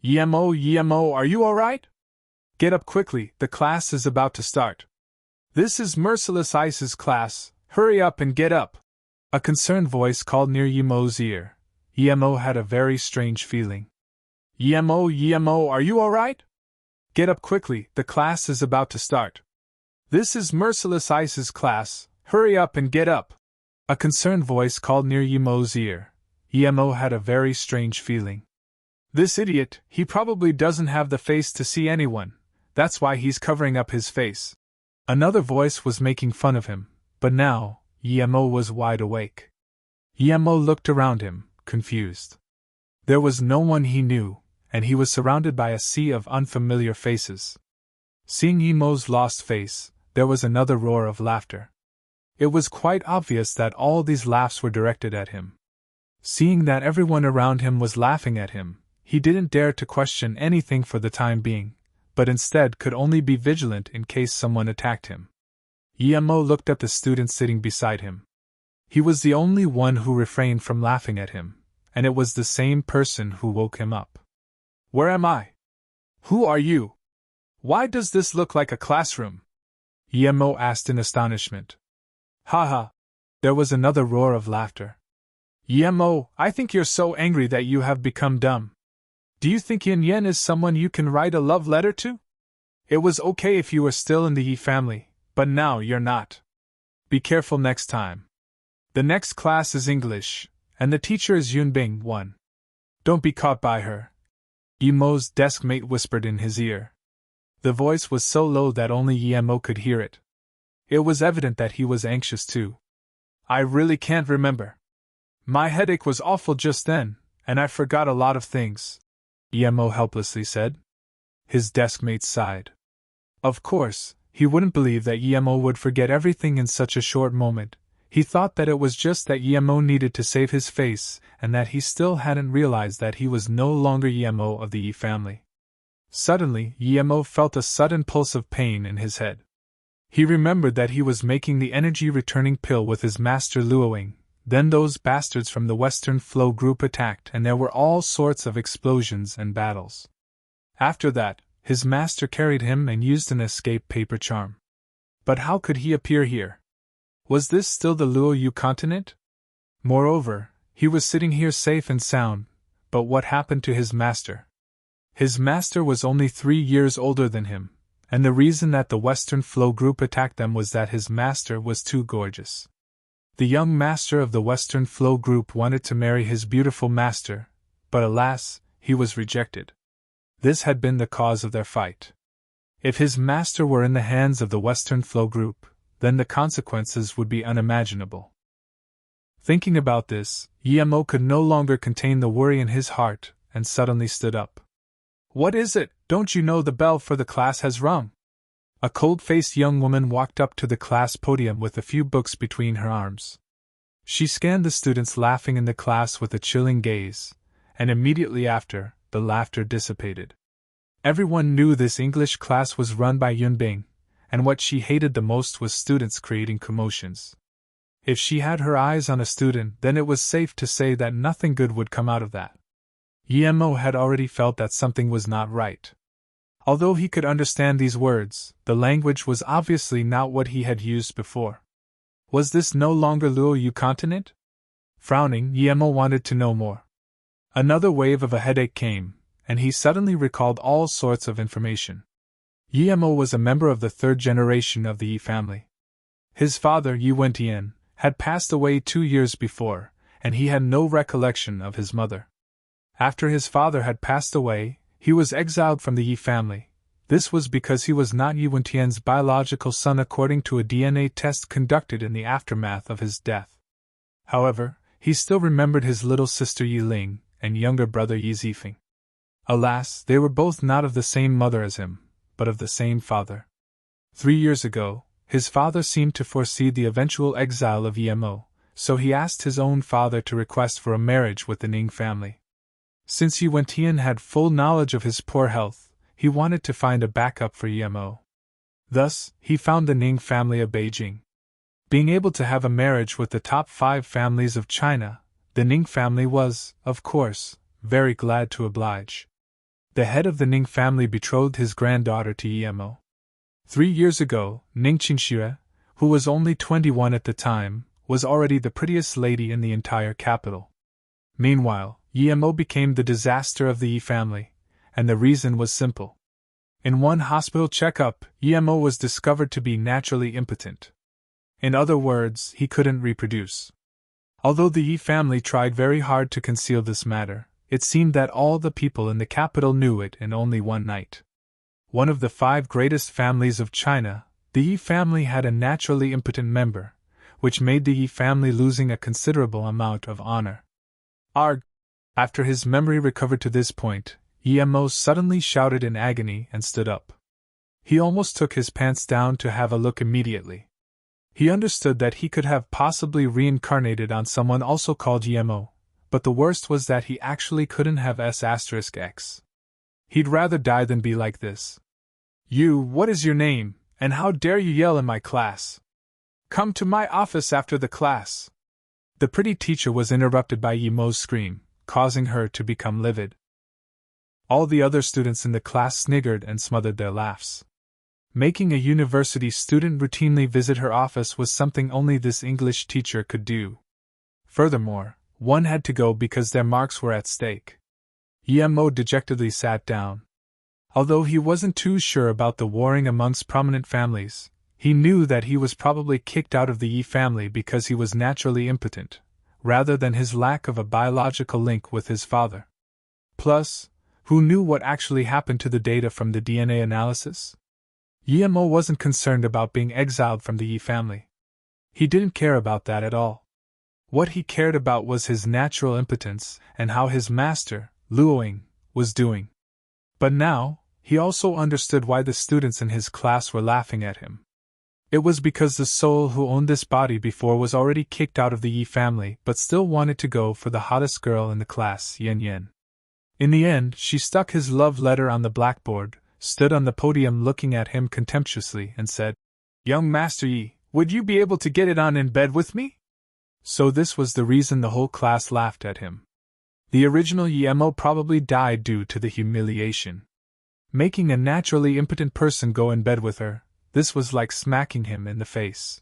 Yemo, are you alright? Get up quickly, the class is about to start. This is Merciless Ice's class, hurry up and get up. A concerned voice called near Yemo's ear. Yemo had a very strange feeling. Yemo, are you alright? Get up quickly, the class is about to start. This is Merciless Ice's class, hurry up and get up. A concerned voice called near Yemo's ear. Yemo had a very strange feeling. This idiot, he probably doesn't have the face to see anyone, that's why he's covering up his face. Another voice was making fun of him, but now, Yemo was wide awake. Yemo looked around him, confused. There was no one he knew, and he was surrounded by a sea of unfamiliar faces. Seeing Yemo's lost face, there was another roar of laughter. It was quite obvious that all these laughs were directed at him. Seeing that everyone around him was laughing at him, he didn't dare to question anything for the time being, but instead could only be vigilant in case someone attacked him. Yemo looked at the student sitting beside him. He was the only one who refrained from laughing at him, and it was the same person who woke him up. Where am I? Who are you? Why does this look like a classroom? Yemo asked in astonishment. Ha! There was another roar of laughter. Yemo, I think you're so angry that you have become dumb. Do you think Yin is someone you can write a love letter to? It was okay if you were still in the Yi family, but now you're not. Be careful next time. The next class is English, and the teacher is Yunbing 1. Don't be caught by her. Yemo's desk mate whispered in his ear. The voice was so low that only Yemo could hear it. It was evident that he was anxious too. I really can't remember. My headache was awful just then, and I forgot a lot of things, Yemo helplessly said. His desk mate sighed. Of course, he wouldn't believe that Yemo would forget everything in such a short moment. He thought that it was just that Yemo needed to save his face, and that he still hadn't realized that he was no longer Yemo of the Yi family. Suddenly, Yemo felt a sudden pulse of pain in his head. He remembered that he was making the energy-returning pill with his master Luoing. Then those bastards from the Western Flow group attacked, and there were all sorts of explosions and battles. After that, his master carried him and used an escape paper charm. But how could he appear here? Was this still the Luoyu continent? Moreover, he was sitting here safe and sound, but what happened to his master? His master was only 3 years older than him, and the reason that the Western Flow group attacked them was that his master was too gorgeous. The young master of the Western Flow group wanted to marry his beautiful master, but alas, he was rejected. This had been the cause of their fight. If his master were in the hands of the Western Flow group, then the consequences would be unimaginable. Thinking about this, Yemo could no longer contain the worry in his heart, and suddenly stood up. What is it? Don't you know the bell for the class has rung? A cold-faced young woman walked up to the class podium with a few books between her arms. She scanned the students laughing in the class with a chilling gaze, and immediately after, the laughter dissipated. Everyone knew this English class was run by Yunbing, and what she hated the most was students creating commotions. If she had her eyes on a student, then it was safe to say that nothing good would come out of that. Yemo had already felt that something was not right. Although he could understand these words, the language was obviously not what he had used before. Was this no longer Luoyu continent? Frowning, Yemo wanted to know more. Another wave of a headache came, and he suddenly recalled all sorts of information. Yemo was a member of the 3rd generation of the Yi family. His father, Yi Wentian, had passed away 2 years before, and he had no recollection of his mother. After his father had passed away, he was exiled from the Yi family. This was because he was not Yi Wentian's biological son according to a DNA test conducted in the aftermath of his death. However, he still remembered his little sister Yi Ling and younger brother Yi Zifeng. Alas, they were both not of the same mother as him, but of the same father. 3 years ago, his father seemed to foresee the eventual exile of Yemo, so he asked his own father to request for a marriage with the Ning family. Since Yi Wentian had full knowledge of his poor health, he wanted to find a backup for Yemo. Thus, he found the Ning family of Beijing. Being able to have a marriage with the top 5 families of China, the Ning family was, of course, very glad to oblige. The head of the Ning family betrothed his granddaughter to Emo. 3 years ago, Ning Qingxue, who was only 21 at the time, was already the prettiest lady in the entire capital. Meanwhile, Emo became the disaster of the Yi family, and the reason was simple. In one hospital checkup, Emo was discovered to be naturally impotent. In other words, he couldn't reproduce. Although the Yi family tried very hard to conceal this matter, it seemed that all the people in the capital knew it in only one night. One of the 5 greatest families of China, the Yi family had a naturally impotent member, which made the Yi family losing a considerable amount of honor. Arg! After his memory recovered to this point, Emo suddenly shouted in agony and stood up. He almost took his pants down to have a look immediately. He understood that he could have possibly reincarnated on someone also called Emo, but the worst was that he actually couldn't have S**x. He'd rather die than be like this. What is your name, and how dare you yell in my class? Come to my office after the class. The pretty teacher was interrupted by Emo's scream, causing her to become livid. All the other students in the class sniggered and smothered their laughs. Making a university student routinely visit her office was something only this English teacher could do. Furthermore, one had to go because their marks were at stake. Emo dejectedly sat down. Although he wasn't too sure about the warring amongst prominent families, he knew that he was probably kicked out of the Yi family because he was naturally impotent, rather than his lack of a biological link with his father. Plus, who knew what actually happened to the data from the DNA analysis? Emo wasn't concerned about being exiled from the Yi family. He didn't care about that at all. What he cared about was his natural impotence and how his master, Luoying, was doing. But now, he also understood why the students in his class were laughing at him. It was because the soul who owned this body before was already kicked out of the Yi family but still wanted to go for the hottest girl in the class, Yen Yen. In the end, she stuck his love letter on the blackboard, stood on the podium looking at him contemptuously, and said, "Young Master Yi, would you be able to get it on in bed with me?" So this was the reason the whole class laughed at him. The original Emo probably died due to the humiliation. Making a naturally impotent person go in bed with her, this was like smacking him in the face.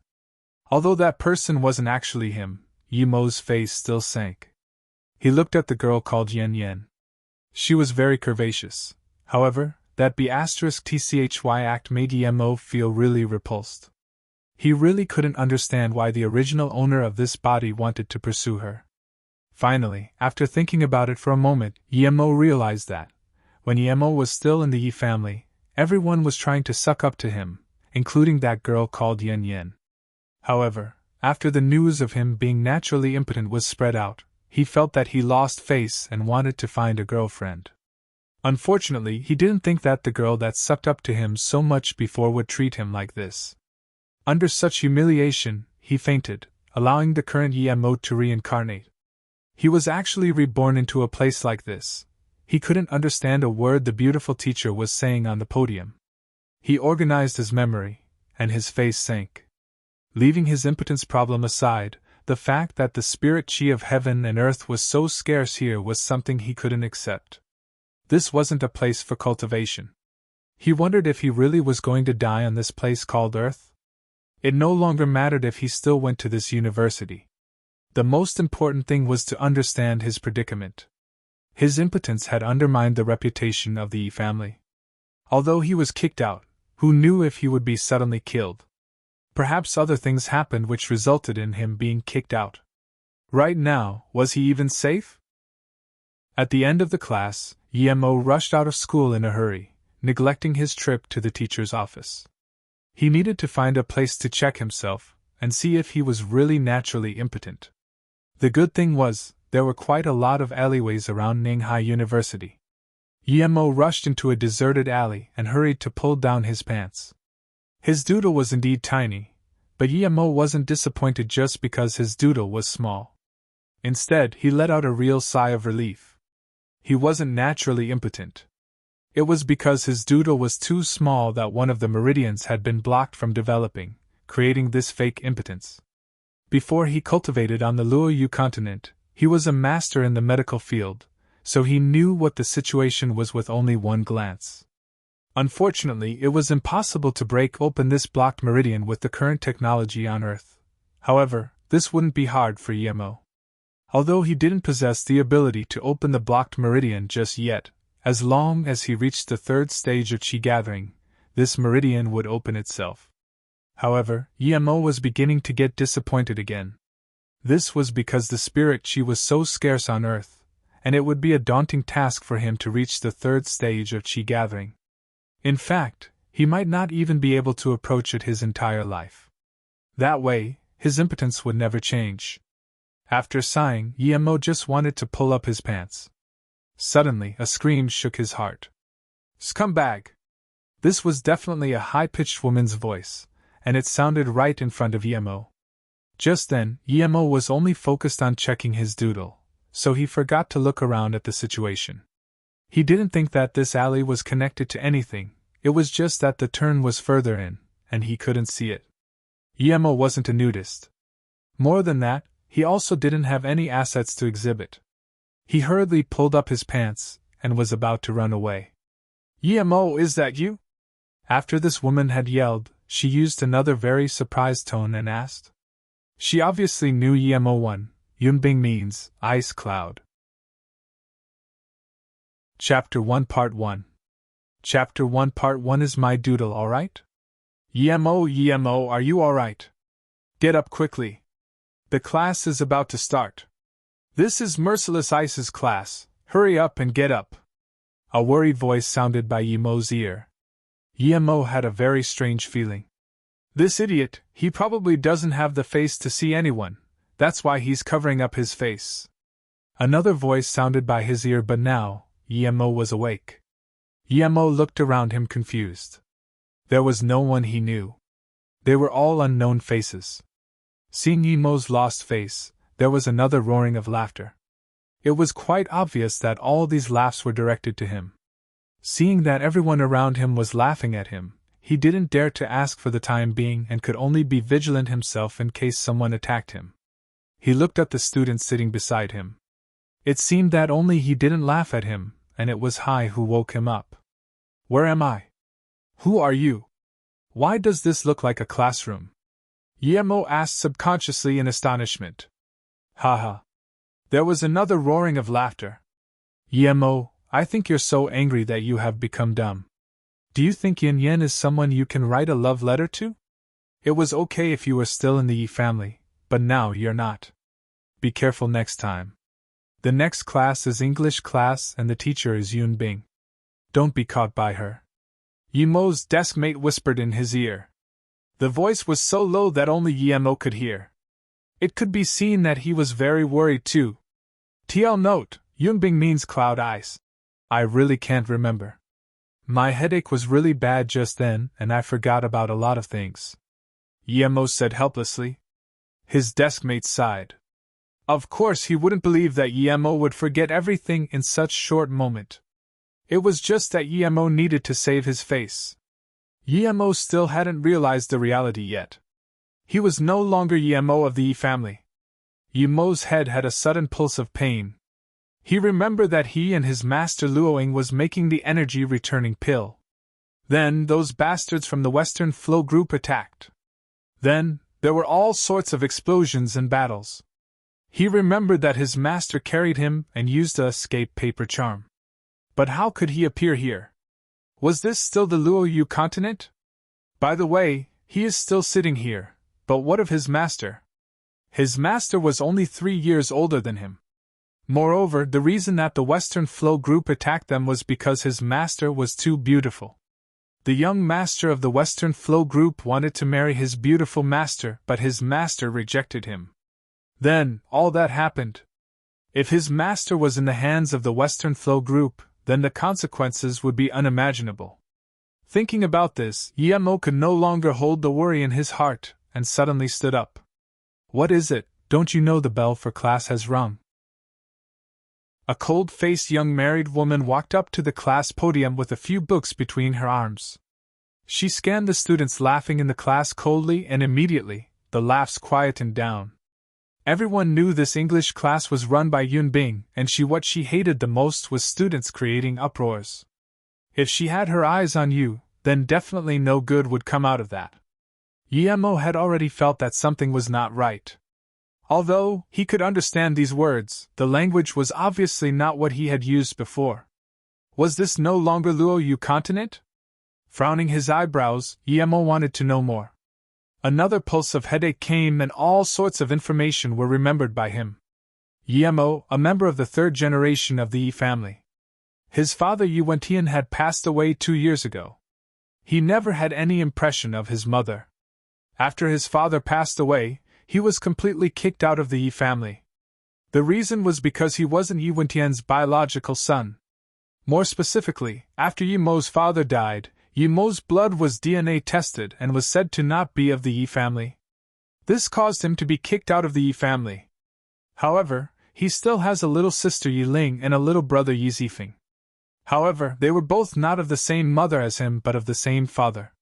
Although that person wasn't actually him, Emo's face still sank. He looked at the girl called Yen Yen. She was very curvaceous. However, that B*TCHY act made Emo feel really repulsed. He really couldn't understand why the original owner of this body wanted to pursue her. Finally, after thinking about it for a moment, Emo realized that, when Emo was still in the Yi family, everyone was trying to suck up to him, including that girl called Yen Yen. However, after the news of him being naturally impotent was spread out, he felt that he lost face and wanted to find a girlfriend. Unfortunately, he didn't think that the girl that sucked up to him so much before would treat him like this. Under such humiliation, he fainted, allowing the current Emo to reincarnate. He was actually reborn into a place like this. He couldn't understand a word the beautiful teacher was saying on the podium. He organized his memory, and his face sank. Leaving his impotence problem aside, the fact that the spirit chi of heaven and earth was so scarce here was something he couldn't accept. This wasn't a place for cultivation. He wondered if he really was going to die on this place called Earth. It no longer mattered if he still went to this university. The most important thing was to understand his predicament. His impotence had undermined the reputation of the Yi family. Although he was kicked out, who knew if he would be suddenly killed? Perhaps other things happened which resulted in him being kicked out. Right now, was he even safe? At the end of the class, Emo rushed out of school in a hurry, neglecting his trip to the teacher's office. He needed to find a place to check himself, and see if he was really naturally impotent. The good thing was, there were quite a lot of alleyways around Ninghai University. Emo rushed into a deserted alley and hurried to pull down his pants. His doodle was indeed tiny, but Emo wasn't disappointed just because his doodle was small. Instead, he let out a real sigh of relief. He wasn't naturally impotent. It was because his doodle was too small that one of the meridians had been blocked from developing, creating this fake impotence. Before he cultivated on the Luoyu continent, he was a master in the medical field, so he knew what the situation was with only one glance. Unfortunately, it was impossible to break open this blocked meridian with the current technology on Earth. However, this wouldn't be hard for Emo. Although he didn't possess the ability to open the blocked meridian just yet, as long as he reached the third stage of chi gathering, this meridian would open itself. However, Emo was beginning to get disappointed again. This was because the spirit chi was so scarce on Earth, and it would be a daunting task for him to reach the third stage of chi gathering. In fact, he might not even be able to approach it his entire life. That way, his impotence would never change. After sighing, Emo just wanted to pull up his pants. Suddenly, a scream shook his heart. "Scumbag!" This was definitely a high-pitched woman's voice, and it sounded right in front of Emo. Just then, Emo was only focused on checking his doodle, so he forgot to look around at the situation. He didn't think that this alley was connected to anything, it was just that the turn was further in, and he couldn't see it. Emo wasn't a nudist. More than that, he also didn't have any assets to exhibit. He hurriedly pulled up his pants, and was about to run away. "Emo, is that you?" After this woman had yelled, she used another very surprised tone and asked. She obviously knew Emo 1, Yunbing means ice cloud. Chapter 1 Part 1. Chapter 1 Part 1 Is my doodle alright? Emo, are you alright? Get up quickly. The class is about to start. This is Merciless Ice's class, hurry up and get up. A worried voice sounded by Emo's ear. Emo had a very strange feeling. This idiot, he probably doesn't have the face to see anyone, that's why he's covering up his face. Another voice sounded by his ear, but now, Emo was awake. Emo looked around him confused. There was no one he knew. They were all unknown faces. Seeing Emo's lost face, there was another roaring of laughter. It was quite obvious that all these laughs were directed to him. Seeing that everyone around him was laughing at him, he didn't dare to ask for the time being and could only be vigilant himself in case someone attacked him. He looked at the student sitting beside him. It seemed that only he didn't laugh at him, and it was Hai who woke him up. "Where am I? Who are you? Why does this look like a classroom?" Emo asked subconsciously in astonishment. Haha. There was another roaring of laughter. Emo, I think you're so angry that you have become dumb. Do you think Yin Yen is someone you can write a love letter to? It was okay if you were still in the Yi family, but now you're not. Be careful next time. The next class is English class and the teacher is Yun Bing. Don't be caught by her. Emo's deskmate whispered in his ear. The voice was so low that only Emo could hear. It could be seen that he was very worried too. TL note, Yunbing means cloud ice. I really can't remember. My headache was really bad just then, and I forgot about a lot of things. Emo said helplessly. His deskmate sighed. Of course he wouldn't believe that Emo would forget everything in such short moment. It was just that Emo needed to save his face. Emo still hadn't realized the reality yet. He was no longer Emo of the Yi family. Emo's head had a sudden pulse of pain. He remembered that he and his master Luoing was making the energy returning pill. Then those bastards from the Western Flow group attacked. Then, there were all sorts of explosions and battles. He remembered that his master carried him and used a escape paper charm. But how could he appear here? Was this still the Luoyu continent? By the way, he is still sitting here, but what of his master? His master was only 3 years older than him. Moreover, the reason that the Western Flow group attacked them was because his master was too beautiful. The young master of the Western Flow group wanted to marry his beautiful master, but his master rejected him. Then, all that happened. If his master was in the hands of the Western Flow group, then the consequences would be unimaginable. Thinking about this, Emo could no longer hold the worry in his heart, and suddenly stood up. What is it? Don't you know the bell for class has rung? A cold-faced young married woman walked up to the class podium with a few books between her arms. She scanned the students laughing in the class coldly, and immediately, the laughs quietened down. Everyone knew this English class was run by Yunbing, and what she hated the most was students creating uproars. If she had her eyes on you, then definitely no good would come out of that. Yemo had already felt that something was not right. Although he could understand these words, the language was obviously not what he had used before. Was this no longer Luo Yu continent? Frowning his eyebrows, Yemo wanted to know more. Another pulse of headache came and all sorts of information were remembered by him. Yemo, a member of the third generation of the Yi family. His father Yi Wentian had passed away 2 years ago. He never had any impression of his mother. After his father passed away, he was completely kicked out of the Yi family. The reason was because he wasn't Yi Wentian's biological son. More specifically, after Yemo's father died, Yemo's blood was DNA tested and was said to not be of the Yi family. This caused him to be kicked out of the Yi family. However, he still has a little sister Yi Ling and a little brother Yi Zifeng. However, they were both not of the same mother as him but of the same father.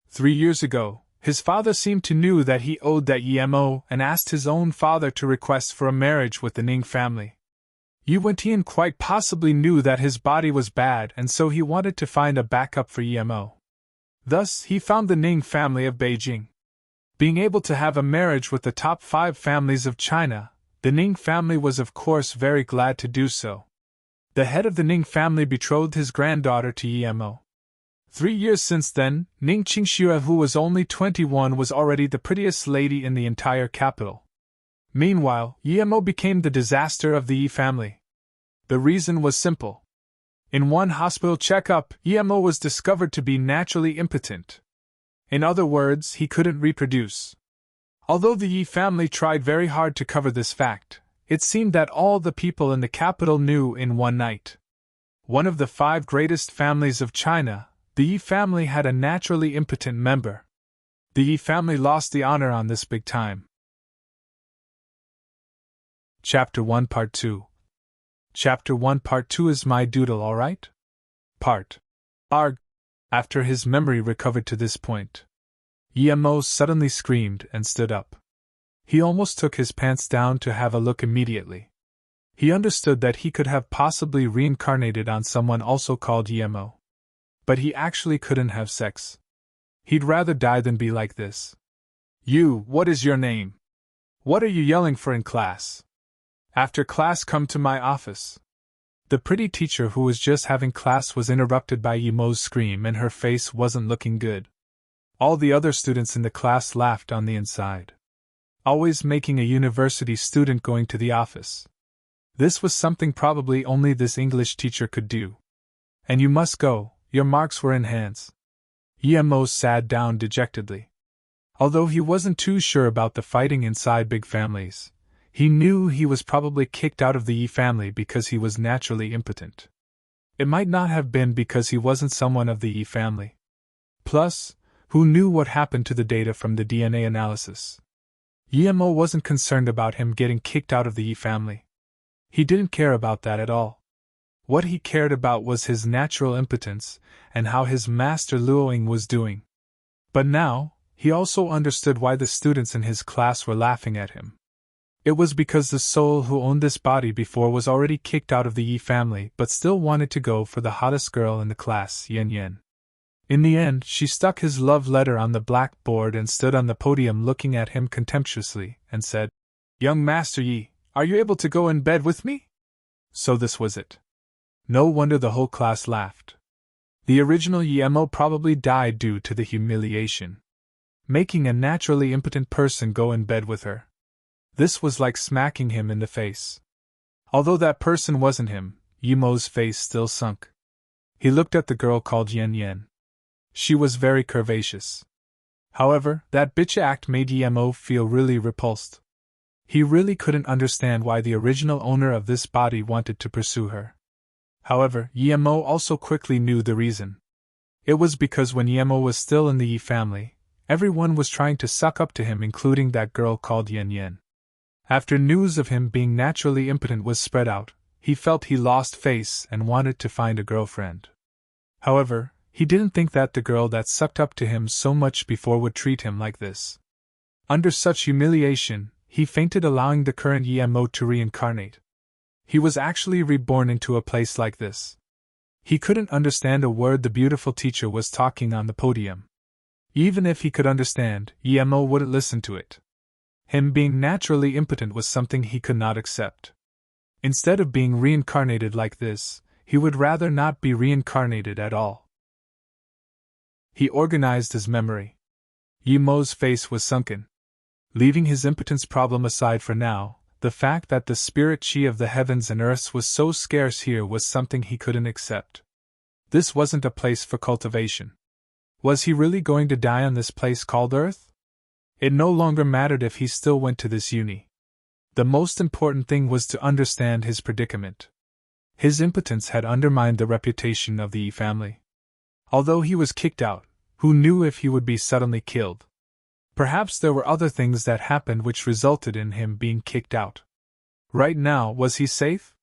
3 years ago, his father seemed to knew that he owed that Yemo and asked his own father to request for a marriage with the Ning family. Yi Wentian quite possibly knew that his body was bad and so he wanted to find a backup for Yemo. Thus, he found the Ning family of Beijing. Being able to have a marriage with the top 5 families of China, the Ning family was of course very glad to do so. The head of the Ning family betrothed his granddaughter to Yemo. 3 years since then, Ning Qingxue, who was only 21, was already the prettiest lady in the entire capital. Meanwhile, Yemo became the disaster of the Yi family. The reason was simple. In one hospital checkup, Yemo was discovered to be naturally impotent. In other words, he couldn't reproduce. Although the Yi family tried very hard to cover this fact, it seemed that all the people in the capital knew in one night. One of the 5 greatest families of China, the Yi family had a naturally impotent member. The Yi family lost the honor on this big time. Chapter 1 Part 2. Chapter 1 Part 2 is my doodle, alright? Part. Arg. After his memory recovered to this point, Yemo suddenly screamed and stood up. He almost took his pants down to have a look immediately. He understood that he could have possibly reincarnated on someone also called Yemo. But he actually couldn't have sex. He'd rather die than be like this. You, what is your name? What are you yelling for in class? After class, come to my office. The pretty teacher who was just having class was interrupted by Yemo's scream and her face wasn't looking good. All the other students in the class laughed on the inside. Always making a university student going to the office. This was something probably only this English teacher could do. And you must go, your marks were in hands. Yemo sat down dejectedly. Although he wasn't too sure about the fighting inside big families, he knew he was probably kicked out of the Yi family because he was naturally impotent. It might not have been because he wasn't someone of the Yi family. Plus, who knew what happened to the data from the DNA analysis? Yemo wasn't concerned about him getting kicked out of the Yi family. He didn't care about that at all. What he cared about was his natural impotence and how his master Luoying was doing. But now, he also understood why the students in his class were laughing at him. It was because the soul who owned this body before was already kicked out of the Yi family but still wanted to go for the hottest girl in the class, Yen Yen. In the end, she stuck his love letter on the blackboard and stood on the podium looking at him contemptuously, and said, "Young Master Yi, are you able to go in bed with me?" So this was it. No wonder the whole class laughed. The original Yemo probably died due to the humiliation. Making a naturally impotent person go in bed with her. This was like smacking him in the face. Although that person wasn't him, Yemo's face still sunk. He looked at the girl called Yen Yen. She was very curvaceous. However, that bitch act made Yemo feel really repulsed. He really couldn't understand why the original owner of this body wanted to pursue her. However, Yemo also quickly knew the reason. It was because when Yemo was still in the Yi family, everyone was trying to suck up to him, including that girl called Yen Yen. After news of him being naturally impotent was spread out, he felt he lost face and wanted to find a girlfriend. However, he didn't think that the girl that sucked up to him so much before would treat him like this. Under such humiliation, he fainted, allowing the current Emo to reincarnate. He was actually reborn into a place like this. He couldn't understand a word the beautiful teacher was talking on the podium. Even if he could understand, Emo wouldn't listen to it. Him being naturally impotent was something he could not accept. Instead of being reincarnated like this, he would rather not be reincarnated at all. He organized his memory. Emo's face was sunken. Leaving his impotence problem aside for now, the fact that the spirit chi of the heavens and earths was so scarce here was something he couldn't accept. This wasn't a place for cultivation. Was he really going to die on this place called Earth? It no longer mattered if he still went to this uni. The most important thing was to understand his predicament. His impotence had undermined the reputation of the Yi family. Although he was kicked out, who knew if he would be suddenly killed? Perhaps there were other things that happened which resulted in him being kicked out. Right now, was he safe?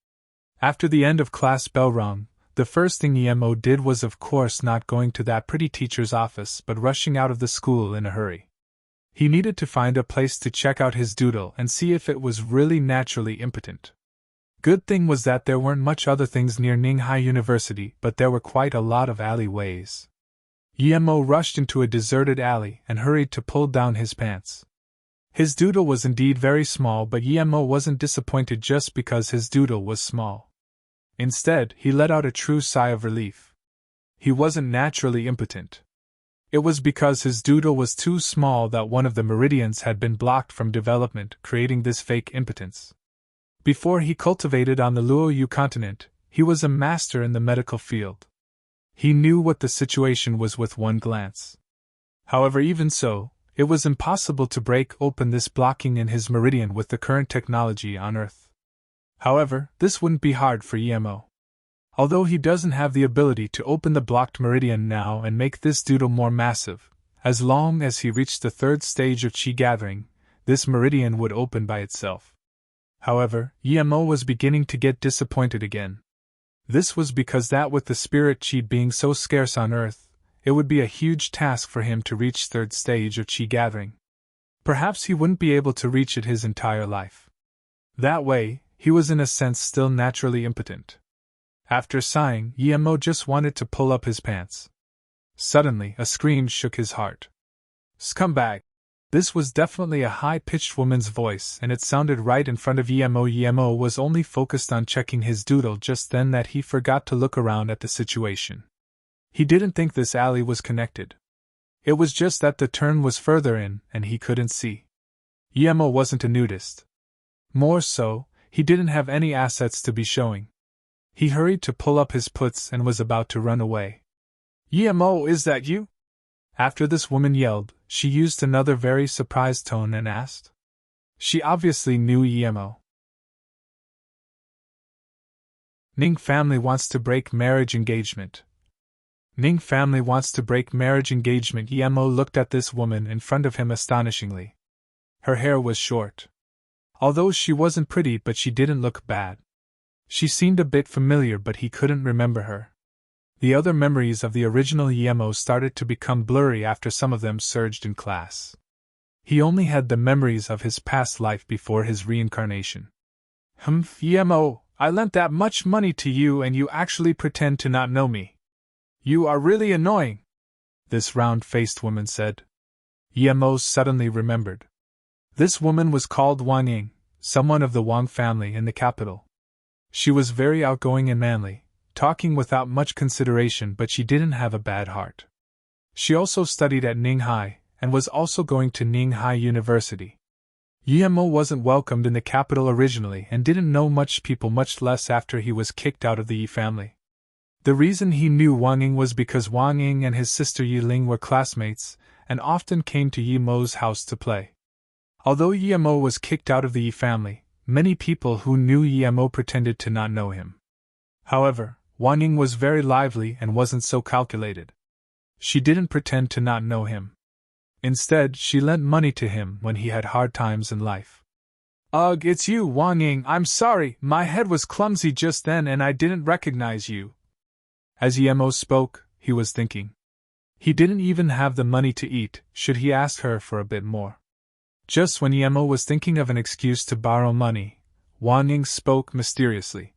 After the end of class bell rung, the first thing Emo did was of course not going to that pretty teacher's office but rushing out of the school in a hurry. He needed to find a place to check out his doodle and see if it was really naturally impotent. Good thing was that there weren't much other things near Ninghai University, but there were quite a lot of alleyways. Emo rushed into a deserted alley and hurried to pull down his pants. His doodle was indeed very small, but Emo wasn't disappointed just because his doodle was small. Instead, he let out a true sigh of relief. He wasn't naturally impotent. It was because his doodle was too small that one of the meridians had been blocked from development, creating this fake impotence. Before he cultivated on the Luoyu continent, he was a master in the medical field. He knew what the situation was with one glance. However, even so, it was impossible to break open this blocking in his meridian with the current technology on Earth. However, this wouldn't be hard for Emo. Although he doesn't have the ability to open the blocked meridian now and make this doodle more massive, as long as he reached the third stage of chi gathering, this meridian would open by itself. However, Emo was beginning to get disappointed again. This was because that with the spirit chi being so scarce on Earth, it would be a huge task for him to reach third stage of chi gathering. Perhaps he wouldn't be able to reach it his entire life. That way, he was in a sense still naturally impotent. After sighing, Emo just wanted to pull up his pants. Suddenly, a scream shook his heart. "Scumbag!" This was definitely a high-pitched woman's voice, and it sounded right in front of Emo. Emo was only focused on checking his doodle just then that he forgot to look around at the situation. He didn't think this alley was connected. It was just that the turn was further in, and he couldn't see. Emo wasn't a nudist. More so, he didn't have any assets to be showing. He hurried to pull up his puts and was about to run away. "Emo, is that you?" After this woman yelled, she used another very surprised tone and asked. She obviously knew Emo. Ning family wants to break marriage engagement. Ning family wants to break marriage engagement. Emo looked at this woman in front of him astonishingly. Her hair was short. Although she wasn't pretty, but she didn't look bad. She seemed a bit familiar, but he couldn't remember her. The other memories of the original Emo started to become blurry after some of them surged in class. He only had the memories of his past life before his reincarnation. Emo, I lent that much money to you and you actually pretend to not know me. You are really annoying, this round-faced woman said. Emo suddenly remembered. This woman was called Wang Ying, someone of the Wang family in the capital. She was very outgoing and manly, talking without much consideration, but she didn't have a bad heart. She also studied at Ninghai, and was also going to Ninghai University. Emo wasn't welcomed in the capital originally and didn't know much people, much less after he was kicked out of the Yi family. The reason he knew Wang Ying was because Wang Ying and his sister Yi Ling were classmates, and often came to Yemo's house to play. Although Emo was kicked out of the Yi family, many people who knew Emo pretended to not know him. However, Wang Ying was very lively and wasn't so calculated. She didn't pretend to not know him. Instead, she lent money to him when he had hard times in life. "Ugh, it's you, Wang Ying. I'm sorry, my head was clumsy just then and I didn't recognize you." As Emo spoke, he was thinking. He didn't even have the money to eat, should he ask her for a bit more? Just when Yemo was thinking of an excuse to borrow money, Wang Ying spoke mysteriously.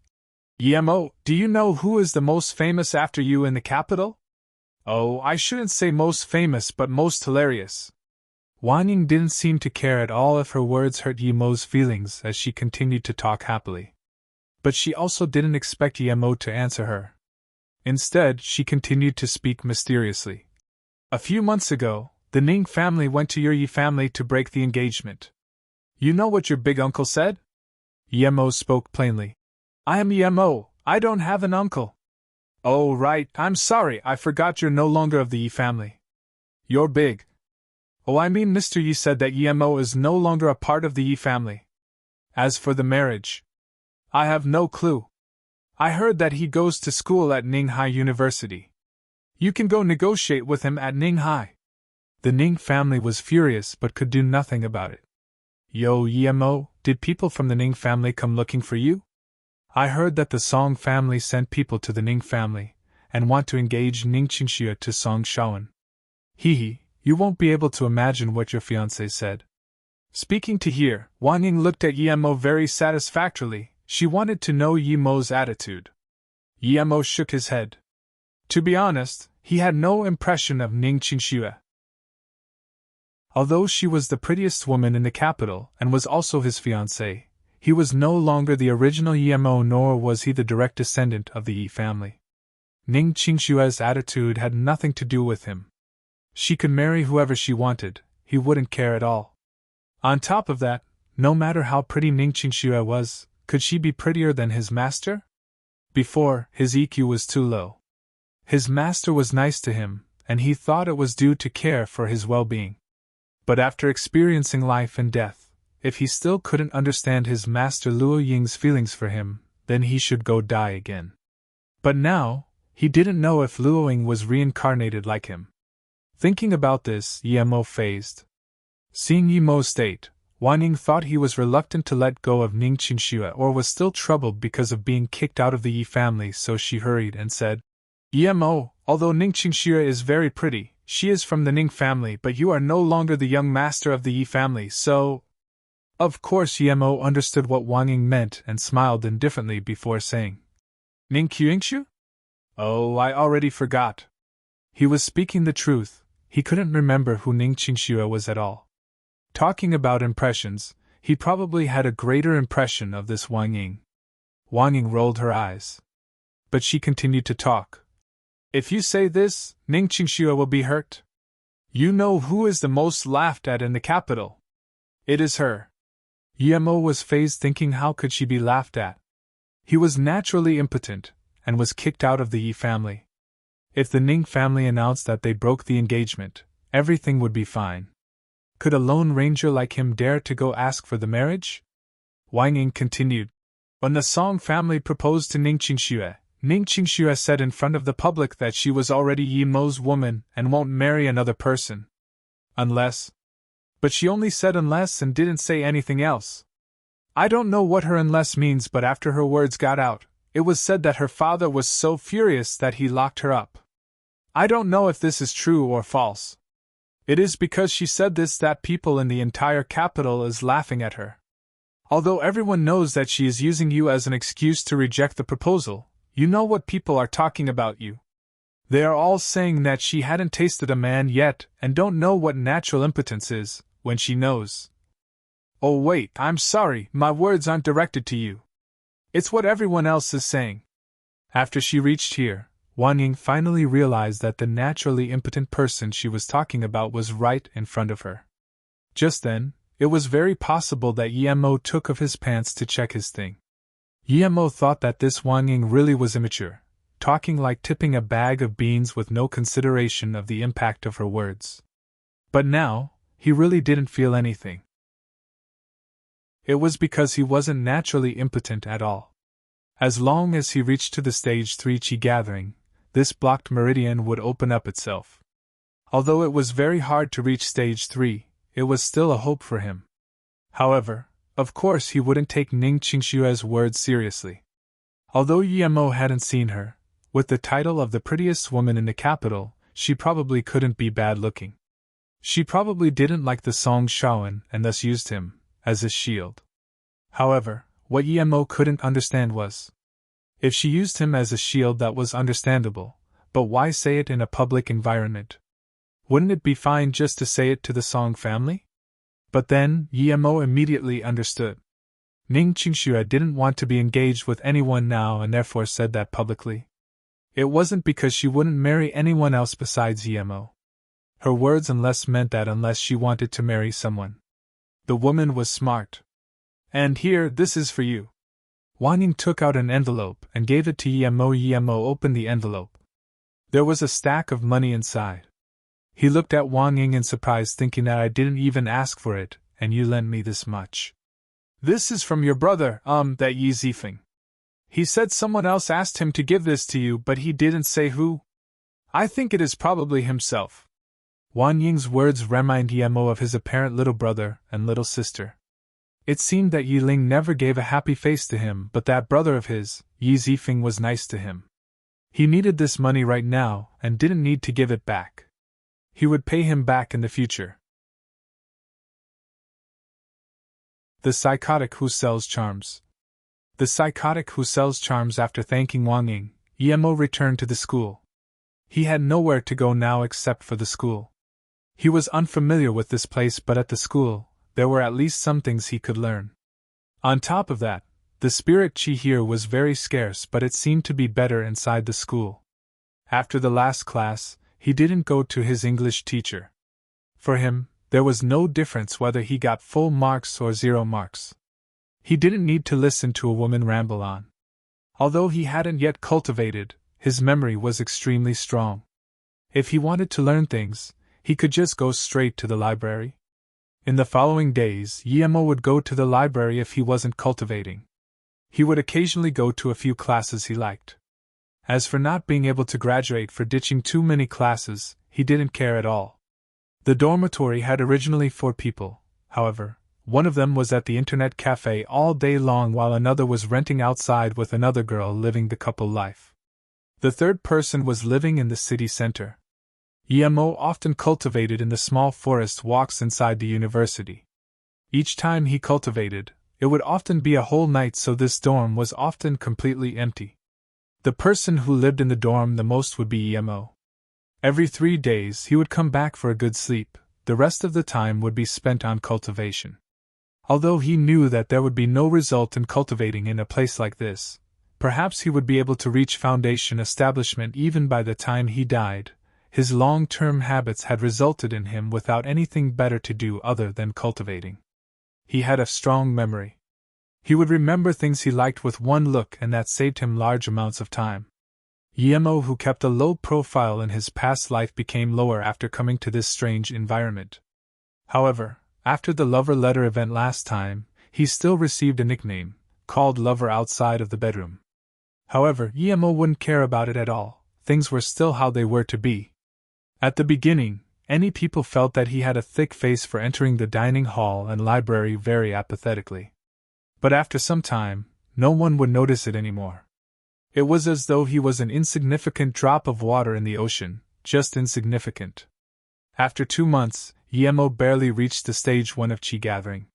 Yemo, do you know who is the most famous after you in the capital? Oh, I shouldn't say most famous but most hilarious. Wang Ying didn't seem to care at all if her words hurt Yemo's feelings as she continued to talk happily. But she also didn't expect Yemo to answer her. Instead, she continued to speak mysteriously. A few months ago, the Ning family went to your Yi family to break the engagement. You know what your big uncle said? Yemo spoke plainly. I am Yemo, I don't have an uncle. Oh right, I'm sorry, I forgot you're no longer of the Yi family. You're big. Oh, I mean Mr. Yi said that Yemo is no longer a part of the Yi family. As for the marriage, I have no clue. I heard that he goes to school at Ninghai University. You can go negotiate with him at Ninghai. The Ning family was furious but could do nothing about it. Yo, Yemo, did people from the Ning family come looking for you? I heard that the Song family sent people to the Ning family, and want to engage Ning Qingxue to Song Shaoan. Hee, you won't be able to imagine what your fiancé said. Speaking to here, Wang Ying looked at Yemo very satisfactorily. She wanted to know Yemo's attitude. Yemo shook his head. To be honest, he had no impression of Ning Qingxue. Although she was the prettiest woman in the capital and was also his fiancée, he was no longer the original Yemo, nor was he the direct descendant of the Yi family. Ning Qingxue's attitude had nothing to do with him. She could marry whoever she wanted, he wouldn't care at all. On top of that, no matter how pretty Ning Qingxue was, could she be prettier than his master? Before, his EQ was too low. His master was nice to him, and he thought it was due to care for his well-being. But after experiencing life and death, if he still couldn't understand his master Luo Ying's feelings for him, then he should go die again. But now, he didn't know if Luo Ying was reincarnated like him. Thinking about this, Yemo phased. Seeing Yemo's state, Wang Ying thought he was reluctant to let go of Ning Qingxue or was still troubled because of being kicked out of the Yi family, so she hurried and said, Yemo, although Ning Qingxue is very pretty, she is from the Ning family, but you are no longer the young master of the Yi family, so… Of course Yemo understood what Wang Ying meant and smiled indifferently before saying, Ning Qingxue? Oh, I already forgot. He was speaking the truth, he couldn't remember who Ning Qingxue was at all. Talking about impressions, he probably had a greater impression of this Wang Ying. Wang Ying rolled her eyes. But she continued to talk. If you say this, Ning Qingxue will be hurt. You know who is the most laughed at in the capital. It is her. Yemo was phased, thinking how could she be laughed at. He was naturally impotent, and was kicked out of the Yi family. If the Ning family announced that they broke the engagement, everything would be fine. Could a lone ranger like him dare to go ask for the marriage? Wang Ying continued. When the Song family proposed to Ning Qingxue said in front of the public that she was already Yemo's woman and won't marry another person. Unless. But she only said unless and didn't say anything else. I don't know what her unless means, but after her words got out, it was said that her father was so furious that he locked her up. I don't know if this is true or false. It is because she said this that people in the entire capital is laughing at her. Although everyone knows that she is using you as an excuse to reject the proposal, you know what people are talking about you. They are all saying that she hadn't tasted a man yet and don't know what natural impotence is, when she knows. Oh wait, I'm sorry, my words aren't directed to you. It's what everyone else is saying. After she reached here, Wang Ying finally realized that the naturally impotent person she was talking about was right in front of her. Just then, it was very possible that Yemo took off his pants to check his thing. Yemo thought that this Wang Ying really was immature, talking like tipping a bag of beans with no consideration of the impact of her words. But now, he really didn't feel anything. It was because he wasn't naturally impotent at all. As long as he reached to the stage 3 Qi gathering, this blocked meridian would open up itself. Although it was very hard to reach stage 3, it was still a hope for him. However, of course he wouldn't take Ning Qingxue's words seriously. Although Yemo hadn't seen her, with the title of the prettiest woman in the capital, she probably couldn't be bad looking. She probably didn't like the song Shaoan and thus used him as a shield. However, what Emo couldn't understand was, if she used him as a shield, that was understandable, but why say it in a public environment? Wouldn't it be fine just to say it to the Song family? But then, Emo immediately understood. Ning Qingxue didn't want to be engaged with anyone now and therefore said that publicly. It wasn't because she wouldn't marry anyone else besides Emo. Her words unless meant that unless she wanted to marry someone. The woman was smart. And here, this is for you. Wang Ying took out an envelope and gave it to Emo. Emo opened the envelope. There was a stack of money inside. He looked at Wang Ying in surprise, thinking that I didn't even ask for it, and you lent me this much. This is from your brother, that Yi Zifeng. He said someone else asked him to give this to you, but he didn't say who. I think it is probably himself. Wang Ying's words remind Emo of his apparent little brother and little sister. It seemed that Yi Ling never gave a happy face to him, but that brother of his, Yi Zifeng, was nice to him. He needed this money right now and didn't need to give it back. He would pay him back in the future. The psychotic who sells charms. The psychotic who sells charms. After thanking Wang Ying, Emo returned to the school. He had nowhere to go now except for the school. He was unfamiliar with this place, but at the school, there were at least some things he could learn. On top of that, the spirit chi here was very scarce, but it seemed to be better inside the school. After the last class, he didn't go to his English teacher. For him, there was no difference whether he got full marks or 0 marks. He didn't need to listen to a woman ramble on. Although he hadn't yet cultivated, his memory was extremely strong. If he wanted to learn things, he could just go straight to the library. In the following days, Emo would go to the library if he wasn't cultivating. He would occasionally go to a few classes he liked. As for not being able to graduate for ditching too many classes, he didn't care at all. The dormitory had originally 4 people, however. One of them was at the internet cafe all day long while another was renting outside with another girl living the couple life. The third person was living in the city center. Emo often cultivated in the small forest walks inside the university. Each time he cultivated, it would often be a whole night, so this dorm was often completely empty. The person who lived in the dorm the most would be Emo. Every 3 days he would come back for a good sleep, the rest of the time would be spent on cultivation. Although he knew that there would be no result in cultivating in a place like this, perhaps he would be able to reach foundation establishment even by the time he died. His long-term habits had resulted in him without anything better to do other than cultivating. He had a strong memory. He would remember things he liked with one look, and that saved him large amounts of time. Emo, who kept a low profile in his past life, became lower after coming to this strange environment. However, after the lover letter event last time, he still received a nickname, called Lover, outside of the bedroom. However, Emo wouldn't care about it at all. Things were still how they were to be. At the beginning, any people felt that he had a thick face for entering the dining hall and library very apathetically. But after some time, no one would notice it anymore. It was as though he was an insignificant drop of water in the ocean, just insignificant. After 2 months, Emo barely reached the stage 1 of chi gathering.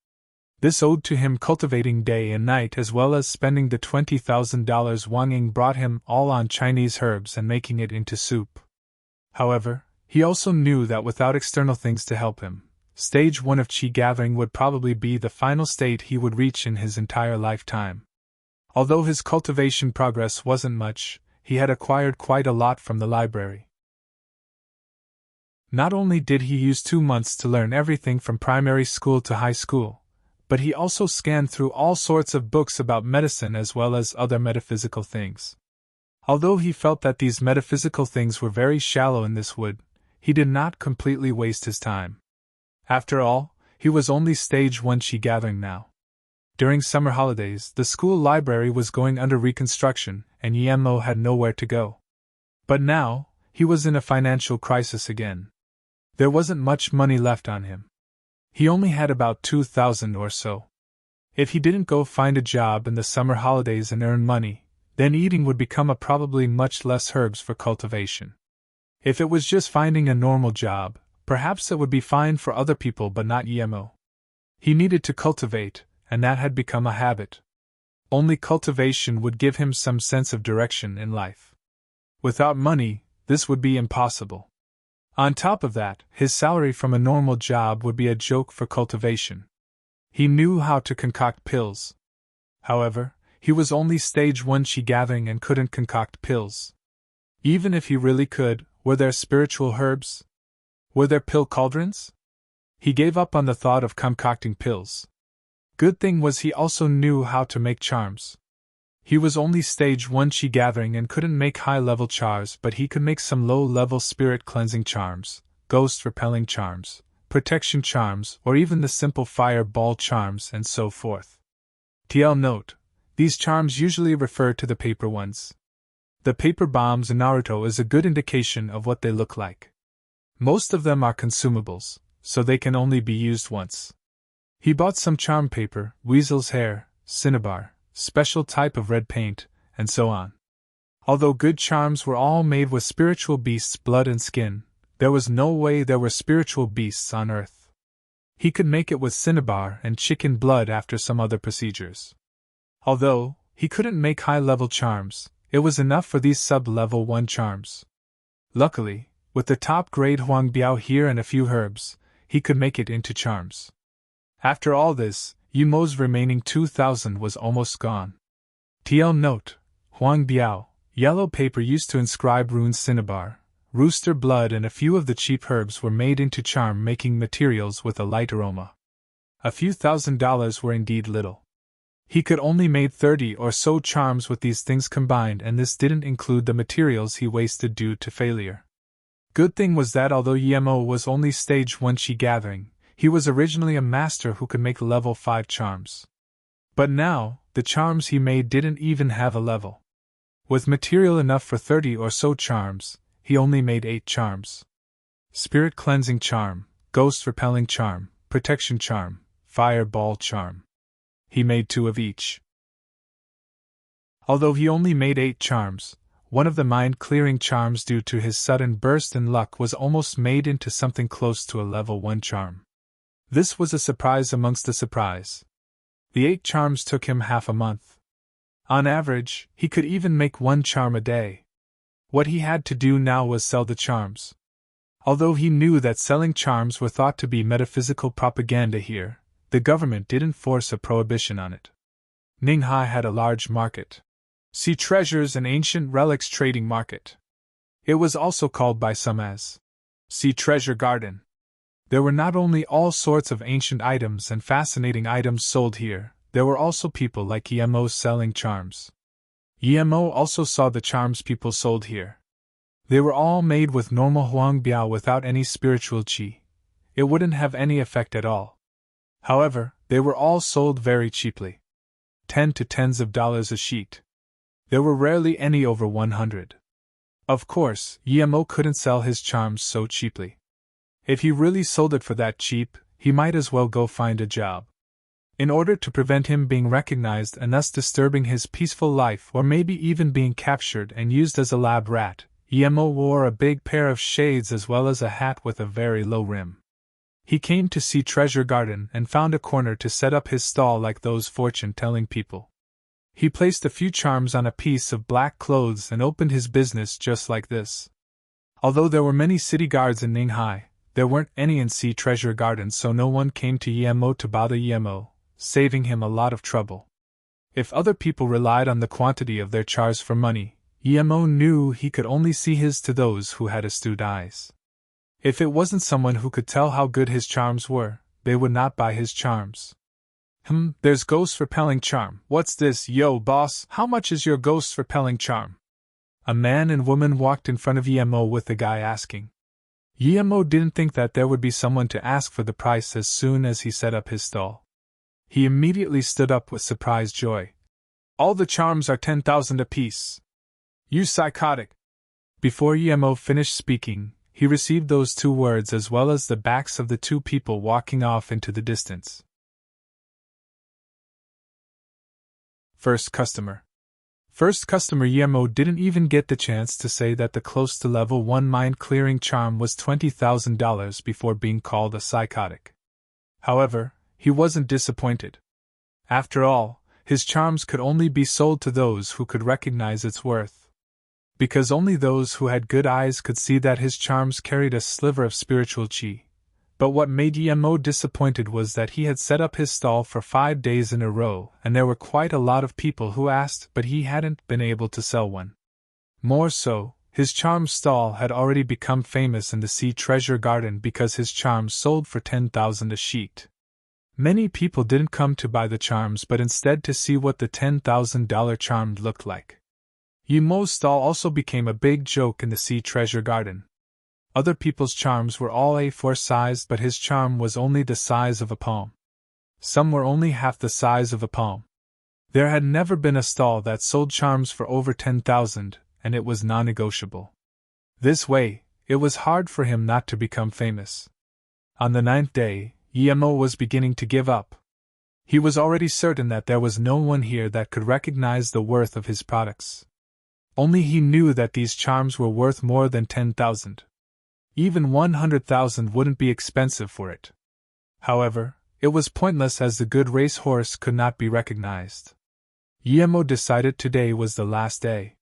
This owed to him cultivating day and night as well as spending the $20,000 Wang Ying brought him all on Chinese herbs and making it into soup. However, he also knew that without external things to help him, stage 1 of chi gathering would probably be the final state he would reach in his entire lifetime. Although his cultivation progress wasn't much, he had acquired quite a lot from the library. Not only did he use 2 months to learn everything from primary school to high school, but he also scanned through all sorts of books about medicine as well as other metaphysical things. Although he felt that these metaphysical things were very shallow in this wood, he did not completely waste his time. After all, he was only stage 1 chi gathering now. During summer holidays, the school library was going under reconstruction, and Emo had nowhere to go. But now, he was in a financial crisis again. There wasn't much money left on him. He only had about 2,000 or so. If he didn't go find a job in the summer holidays and earn money, then eating would become a probably much less herbs for cultivation. If it was just finding a normal job, Perhaps it would be fine for other people but not Emo. He needed to cultivate, and that had become a habit. Only cultivation would give him some sense of direction in life. Without money, this would be impossible. On top of that, his salary from a normal job would be a joke for cultivation. He knew how to concoct pills. However, he was only stage 1 chi gathering and couldn't concoct pills. Even if he really could, were there spiritual herbs? Were there pill cauldrons? He gave up on the thought of concocting pills. Good thing was he also knew how to make charms. He was only stage 1 chi gathering and couldn't make high-level charms, but he could make some low-level spirit cleansing charms, ghost repelling charms, protection charms, or even the simple fireball charms and so forth. TL note: these charms usually refer to the paper ones. The paper bombs in Naruto is a good indication of what they look like. Most of them are consumables, so they can only be used once. He bought some charm paper, weasel's hair, cinnabar, special type of red paint, and so on. Although good charms were all made with spiritual beasts' blood and skin, there was no way there were spiritual beasts on Earth. He could make it with cinnabar and chicken blood after some other procedures. Although he couldn't make high-level charms, it was enough for these sub-level 1 charms. Luckily, with the top-grade Huang Biao here and a few herbs, he could make it into charms. After all this, Yumo's remaining 2,000 was almost gone. TL note: Huang Biao, yellow paper used to inscribe runes, cinnabar, rooster blood, and a few of the cheap herbs were made into charm-making materials with a light aroma. A few $1,000s were indeed little. He could only made 30 or so charms with these things combined, and this didn't include the materials he wasted due to failure. Good thing was that although Emo was only stage 1 chi gathering, he was originally a master who could make level 5 charms. But now, the charms he made didn't even have a level. With material enough for 30 or so charms, he only made 8 charms. Spirit cleansing charm, ghost repelling charm, protection charm, fireball charm. He made 2 of each. Although he only made 8 charms, one of the mind-clearing charms due to his sudden burst in luck was almost made into something close to a level 1 charm. This was a surprise amongst the surprise. The 8 charms took him half a month. On average, he could even make 1 charm a day. What he had to do now was sell the charms. Although he knew that selling charms were thought to be metaphysical propaganda here, the government didn't force a prohibition on it. Ninghai had a large market. See Treasures and Ancient Relics Trading Market. It was also called by some as See Treasure Garden. There were not only all sorts of ancient items and fascinating items sold here, there were also people like Emo selling charms. Emo also saw the charms people sold here. They were all made with normal Huang Biao without any spiritual chi. It wouldn't have any effect at all. However, they were all sold very cheaply. 10 to tens of dollars a sheet. There were rarely any over 100. Of course, Emo couldn't sell his charms so cheaply. If he really sold it for that cheap, he might as well go find a job. In order to prevent him being recognized and thus disturbing his peaceful life or maybe even being captured and used as a lab rat, Emo wore a big pair of shades as well as a hat with a very low rim. He came to see Treasure Garden and found a corner to set up his stall like those fortune-telling people. He placed a few charms on a piece of black clothes and opened his business just like this. Although there were many city guards in Ninghai, there weren't any in Sea Treasure Garden, so no one came to Emo to bother Emo, saving him a lot of trouble. If other people relied on the quantity of their charms for money, Emo knew he could only see his to those who had astute eyes. If it wasn't someone who could tell how good his charms were, they would not buy his charms. There's ghost repelling charm. What's this, yo, boss? How much is your ghost repelling charm? A man and woman walked in front of Emo with the guy asking. Emo didn't think that there would be someone to ask for the price as soon as he set up his stall. He immediately stood up with surprised joy. All the charms are 10,000 apiece. You psychotic. Before Emo finished speaking, he received those 2 words as well as the backs of the 2 people walking off into the distance. First customer. First customer Yemo didn't even get the chance to say that the close to level 1 mind-clearing charm was $20,000 before being called a psychotic. However, he wasn't disappointed. After all, his charms could only be sold to those who could recognize its worth. Because only those who had good eyes could see that his charms carried a sliver of spiritual chi. But what made Yemo disappointed was that he had set up his stall for 5 days in a row, and there were quite a lot of people who asked, but he hadn't been able to sell one. More so, his charm stall had already become famous in the Sea Treasure Garden because his charms sold for $10,000 a sheet. Many people didn't come to buy the charms but instead to see what the $10,000 charm looked like. Yemo's stall also became a big joke in the Sea Treasure Garden. Other people's charms were all A4 sized, but his charm was only the size of a palm. Some were only half the size of a palm. There had never been a stall that sold charms for over $10,000, and it was non-negotiable. This way, it was hard for him not to become famous. On the 9th day, Yemo was beginning to give up. He was already certain that there was no one here that could recognize the worth of his products. Only he knew that these charms were worth more than $10,000. Even $100,000 wouldn't be expensive for it. However, it was pointless as the good race horse could not be recognized. Yemo decided today was the last day.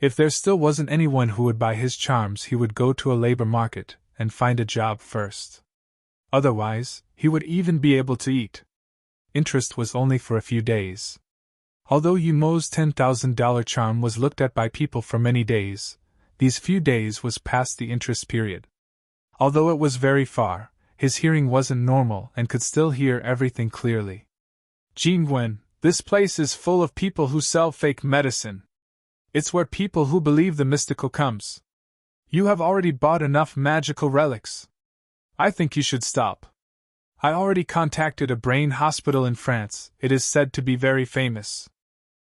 If there still wasn't anyone who would buy his charms, he would go to a labor market and find a job first. Otherwise, he would even be able to eat. Interest was only for a few days. Although Yemo's $10,000 charm was looked at by people for many days, these few days was past the interest period. Although it was very far, his hearing wasn't normal and could still hear everything clearly. Jingwen, this place is full of people who sell fake medicine. It's where people who believe the mystical comes. You have already bought enough magical relics. I think you should stop. I already contacted a brain hospital in France. It is said to be very famous.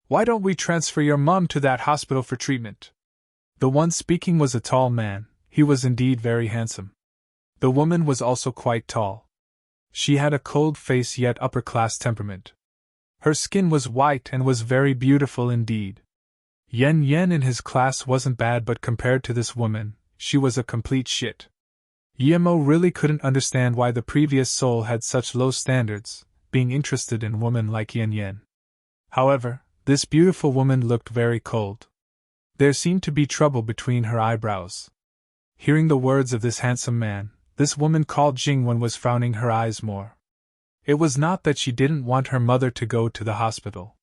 Why don't we transfer your mom to that hospital for treatment? The one speaking was a tall man. He was indeed very handsome. The woman was also quite tall. She had a cold face yet upper-class temperament. Her skin was white and was very beautiful indeed. Yen in his class wasn't bad, but compared to this woman, she was a complete shit. Yemo really couldn't understand why the previous soul had such low standards, being interested in women like Yen. However, this beautiful woman looked very cold. There seemed to be trouble between her eyebrows. Hearing the words of this handsome man, this woman called Jingwen was frowning her eyes more. It was not that she didn't want her mother to go to the hospital.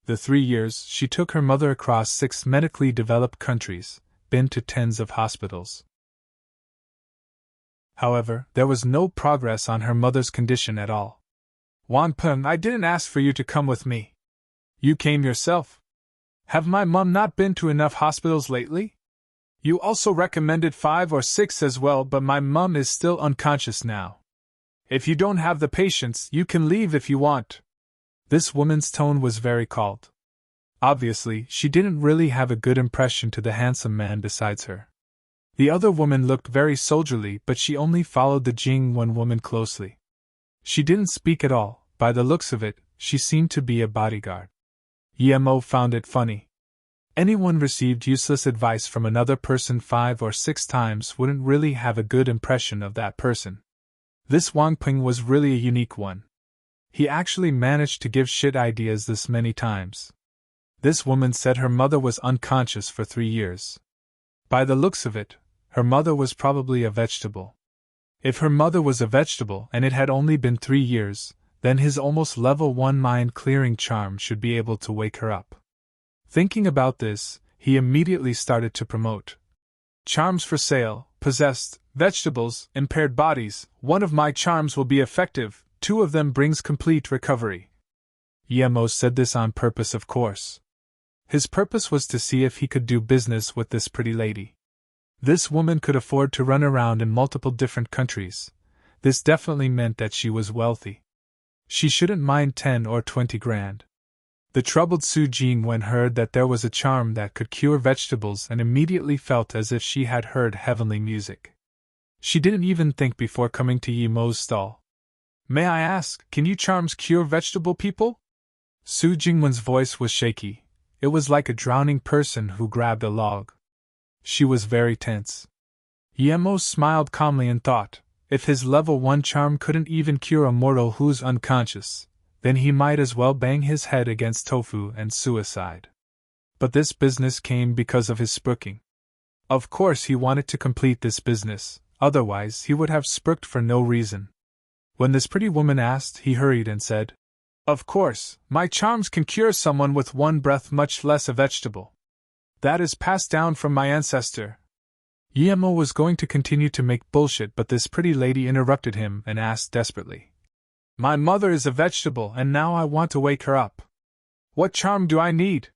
The 3 years she took her mother across 6 medically developed countries, been to tens of hospitals. However, there was no progress on her mother's condition at all. Wanpeng, I didn't ask for you to come with me. You came yourself. Have my mom not been to enough hospitals lately? You also recommended 5 or 6 as well, but my mom is still unconscious now. If you don't have the patience, you can leave if you want. This woman's tone was very cold. Obviously, she didn't really have a good impression to the handsome man besides her. The other woman looked very soldierly, but she only followed the Jingwen woman closely. She didn't speak at all. By the looks of it, she seemed to be a bodyguard. Yemo found it funny. Anyone received useless advice from another person 5 or 6 times wouldn't really have a good impression of that person. This Wanpeng was really a unique one. He actually managed to give shit ideas this many times. This woman said her mother was unconscious for 3 years. By the looks of it, her mother was probably a vegetable. If her mother was a vegetable and it had only been 3 years, then his almost level 1 mind-clearing charm should be able to wake her up. Thinking about this, he immediately started to promote. Charms for sale, possessed, vegetables, impaired bodies. 1 of my charms will be effective, 2 of them brings complete recovery. Yemo said this on purpose, of course. His purpose was to see if he could do business with this pretty lady. This woman could afford to run around in multiple different countries. This definitely meant that she was wealthy. She shouldn't mind 10 or 20 grand. The troubled Su Jingwen heard that there was a charm that could cure vegetables and immediately felt as if she had heard heavenly music. She didn't even think before coming to Yemo's stall. May I ask, can you charms cure vegetable people? Su Jingwen's voice was shaky, It was like a drowning person who grabbed a log. She was very tense. Yemo smiled calmly and thought, if his level 1 charm couldn't even cure a mortal who's unconscious, then he might as well bang his head against tofu and suicide. But this business came because of his spooking. Of course he wanted to complete this business, otherwise he would have spooked for no reason. When this pretty woman asked, he hurried and said, "Of course, my charms can cure someone with one breath, much less a vegetable. That is passed down from my ancestor." Yemo was going to continue to make bullshit, but this pretty lady interrupted him and asked desperately, "My mother is a vegetable and now I want to wake her up. What charm do I need?"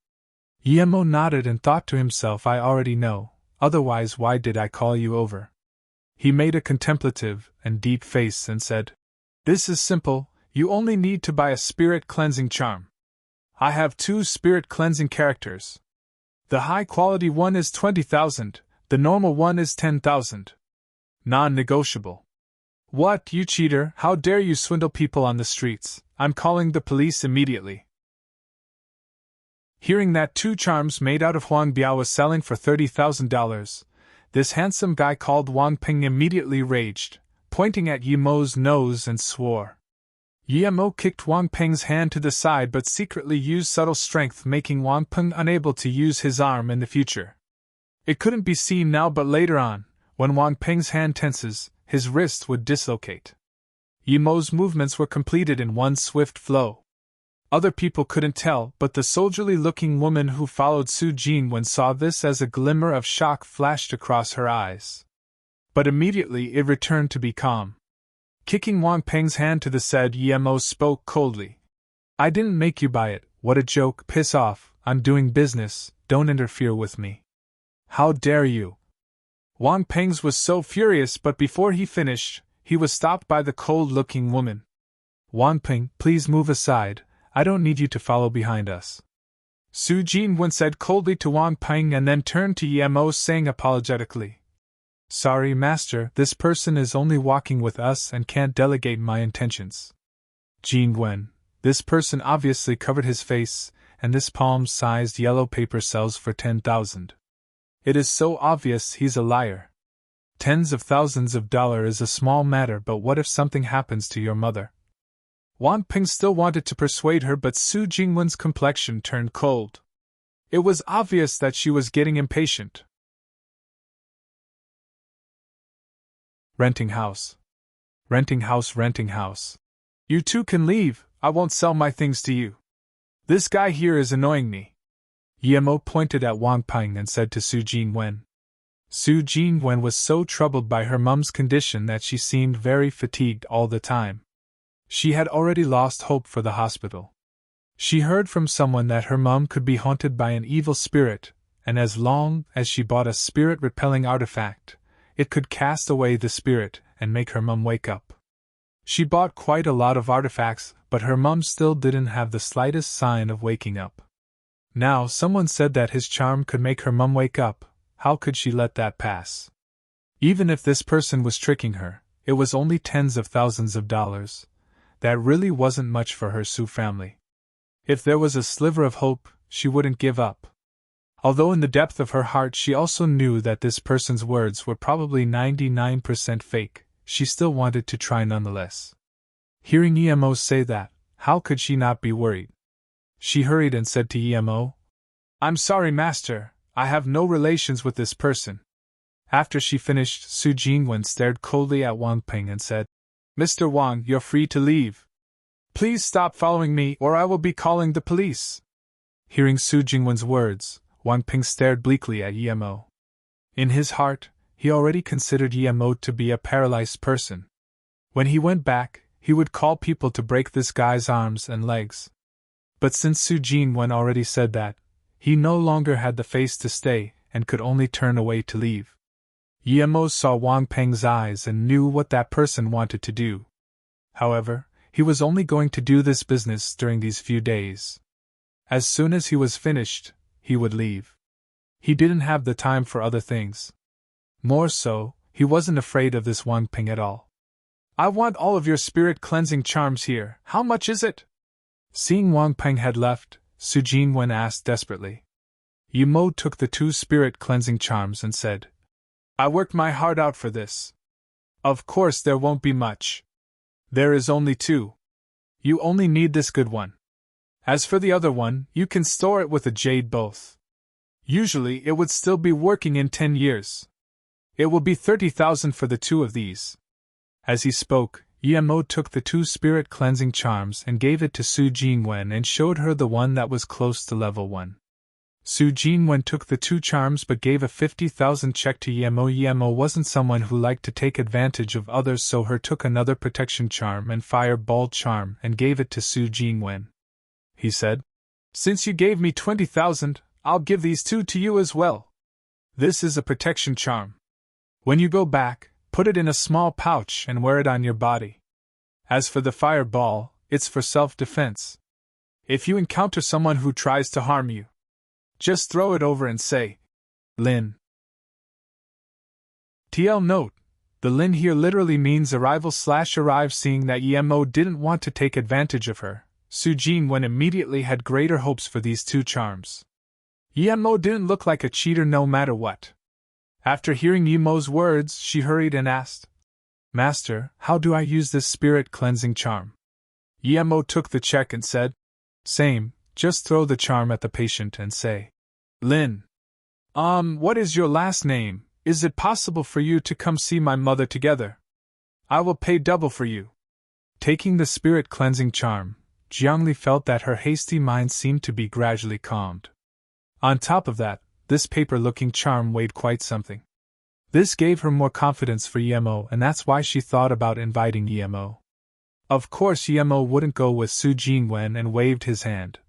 Yemo nodded and thought to himself, I already know, otherwise why did I call you over? He made a contemplative and deep face and said, "This is simple, you only need to buy a spirit cleansing charm. I have 2 spirit cleansing characters. The high quality one is 20,000, the normal one is 10,000. Non-negotiable." "What, you cheater, how dare you swindle people on the streets, I'm calling the police immediately." Hearing that 2 charms made out of Huang Biao was selling for $30,000, this handsome guy called Wang Ping immediately raged, pointing at Yemo's nose and swore. Yemo kicked Wang Ping's hand to the side but secretly used subtle strength, making Wang Ping unable to use his arm in the future. It couldn't be seen now, but later on, when Wang Ping's hand tenses, his wrist would dislocate. Yemo's movements were completed in one swift flow. Other people couldn't tell, but the soldierly-looking woman who followed Su Jinwen saw this as a glimmer of shock flashed across her eyes. But immediately it returned to be calm. Kicking Wang Peng's hand to the side, Yemo spoke coldly. "I didn't make you buy it, what a joke, piss off, I'm doing business, don't interfere with me. How dare you?" Wang Peng's was so furious, but before he finished, he was stopped by the cold-looking woman. "Wang Peng, please move aside, I don't need you to follow behind us." Su Jinwen said coldly to Wang Peng and then turned to Yemo saying apologetically, "Sorry, master, this person is only walking with us and can't delegate my intentions." Jinwen, this person obviously covered his face, and this palm-sized yellow paper sells for 10,000. It is so obvious he's a liar. Tens of thousands of dollars is a small matter, but what if something happens to your mother? Wang Ping still wanted to persuade her, but Su Jingwen's complexion turned cold. It was obvious that she was getting impatient. Renting house. Renting house, renting house. You two can leave, I won't sell my things to you. This guy here is annoying me. Yemo pointed at Wang Ping and said to Su Jinwen. Su Jinwen was so troubled by her mum's condition that she seemed very fatigued all the time. She had already lost hope for the hospital. She heard from someone that her mum could be haunted by an evil spirit, and as long as she bought a spirit-repelling artifact, it could cast away the spirit and make her mum wake up. She bought quite a lot of artifacts, but her mum still didn't have the slightest sign of waking up. Now someone said that his charm could make her mum wake up. How could she let that pass? Even if this person was tricking her, it was only tens of thousands of dollars. That really wasn't much for her Su family. If there was a sliver of hope, she wouldn't give up. Although in the depth of her heart she also knew that this person's words were probably 99% fake, she still wanted to try nonetheless. Hearing Emo say that, how could she not be worried? She hurried and said to Emo, "I'm sorry, master, I have no relations with this person." After she finished, Su Jingwen stared coldly at Wang Ping and said, "Mr. Wang, you're free to leave. Please stop following me or I will be calling the police." Hearing Su Jingwen's words, Wang Ping stared bleakly at Emo. In his heart, he already considered Emo to be a paralyzed person. When he went back, he would call people to break this guy's arms and legs. But since Su Jingwen already said that, he no longer had the face to stay and could only turn away to leave. Emo saw Wang Peng's eyes and knew what that person wanted to do. However, he was only going to do this business during these few days. As soon as he was finished, he would leave. He didn't have the time for other things. More so, he wasn't afraid of this Wang Ping at all. "I want all of your spirit cleansing charms here, how much is it?" Seeing Wang Peng had left, Sujin Wen asked desperately. Yimo took the 2 spirit cleansing charms and said, I worked my heart out for this. Of course there won't be much. There is only 2. You only need this good one. As for the other one, you can store it with a jade both. Usually it would still be working in 10 years. It will be 30,000 for the 2 of these. As he spoke, Yimo took the 2 spirit cleansing charms and gave it to Su Jingwen and showed her the one that was close to level 1. Su Jingwen took the 2 charms but gave a 50,000 check to Yimo. Yimo wasn't someone who liked to take advantage of others, so her took another protection charm and fireball charm and gave it to Su Jingwen. He said, Since you gave me 20,000, I'll give these 2 to you as well. This is a protection charm. When you go back, put it in a small pouch and wear it on your body. As for the fireball, it's for self-defense. If you encounter someone who tries to harm you, just throw it over and say, Lin. TL note, the Lin here literally means arrive. Seeing that Yimo didn't want to take advantage of her, Su Jingwen immediately had greater hopes for these 2 charms. Yimo didn't look like a cheater no matter what. After hearing Yimo's words, she hurried and asked, Master, how do I use this spirit cleansing charm? Yimo took the check and said, Same, just throw the charm at the patient and say, Lin. What is your last name? Is it possible for you to come see my mother together? I will pay double for you. Taking the spirit cleansing charm, Jiangli felt that her hasty mind seemed to be gradually calmed. On top of that, this paper-looking charm weighed quite something. This gave her more confidence for Yimo, and that's why she thought about inviting Yimo. Of course Yimo wouldn't go with Su Jingwen and waved his hand.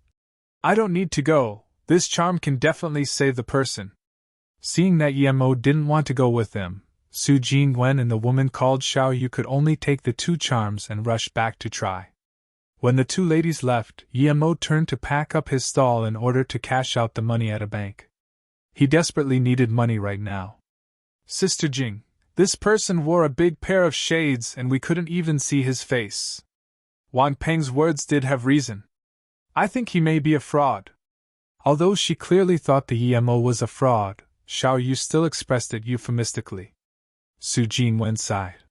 I don't need to go, this charm can definitely save the person. Seeing that Yimo didn't want to go with them, Su Jingwen and the woman called Xiao Yu could only take the 2 charms and rush back to try. When the 2 ladies left, Yimo turned to pack up his stall in order to cash out the money at a bank. He desperately needed money right now. Sister Jing, this person wore a big pair of shades and we couldn't even see his face. Wang Peng's words did have reason. I think he may be a fraud. Although she clearly thought the Yimo was a fraud, Xiao Yu still expressed it euphemistically. Su Jingwen sighed.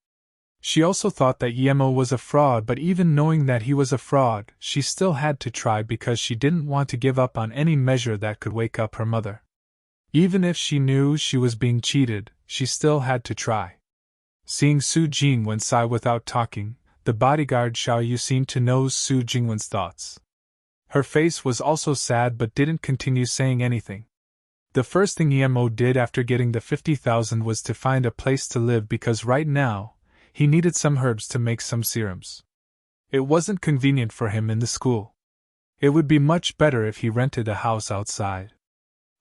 She also thought that Yimo was a fraud, but even knowing that he was a fraud, she still had to try because she didn't want to give up on any measure that could wake up her mother. Even if she knew she was being cheated, she still had to try. Seeing Su Jingwen sigh without talking, the bodyguard Xiao Yu seemed to know Su Jingwen's thoughts. Her face was also sad but didn't continue saying anything. The first thing Yimo did after getting the 50,000 was to find a place to live because right now, he needed some herbs to make some serums. It wasn't convenient for him in the school. It would be much better if he rented a house outside.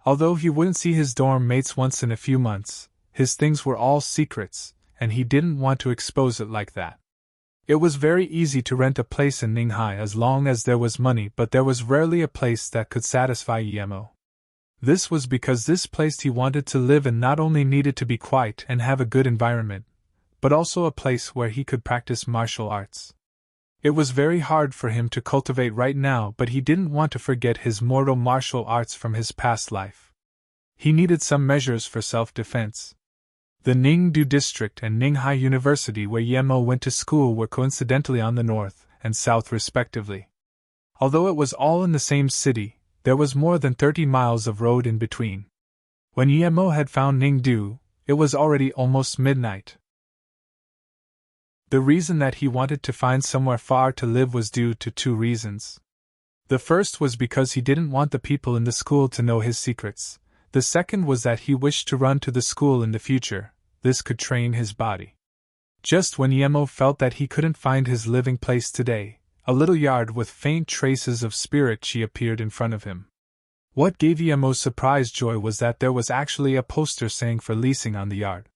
Although he wouldn't see his dorm mates once in a few months, his things were all secrets, and he didn't want to expose it like that. It was very easy to rent a place in Ninghai as long as there was money, but there was rarely a place that could satisfy Yimo. This was because this place he wanted to live in not only needed to be quiet and have a good environment, but also a place where he could practice martial arts. It was very hard for him to cultivate right now, but he didn't want to forget his mortal martial arts from his past life. He needed some measures for self-defense. The Ningdu district and Ninghai University where Yemo went to school were coincidentally on the north and south respectively. Although it was all in the same city, there was more than 30 miles of road in between. When Yemo had found Ningdu, it was already almost midnight. The reason that he wanted to find somewhere far to live was due to 2 reasons. The first was because he didn't want the people in the school to know his secrets. The second was that he wished to run to the school in the future. This could train his body. Just when Yemo felt that he couldn't find his living place today, a little yard with faint traces of spirit chi appeared in front of him. What gave Yemo surprised joy was that there was actually a poster saying for leasing on the yard.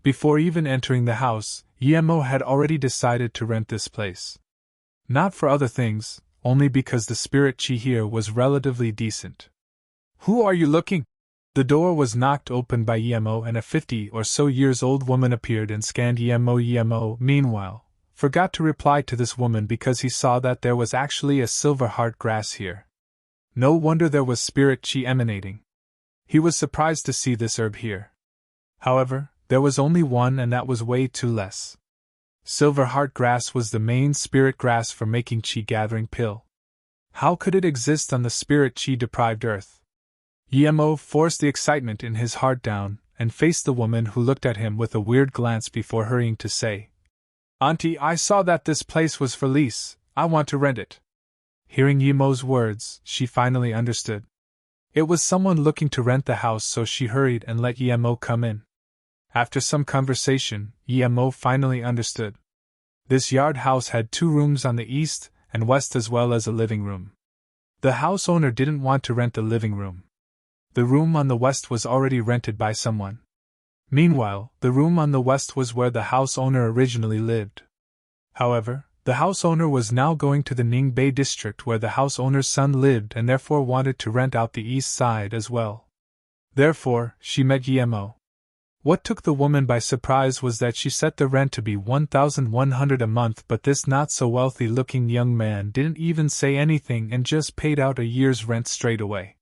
Before even entering the house, Yemo had already decided to rent this place. Not for other things, only because the spirit chi here was relatively decent. "Who are you looking?" The door was knocked open by Yemo and a 50 or so years old woman appeared and scanned Yemo. Yemo, meanwhile, forgot to reply to this woman because he saw that there was actually a silver heart grass here. No wonder there was spirit chi emanating. He was surprised to see this herb here. However, there was only one, and that was way too less. Silver heart grass was the main spirit grass for making chi gathering pill. How could it exist on the spirit chi deprived earth? Yemo forced the excitement in his heart down and faced the woman, who looked at him with a weird glance before hurrying to say, "Auntie, I saw that this place was for lease. I want to rent it." Hearing Yemo's words, she finally understood. It was someone looking to rent the house, so she hurried and let Yemo come in. After some conversation, Yemo finally understood. This yard house had 2 rooms on the east and west, as well as a living room. The house owner didn't want to rent the living room. The room on the west was already rented by someone. Meanwhile, the room on the west was where the house owner originally lived. However, the house owner was now going to the Ningbei district where the house owner's son lived, and therefore wanted to rent out the east side as well. Therefore, she met Yemo. What took the woman by surprise was that she set the rent to be 1,100 a month, but this not-so-wealthy-looking young man didn't even say anything and just paid out a year's rent straight away.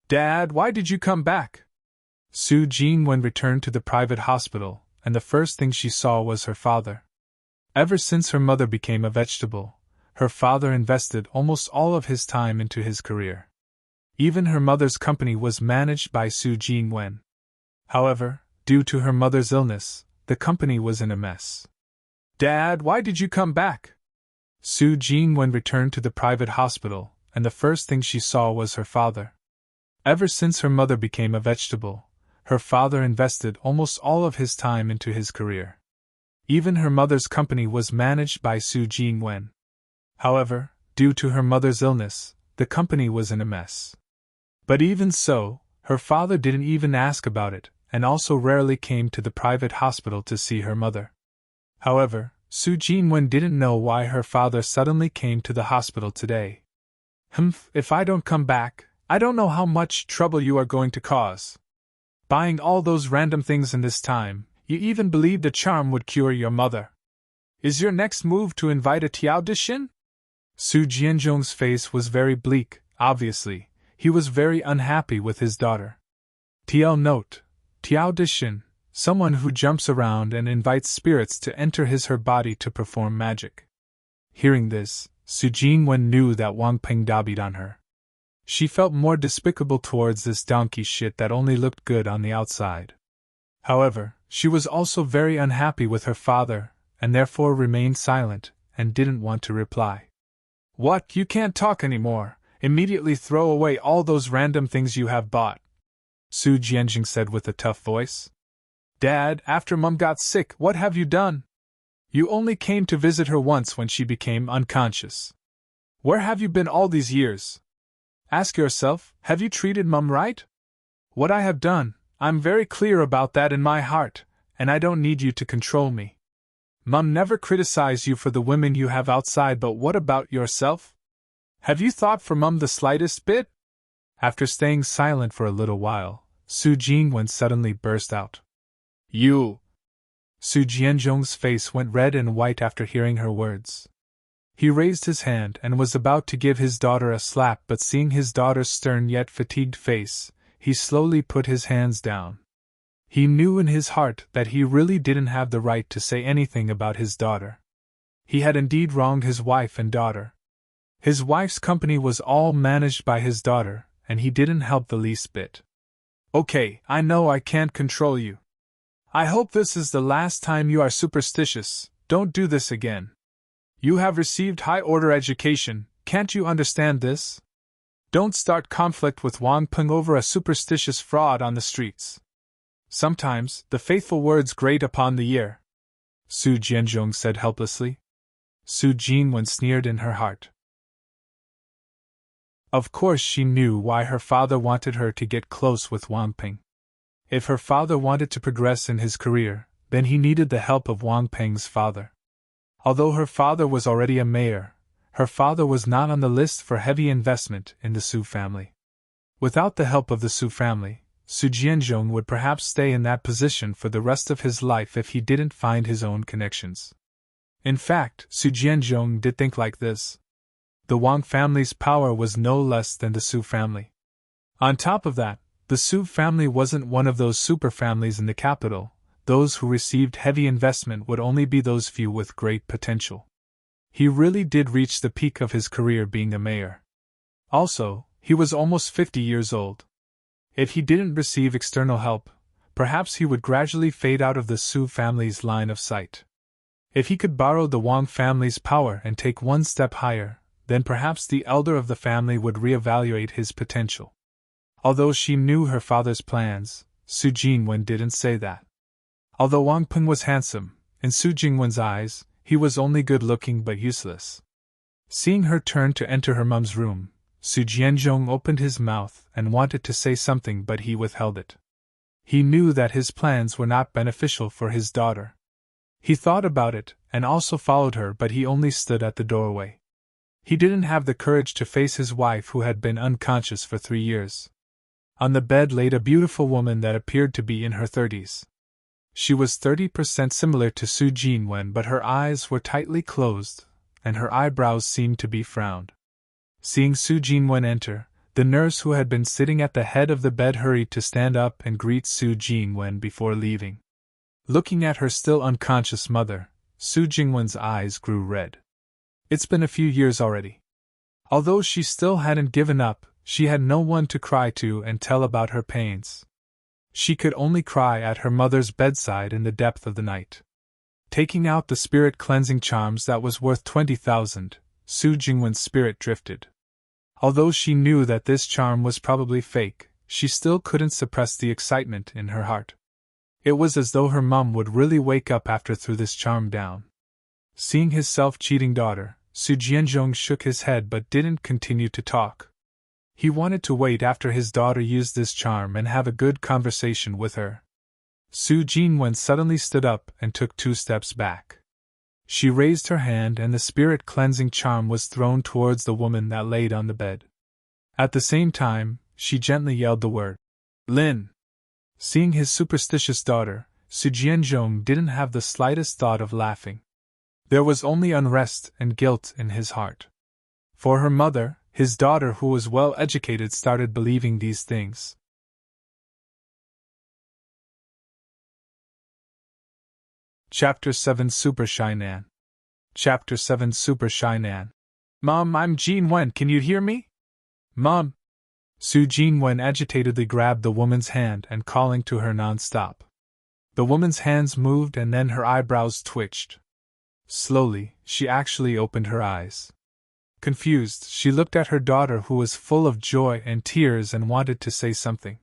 "Dad, why did you come back?" Su Jingwen returned to the private hospital, and the first thing she saw was her father. Ever since her mother became a vegetable, her father invested almost all of his time into his career. Even her mother's company was managed by Su Jingwen. However, due to her mother's illness, the company was in a mess. "Dad, why did you come back?" Su Jingwen returned to the private hospital, and the first thing she saw was her father. Ever since her mother became a vegetable, her father invested almost all of his time into his career. Even her mother's company was managed by Su Jingwen. However, due to her mother's illness, the company was in a mess. But even so, her father didn't even ask about it, and also rarely came to the private hospital to see her mother. However, Su Jingwen didn't know why her father suddenly came to the hospital today. If I don't come back, I don't know how much trouble you are going to cause. Buying all those random things in this time, you even believed a charm would cure your mother. Is your next move to invite a Tiao Dishin?" Su Jianzhong's face was very bleak. Obviously, he was very unhappy with his daughter. TL note: Tiao Dishin, someone who jumps around and invites spirits to enter her body to perform magic. Hearing this, Su Jingwen knew that Wang Peng dabied on her. She felt more despicable towards this donkey shit that only looked good on the outside. However, she was also very unhappy with her father, and therefore remained silent, and didn't want to reply. "What, you can't talk anymore? Immediately throw away all those random things you have bought," Su Jianjing said with a tough voice. "Dad, after Mum got sick, what have you done? You only came to visit her once when she became unconscious. Where have you been all these years? Ask yourself, have you treated Mum right? What I have done, I'm very clear about that in my heart, and I don't need you to control me. Mum never criticized you for the women you have outside, but what about yourself? Have you thought for Mum the slightest bit?" After staying silent for a little while, Su Jingwen suddenly burst out. "You!" Su Jianzhong's face went red and white after hearing her words. He raised his hand and was about to give his daughter a slap, but seeing his daughter's stern yet fatigued face, he slowly put his hands down. He knew in his heart that he really didn't have the right to say anything about his daughter. He had indeed wronged his wife and daughter. His wife's company was all managed by his daughter, and he didn't help the least bit. "Okay, I know I can't control you. I hope this is the last time you are superstitious. Don't do this again. You have received high-order education, can't you understand this? Don't start conflict with Wang Peng over a superstitious fraud on the streets. Sometimes, the faithful words grate upon the ear," Su Jianzhong said helplessly. Su Jingwen sneered in her heart. Of course she knew why her father wanted her to get close with Wang Peng. If her father wanted to progress in his career, then he needed the help of Wang Peng's father. Although her father was already a mayor, her father was not on the list for heavy investment in the Su family. Without the help of the Su family, Su Jianzhong would perhaps stay in that position for the rest of his life if he didn't find his own connections. In fact, Su Jianzhong did think like this. the Wang family's power was no less than the Su family. On top of that, the Su family wasn't one of those super families in the capital. Those who received heavy investment would only be those few with great potential. He really did reach the peak of his career being a mayor. Also, he was almost 50 years old. If he didn't receive external help, perhaps he would gradually fade out of the Su family's line of sight. If he could borrow the Wang family's power and take one step higher, then perhaps the elder of the family would reevaluate his potential. Although she knew her father's plans, Su Jingwen didn't say that. Although Wang Peng was handsome, in Su Jingwen's eyes, he was only good-looking but useless. Seeing her turn to enter her mum's room, Su Jianzhong opened his mouth and wanted to say something, but he withheld it. He knew that his plans were not beneficial for his daughter. He thought about it and also followed her, but he only stood at the doorway. He didn't have the courage to face his wife, who had been unconscious for 3 years. On the bed laid a beautiful woman that appeared to be in her 30s. She was 30% similar to Su Jingwen, but her eyes were tightly closed, and her eyebrows seemed to be frowned. Seeing Su Jingwen enter, the nurse who had been sitting at the head of the bed hurried to stand up and greet Su Jingwen before leaving. Looking at her still unconscious mother, Su Jingwen's eyes grew red. It's been a few years already. Although she still hadn't given up, she had no one to cry to and tell about her pains. She could only cry at her mother's bedside in the depth of the night. Taking out the spirit cleansing charms that was worth 20,000, Su Jingwen's spirit drifted. Although she knew that this charm was probably fake, she still couldn't suppress the excitement in her heart. It was as though her mum would really wake up after threw this charm down. Seeing his self-cheating daughter, Su Jianzhong shook his head but didn't continue to talk. He wanted to wait after his daughter used this charm and have a good conversation with her. Su Jingwen suddenly stood up and took 2 steps back. She raised her hand and the spirit cleansing charm was thrown towards the woman that laid on the bed. At the same time, she gently yelled the word, "Lin." Seeing his superstitious daughter, Su Jianzhong didn't have the slightest thought of laughing. There was only unrest and guilt in his heart. For her mother, his daughter who was well educated started believing these things. Chapter 7 Super Shy Nan. Chapter 7 Super Shy Nan. Mom, I'm Jingwen, can you hear me? Mom! Su Jingwen agitatedly grabbed the woman's hand and calling to her non-stop. The woman's hands moved and then her eyebrows twitched. Slowly, she actually opened her eyes. Confused, she looked at her daughter who was full of joy and tears and wanted to say something.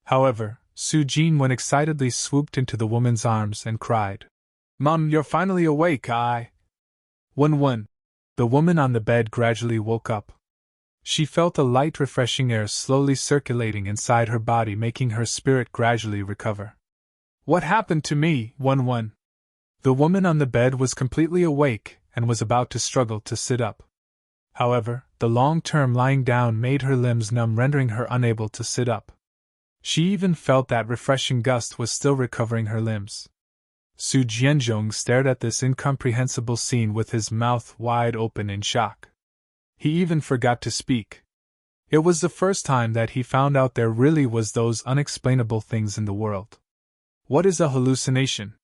However, Su Jingwen excitedly swooped into the woman's arms and cried, "Mom, you're finally awake, One. The woman on the bed gradually woke up. She felt a light refreshing air slowly circulating inside her body, making her spirit gradually recover. What happened to me, One? The woman on the bed was completely awake and was about to struggle to sit up. However, the long-term lying down made her limbs numb, rendering her unable to sit up. She even felt that refreshing gust was still recovering her limbs. Su Jianzhong stared at this incomprehensible scene with his mouth wide open in shock. He even forgot to speak. It was the first time that he found out there really was those unexplainable things in the world. What is a hallucination?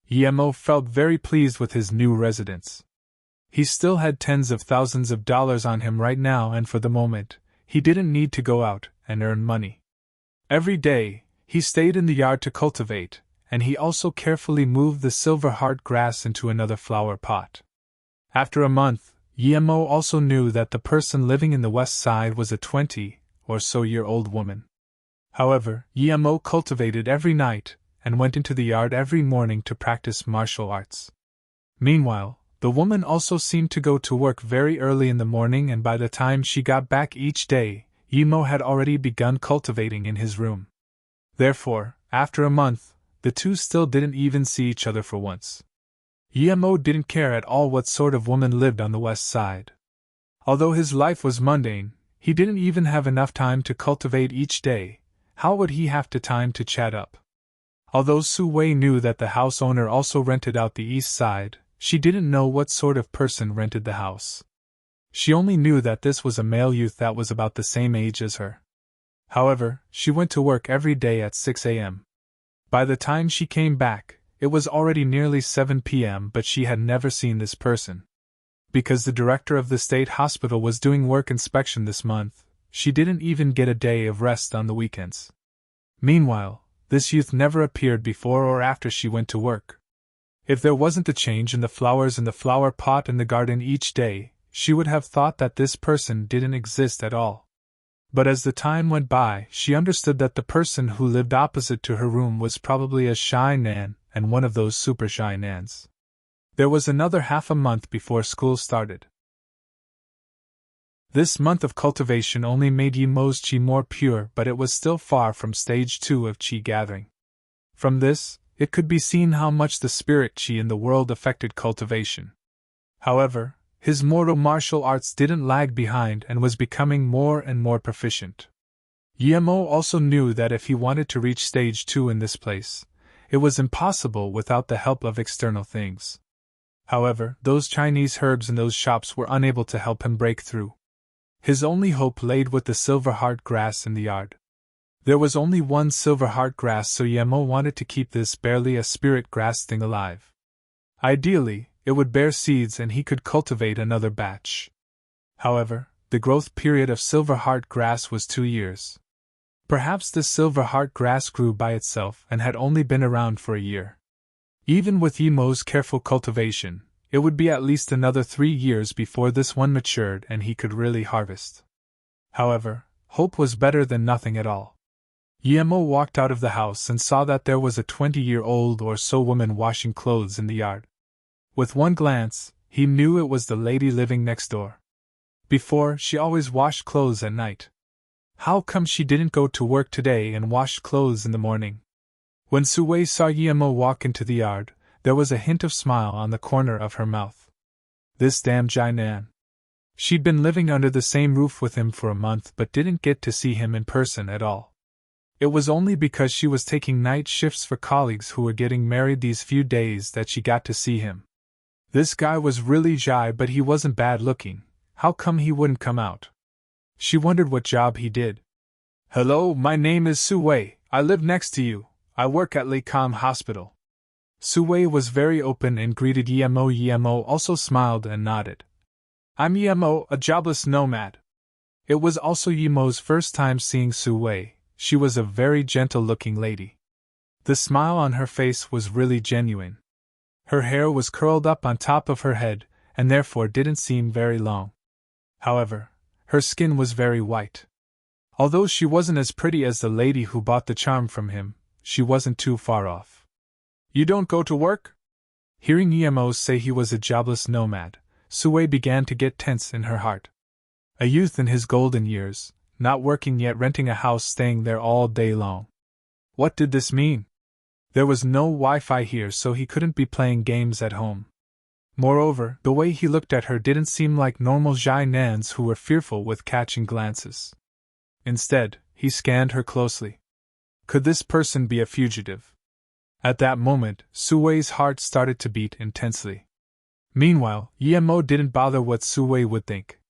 Yemo felt very pleased with his new residence. He still had tens of thousands of dollars on him right now, and for the moment, he didn't need to go out and earn money. Every day, he stayed in the yard to cultivate, and he also carefully moved the silver heart grass into another flower pot. After a month, Yemo also knew that the person living in the west side was a 20-or-so-year-old woman. However, Yemo cultivated every night and went into the yard every morning to practice martial arts. Meanwhile, the woman also seemed to go to work very early in the morning, and by the time she got back each day, Yemo had already begun cultivating in his room. Therefore, after a month, the two still didn't even see each other for once. Yemo didn't care at all what sort of woman lived on the west side. Although his life was mundane, he didn't even have enough time to cultivate each day. How would he have time to chat up? Although Su Wei knew that the house owner also rented out the east side, she didn't know what sort of person rented the house. She only knew that this was a male youth that was about the same age as her. However, she went to work every day at 6 a.m. By the time she came back, it was already nearly 7 p.m., but she had never seen this person. Because the director of the state hospital was doing work inspection this month, she didn't even get a day of rest on the weekends. Meanwhile, this youth never appeared before or after she went to work. If there wasn't a change in the flowers in the flower pot in the garden each day, she would have thought that this person didn't exist at all. But as the time went by, she understood that the person who lived opposite to her room was probably a shy nan, and one of those super shy nans. There was another half a month before school started. This month of cultivation only made Yimo's chi more pure, but it was still far from stage 2 of chi gathering. From this, it could be seen how much the spirit chi in the world affected cultivation. However, his mortal martial arts didn't lag behind and was becoming more and more proficient. Yimo also knew that if he wanted to reach stage 2 in this place, it was impossible without the help of external things. However, those Chinese herbs in those shops were unable to help him break through. His only hope laid with the silver heart grass in the yard. There was only one silver heart grass, so Yemo wanted to keep this barely a spirit grass thing alive. Ideally, it would bear seeds and he could cultivate another batch. However, the growth period of silver heart grass was 2 years. Perhaps this silver heart grass grew by itself and had only been around for a year. Even with Yemo's careful cultivation, it would be at least another 3 years before this one matured and he could really harvest. However, hope was better than nothing at all. Yemo walked out of the house and saw that there was a 20-year-old or so woman washing clothes in the yard. With one glance, he knew it was the lady living next door. Before, she always washed clothes at night. How come she didn't go to work today and wash clothes in the morning? When Sue saw Yemo walk into the yard, there was a hint of smile on the corner of her mouth. This damn Jinan. She'd been living under the same roof with him for a month but didn't get to see him in person at all. It was only because she was taking night shifts for colleagues who were getting married these few days that she got to see him. This guy was really shy, but he wasn't bad looking. How come he wouldn't come out? She wondered what job he did. Hello, my name is Sue. I live next to you. I work at Lecom Hospital. Sue was very open and greeted Yemo. Yemo also smiled and nodded. I'm Yemo, a jobless nomad. It was also Yemo's first time seeing Sue. She was a very gentle-looking lady. The smile on her face was really genuine. Her hair was curled up on top of her head, and therefore didn't seem very long. However, her skin was very white. Although she wasn't as pretty as the lady who bought the charm from him, she wasn't too far off. You don't go to work? Hearing Yemo say he was a jobless nomad, Sue began to get tense in her heart. A youth in his golden years, not working yet renting a house staying there all day long. What did this mean? There was no Wi-Fi here, so he couldn't be playing games at home. Moreover, the way he looked at her didn't seem like normal Jai Nans who were fearful with catching glances. Instead, he scanned her closely. Could this person be a fugitive? At that moment, Sue's heart started to beat intensely. Meanwhile, Yemo didn't bother what Sue would think.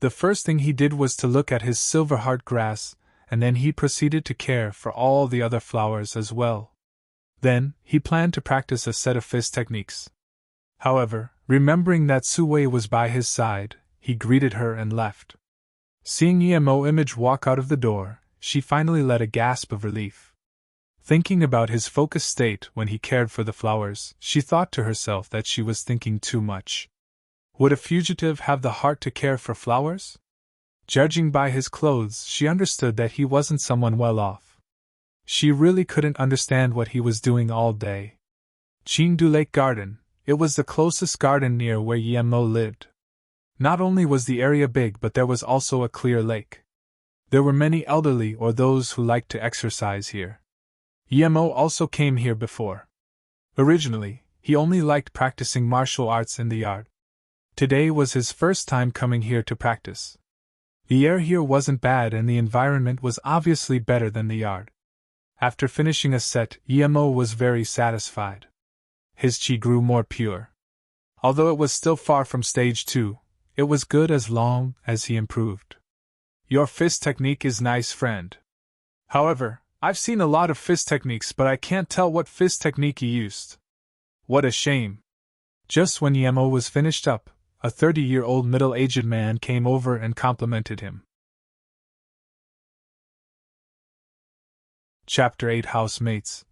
The first thing he did was to look at his silver heart grass, and then he proceeded to care for all the other flowers as well. Then, he planned to practice a set of fist techniques. However, remembering that Sue was by his side, he greeted her and left. Seeing Yemo image walk out of the door, she finally let a gasp of relief. Thinking about his focused state when he cared for the flowers, she thought to herself that she was thinking too much. Would a fugitive have the heart to care for flowers? Judging by his clothes, she understood that he wasn't someone well off. She really couldn't understand what he was doing all day. Chengdu Lake Garden, it was the closest garden near where Yemo lived. Not only was the area big, but there was also a clear lake. There were many elderly or those who liked to exercise here. Yemo also came here before. Originally, he only liked practicing martial arts in the yard. Today was his first time coming here to practice. The air here wasn't bad and the environment was obviously better than the yard. After finishing a set, Yemo was very satisfied. His chi grew more pure. Although it was still far from stage 2, it was good as long as he improved. Your fist technique is nice, friend. However, I've seen a lot of fist techniques, but I can't tell what fist technique you used. What a shame. Just when Yemo was finished up, a 30-year-old middle-aged man came over and complimented him. Chapter 8 Housemates.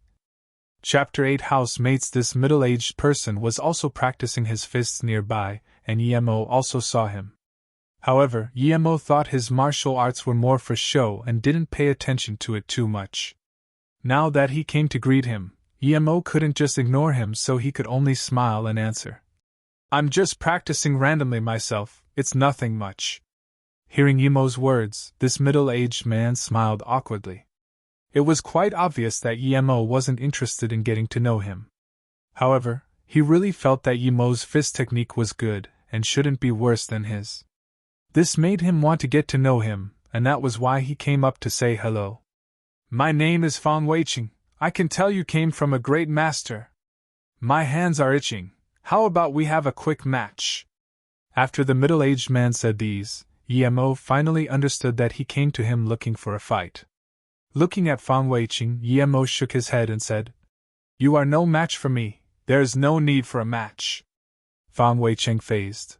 Chapter 8 Housemates. This middle-aged person was also practicing his fists nearby, and Yemo also saw him. However, Yemo thought his martial arts were more for show and didn't pay attention to it too much. Now that he came to greet him, Yemo couldn't just ignore him, so he could only smile and answer. I'm just practicing randomly myself, it's nothing much. Hearing Yemo's words, this middle-aged man smiled awkwardly. It was quite obvious that Yemo wasn't interested in getting to know him. However, he really felt that Yemo's fist technique was good and shouldn't be worse than his. This made him want to get to know him, and that was why he came up to say hello. My name is Fang Weiqing. I can tell you came from a great master. My hands are itching. How about we have a quick match? After the middle-aged man said these, Yemo finally understood that he came to him looking for a fight. Looking at Fang Weiqing, Yemo shook his head and said, You are no match for me. There is no need for a match. Fang Weiqing phased.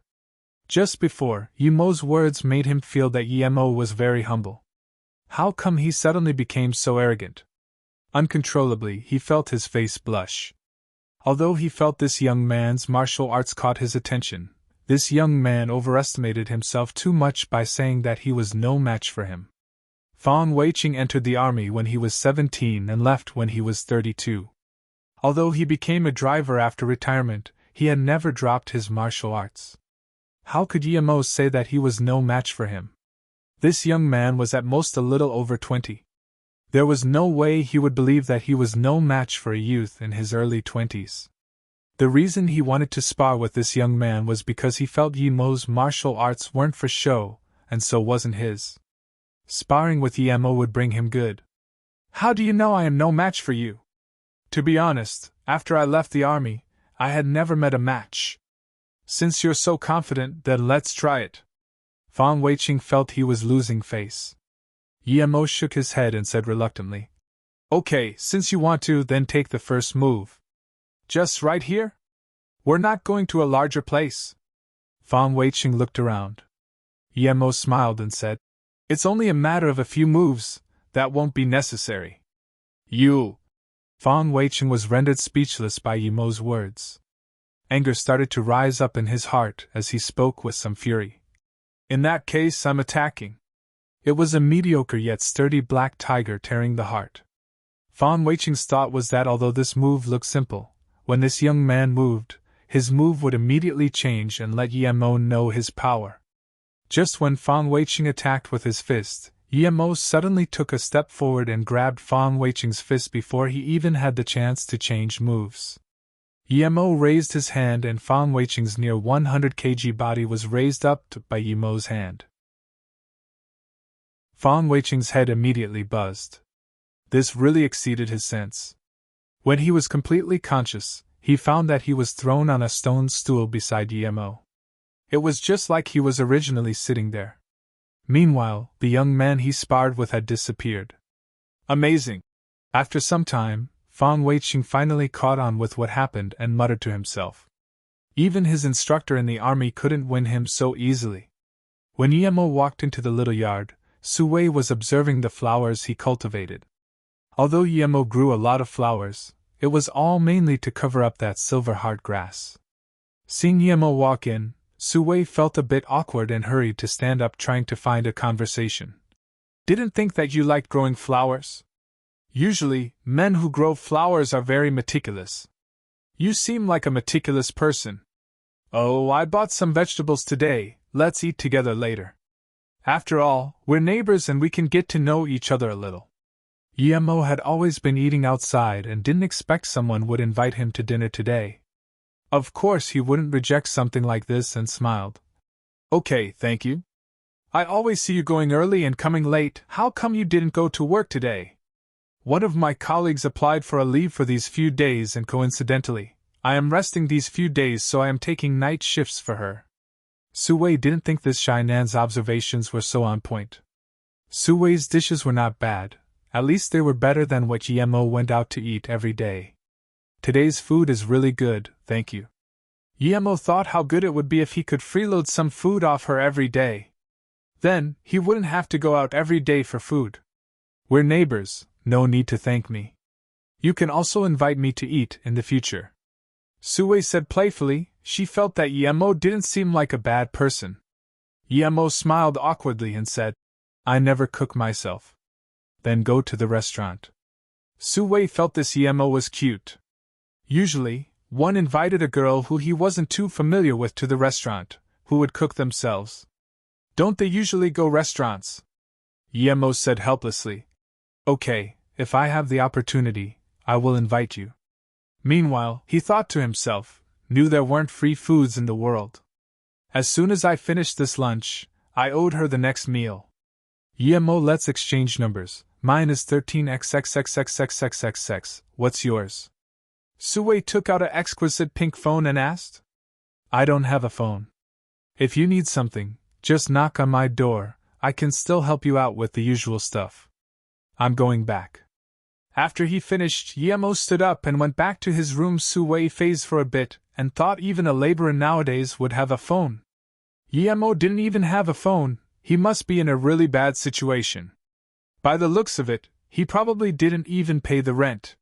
Just before, Yemo's words made him feel that Yemo was very humble. How come he suddenly became so arrogant? Uncontrollably, he felt his face blush. Although he felt this young man's martial arts caught his attention, this young man overestimated himself too much by saying that he was no match for him. Fang Weiqing entered the army when he was 17 and left when he was 32. Although he became a driver after retirement, he had never dropped his martial arts. How could Yemo say that he was no match for him? This young man was at most a little over 20. There was no way he would believe that he was no match for a youth in his early 20s. The reason he wanted to spar with this young man was because he felt Yemo's martial arts weren't for show, and so wasn't his. Sparring with Yemo would bring him good. How do you know I am no match for you? To be honest, after I left the army, I had never met a match. Since you're so confident, then let's try it. Fang Weiqing felt he was losing face. Yemo shook his head and said reluctantly, Okay, since you want to, then take the first move. Just right here? We're not going to a larger place. Fang Weiqing looked around. Yemo smiled and said, It's only a matter of a few moves, that won't be necessary. You! Fang Weiqing was rendered speechless by Yemo's words. Anger started to rise up in his heart as he spoke with some fury. In that case, I'm attacking. It was a mediocre yet sturdy black tiger tearing the heart. Fang Weiqing's thought was that although this move looked simple, when this young man moved, his move would immediately change and let Yemo know his power. Just when Fang Weiqing attacked with his fist, Yemo suddenly took a step forward and grabbed Fang Weiqing's fist before he even had the chance to change moves. Yemo raised his hand and Fang Weiqing's near 100 kg body was raised up by Yemo's hand. Fang Weiqing's head immediately buzzed. This really exceeded his sense. When he was completely conscious, he found that he was thrown on a stone stool beside Yemo. It was just like he was originally sitting there. Meanwhile, the young man he sparred with had disappeared. Amazing! After some time, Fang Weiqing finally caught on with what happened and muttered to himself. Even his instructor in the army couldn't win him so easily. When Yemo walked into the little yard, Suwei was observing the flowers he cultivated. Although Yemo grew a lot of flowers, it was all mainly to cover up that silver heart grass. Seeing Yemo walk in, Suwei felt a bit awkward and hurried to stand up trying to find a conversation. Didn't think that you liked growing flowers? Usually, men who grow flowers are very meticulous. You seem like a meticulous person. Oh, I bought some vegetables today, let's eat together later. After all, we're neighbors and we can get to know each other a little. Yemo had always been eating outside and didn't expect someone would invite him to dinner today. Of course he wouldn't reject something like this and smiled. Okay, thank you. I always see you going early and coming late, how come you didn't go to work today? One of my colleagues applied for a leave for these few days and coincidentally, I am resting these few days, so I am taking night shifts for her. Su-wei didn't think this Shy Nan's observations were so on point. Su-wei's dishes were not bad, at least they were better than what Yemo went out to eat every day. Today's food is really good, thank you. Yemo thought how good it would be if he could freeload some food off her every day. Then, he wouldn't have to go out every day for food. We're neighbors, no need to thank me. You can also invite me to eat in the future. Su-wei said playfully. She felt that Yemo didn't seem like a bad person. Yemo smiled awkwardly and said, I never cook myself. Then go to the restaurant. Su-wei felt this Yemo was cute. Usually, one invited a girl who he wasn't too familiar with to the restaurant, who would cook themselves. Don't they usually go restaurants? Yemo said helplessly. Okay, if I have the opportunity, I will invite you. Meanwhile, he thought to himself, knew there weren't free foods in the world. As soon as I finished this lunch, I owed her the next meal. Yemo, let's exchange numbers. Mine is 13xxxxxxxxx. What's yours? Su-wei took out an exquisite pink phone and asked. I don't have a phone. If you need something, just knock on my door. I can still help you out with the usual stuff. I'm going back. After he finished, Yemo stood up and went back to his room. Su-wei phased for a bit, and thought even a laborer nowadays would have a phone. Yemo didn't even have a phone. He must be in a really bad situation. By the looks of it, he probably didn't even pay the rent.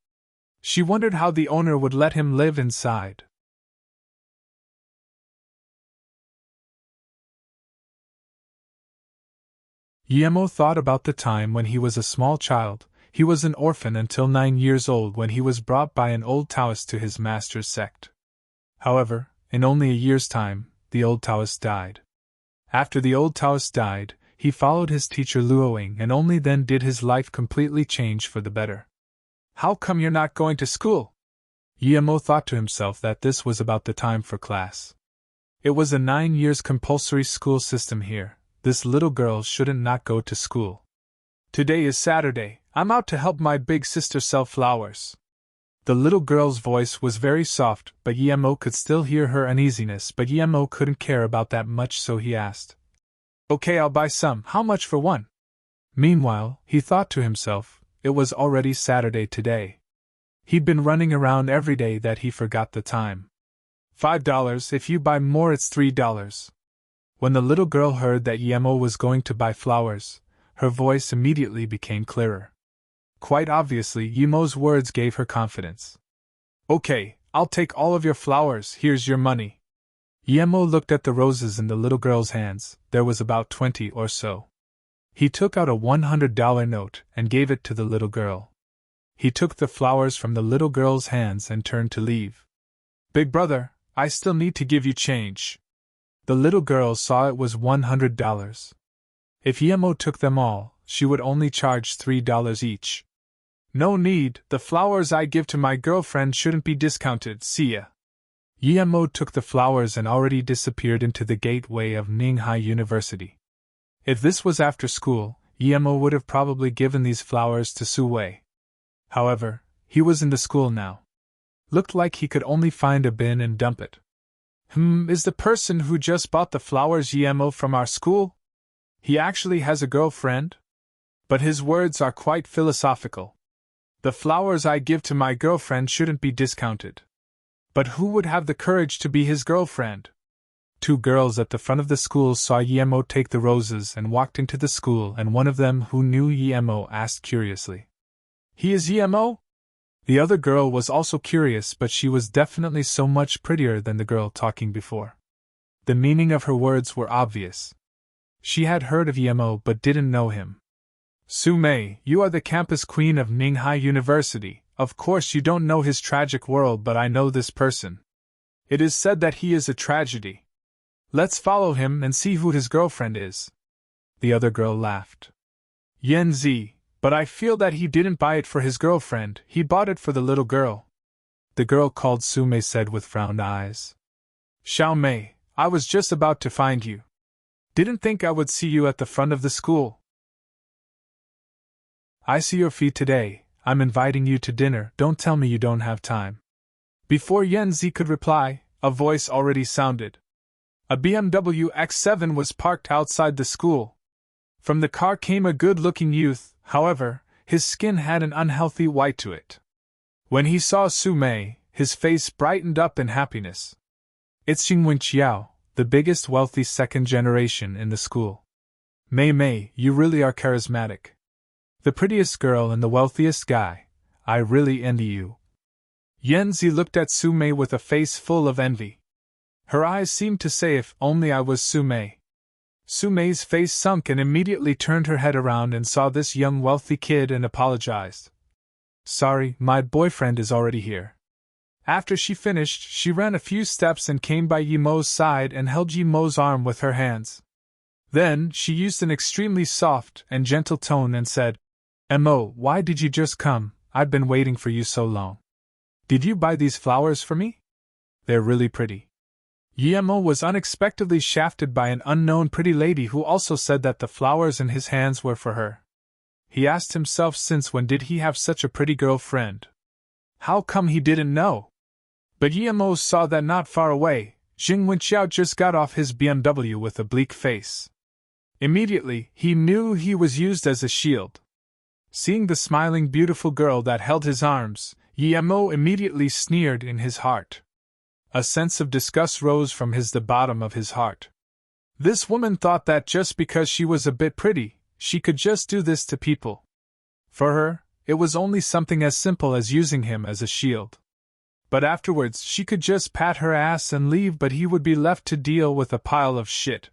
She wondered how the owner would let him live inside. Yemo thought about the time when he was a small child. He was an orphan until 9 years old when he was brought by an old Taoist to his master's sect. However, in only a year's time, the old Taoist died. After the old Taoist died, he followed his teacher Luoing, and only then did his life completely change for the better. How come you're not going to school? Yemo thought to himself that this was about the time for class. It was a 9 years compulsory school system here. This little girl shouldn't not go to school. Today is Saturday. I'm out to help my big sister sell flowers. The little girl's voice was very soft, but Yemo could still hear her uneasiness. But Yemo couldn't care about that much, so he asked. Okay, I'll buy some. How much for one? Meanwhile, he thought to himself, it was already Saturday today. He'd been running around every day that he forgot the time. $5, if you buy more it's $3. When the little girl heard that Yemo was going to buy flowers, her voice immediately became clearer. Quite obviously, Yemo's words gave her confidence. Okay, I'll take all of your flowers, here's your money. Yemo looked at the roses in the little girl's hands. There was about 20 or so. He took out a $100 note and gave it to the little girl. He took the flowers from the little girl's hands and turned to leave. Big brother, I still need to give you change. The little girl saw it was $100. If Yemo took them all, she would only charge $3 each. No need, the flowers I give to my girlfriend shouldn't be discounted, see ya. Yemo took the flowers and already disappeared into the gateway of Ninghai University. If this was after school, Yemo would have probably given these flowers to Su-wei. However, he was in the school now. Looked like he could only find a bin and dump it. Is the person who just bought the flowers Yemo from our school? He actually has a girlfriend? But his words are quite philosophical. The flowers I give to my girlfriend shouldn't be discounted. But who would have the courage to be his girlfriend? 2 girls at the front of the school saw Yemo take the roses and walked into the school, and one of them, who knew Yemo, asked curiously, He is Yemo? The other girl was also curious, but she was definitely so much prettier than the girl talking before. The meaning of her words were obvious. She had heard of Yemo but didn't know him. Su-mei, you are the campus queen of Ninghai University. Of course you don't know his tragic world, but I know this person. It is said that he is a tragedy. Let's follow him and see who his girlfriend is. The other girl laughed. Yenzi, but I feel that he didn't buy it for his girlfriend, he bought it for the little girl. The girl called Su-mei said with frowned eyes. Xiao-mei, I was just about to find you. Didn't think I would see you at the front of the school. I see your feet today. I'm inviting you to dinner, don't tell me you don't have time. Before Yanzi could reply, a voice already sounded. A BMW X7 was parked outside the school. From the car came a good-looking youth, however, his skin had an unhealthy white to it. When he saw Su Mei, his face brightened up in happiness. It's Jingwen Qiao, the biggest wealthy second generation in the school. Mei, you really are charismatic. The prettiest girl and the wealthiest guy. I really envy you. Yanzi looked at Su Mei with a face full of envy. Her eyes seemed to say, if only I was Su Mei. Su Mei's face sunk and immediately turned her head around and saw this young wealthy kid and apologized. Sorry, my boyfriend is already here. After she finished, she ran a few steps and came by Yimo's side and held Yimo's arm with her hands. Then, she used an extremely soft and gentle tone and said, Mo, why did you just come? I've been waiting for you so long. Did you buy these flowers for me? They're really pretty. Yimo was unexpectedly shafted by an unknown pretty lady who also said that the flowers in his hands were for her. He asked himself, since when did he have such a pretty girlfriend? How come he didn't know? But Yimo saw that not far away, Jing Wenqiao just got off his BMW with a bleak face. Immediately, he knew he was used as a shield. Seeing the smiling beautiful girl that held his arms, Yimo immediately sneered in his heart. A sense of disgust rose from the bottom of his heart. This woman thought that just because she was a bit pretty, she could just do this to people. For her, it was only something as simple as using him as a shield. But afterwards she could just pat her ass and leave, but he would be left to deal with a pile of shit.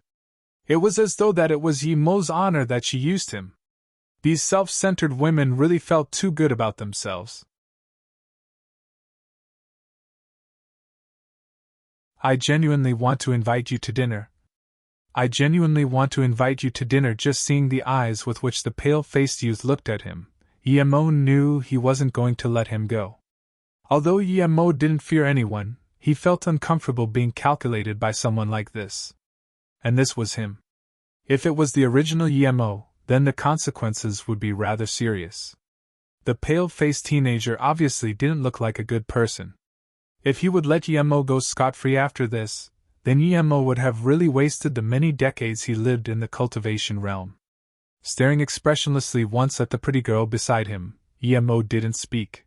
It was as though that it was Yimo's honor that she used him. These self-centered women really felt too good about themselves. I genuinely want to invite you to dinner. I genuinely want to invite you to dinner. Just seeing the eyes with which the pale-faced youth looked at him, Yimo knew he wasn't going to let him go. Although Yimo didn't fear anyone, he felt uncomfortable being calculated by someone like this. And this was him. If it was the original Yimo, then the consequences would be rather serious. The pale-faced teenager obviously didn't look like a good person. If he would let Yimo go scot-free after this, then Yimo would have really wasted the many decades he lived in the cultivation realm. Staring expressionlessly once at the pretty girl beside him, Yimo didn't speak.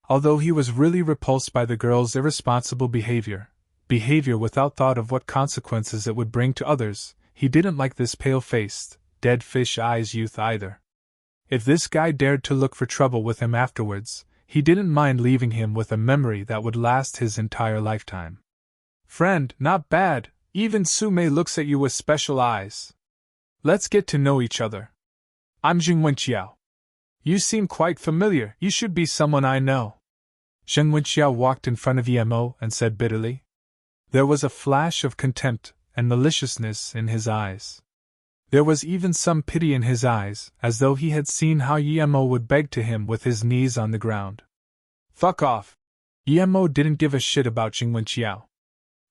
Although he was really repulsed by the girl's irresponsible behavior without thought of what consequences it would bring to others, he didn't like this pale-faced, dead fish eyes youth either. If this guy dared to look for trouble with him afterwards, he didn't mind leaving him with a memory that would last his entire lifetime. Friend, not bad, even Su Mei looks at you with special eyes. Let's get to know each other. I'm Jing Wenqiao. You seem quite familiar, you should be someone I know. Jing Wenqiao walked in front of Yimo and said bitterly. There was a flash of contempt and maliciousness in his eyes. There was even some pity in his eyes, as though he had seen how Yimo would beg to him with his knees on the ground. Fuck off! Yimo didn't give a shit about Jing Wenqiao.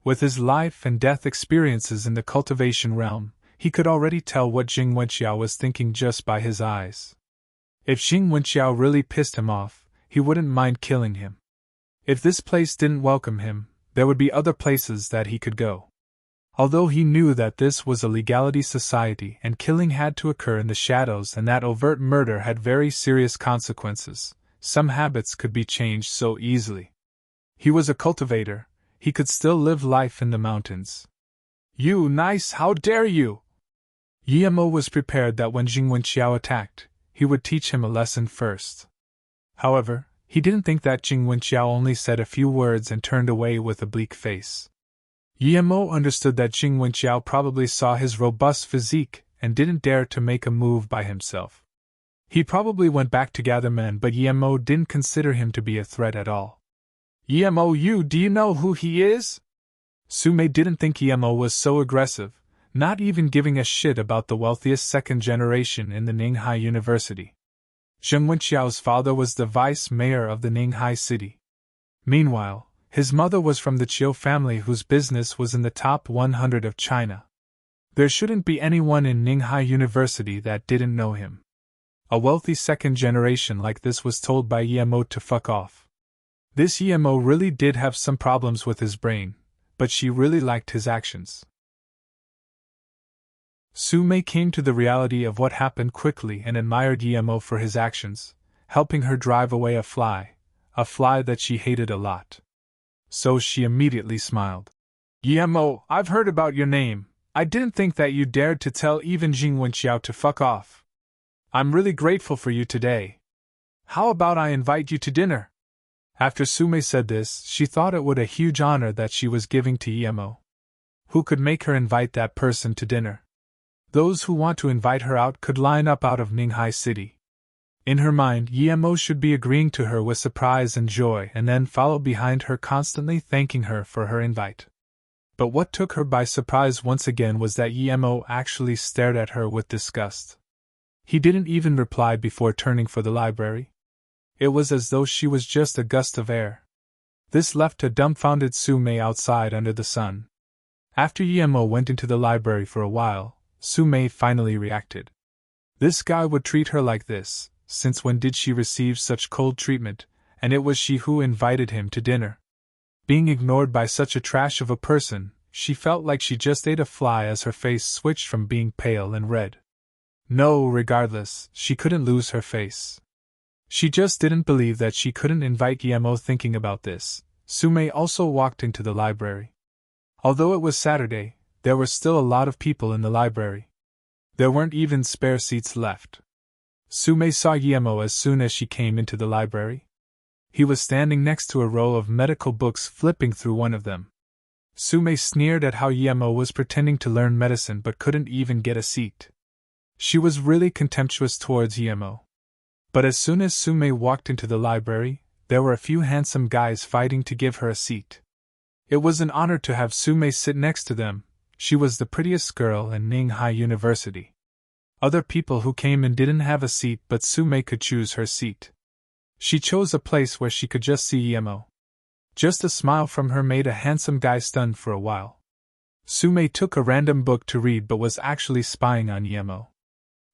With his life and death experiences in the cultivation realm, he could already tell what Jing Wenqiao was thinking just by his eyes. If Jing Wenqiao really pissed him off, he wouldn't mind killing him. If this place didn't welcome him, there would be other places that he could go. Although he knew that this was a legality society and killing had to occur in the shadows and that overt murder had very serious consequences, some habits could be changed so easily. He was a cultivator, he could still live life in the mountains. You nice, how dare you! Yimo was prepared that when Jing Wenqiao attacked, he would teach him a lesson first. However, he didn't think that Jing Wenqiao only said a few words and turned away with a bleak face. Yimo understood that Jing Wenqiao probably saw his robust physique and didn't dare to make a move by himself. He probably went back to gather men, but Yimo didn't consider him to be a threat at all. Yimo, do you know who he is? Su Mei didn't think Yimo was so aggressive, not even giving a shit about the wealthiest second generation in the Ninghai University. Jing Wenqiao's father was the vice mayor of the Ninghai city. Meanwhile, his mother was from the Chiu family whose business was in the top 100 of China. There shouldn't be anyone in Ninghai University that didn't know him. A wealthy second generation like this was told by Yimo to fuck off. This EMO really did have some problems with his brain, but she really liked his actions. Sume came to the reality of what happened quickly and admired EMO for his actions, helping her drive away a fly that she hated a lot. So she immediately smiled. EMO, I've heard about your name. I didn't think that you dared to tell even Jing Wenxiao to fuck off. I'm really grateful for you today. How about I invite you to dinner? After Sume said this, she thought it would a huge honor that she was giving to EMO. Who could make her invite that person to dinner? Those who want to invite her out could line up out of Ninghai City. In her mind, EMO should be agreeing to her with surprise and joy and then follow behind her constantly thanking her for her invite. But what took her by surprise once again was that EMO actually stared at her with disgust. He didn't even reply before turning for the library. It was as though she was just a gust of air. This left a dumbfounded Sume outside under the sun. After EMO went into the library for a while, Sume finally reacted. This guy would treat her like this, since when did she receive such cold treatment, and it was she who invited him to dinner. Being ignored by such a trash of a person, she felt like she just ate a fly as her face switched from being pale and red. No, regardless, she couldn't lose her face. She just didn't believe that she couldn't invite EMO. Thinking about this, Sume also walked into the library. Although it was Saturday, there were still a lot of people in the library. There weren't even spare seats left. Sume saw EMO as soon as she came into the library. He was standing next to a row of medical books, flipping through one of them. Sume sneered at how EMO was pretending to learn medicine but couldn't even get a seat. She was really contemptuous towards EMO. But as soon as Sume walked into the library, there were a few handsome guys fighting to give her a seat. It was an honor to have Sume sit next to them. She was the prettiest girl in Ninghai University. Other people who came in didn't have a seat, but Sume could choose her seat. She chose a place where she could just see EMO. Just a smile from her made a handsome guy stunned for a while. Sume took a random book to read but was actually spying on EMO.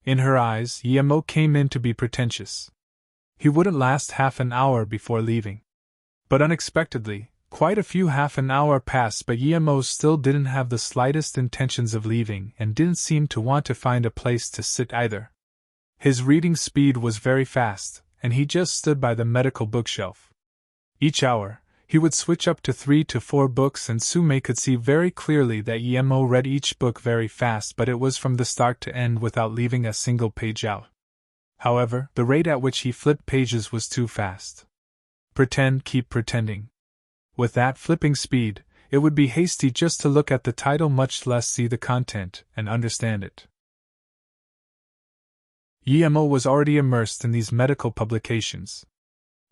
In her eyes, EMO came in to be pretentious. He wouldn't last half an hour before leaving. But unexpectedly, quite a few half an hour passed, but EMO still didn't have the slightest intentions of leaving and didn't seem to want to find a place to sit either. His reading speed was very fast, and he just stood by the medical bookshelf. Each hour, he would switch up to 3 to 4 books, and Sume could see very clearly that EMO read each book very fast, but it was from the start to end without leaving a single page out. However, the rate at which he flipped pages was too fast. Pretend, keep pretending. With that flipping speed, it would be hasty just to look at the title, much less see the content and understand it. EMO was already immersed in these medical publications.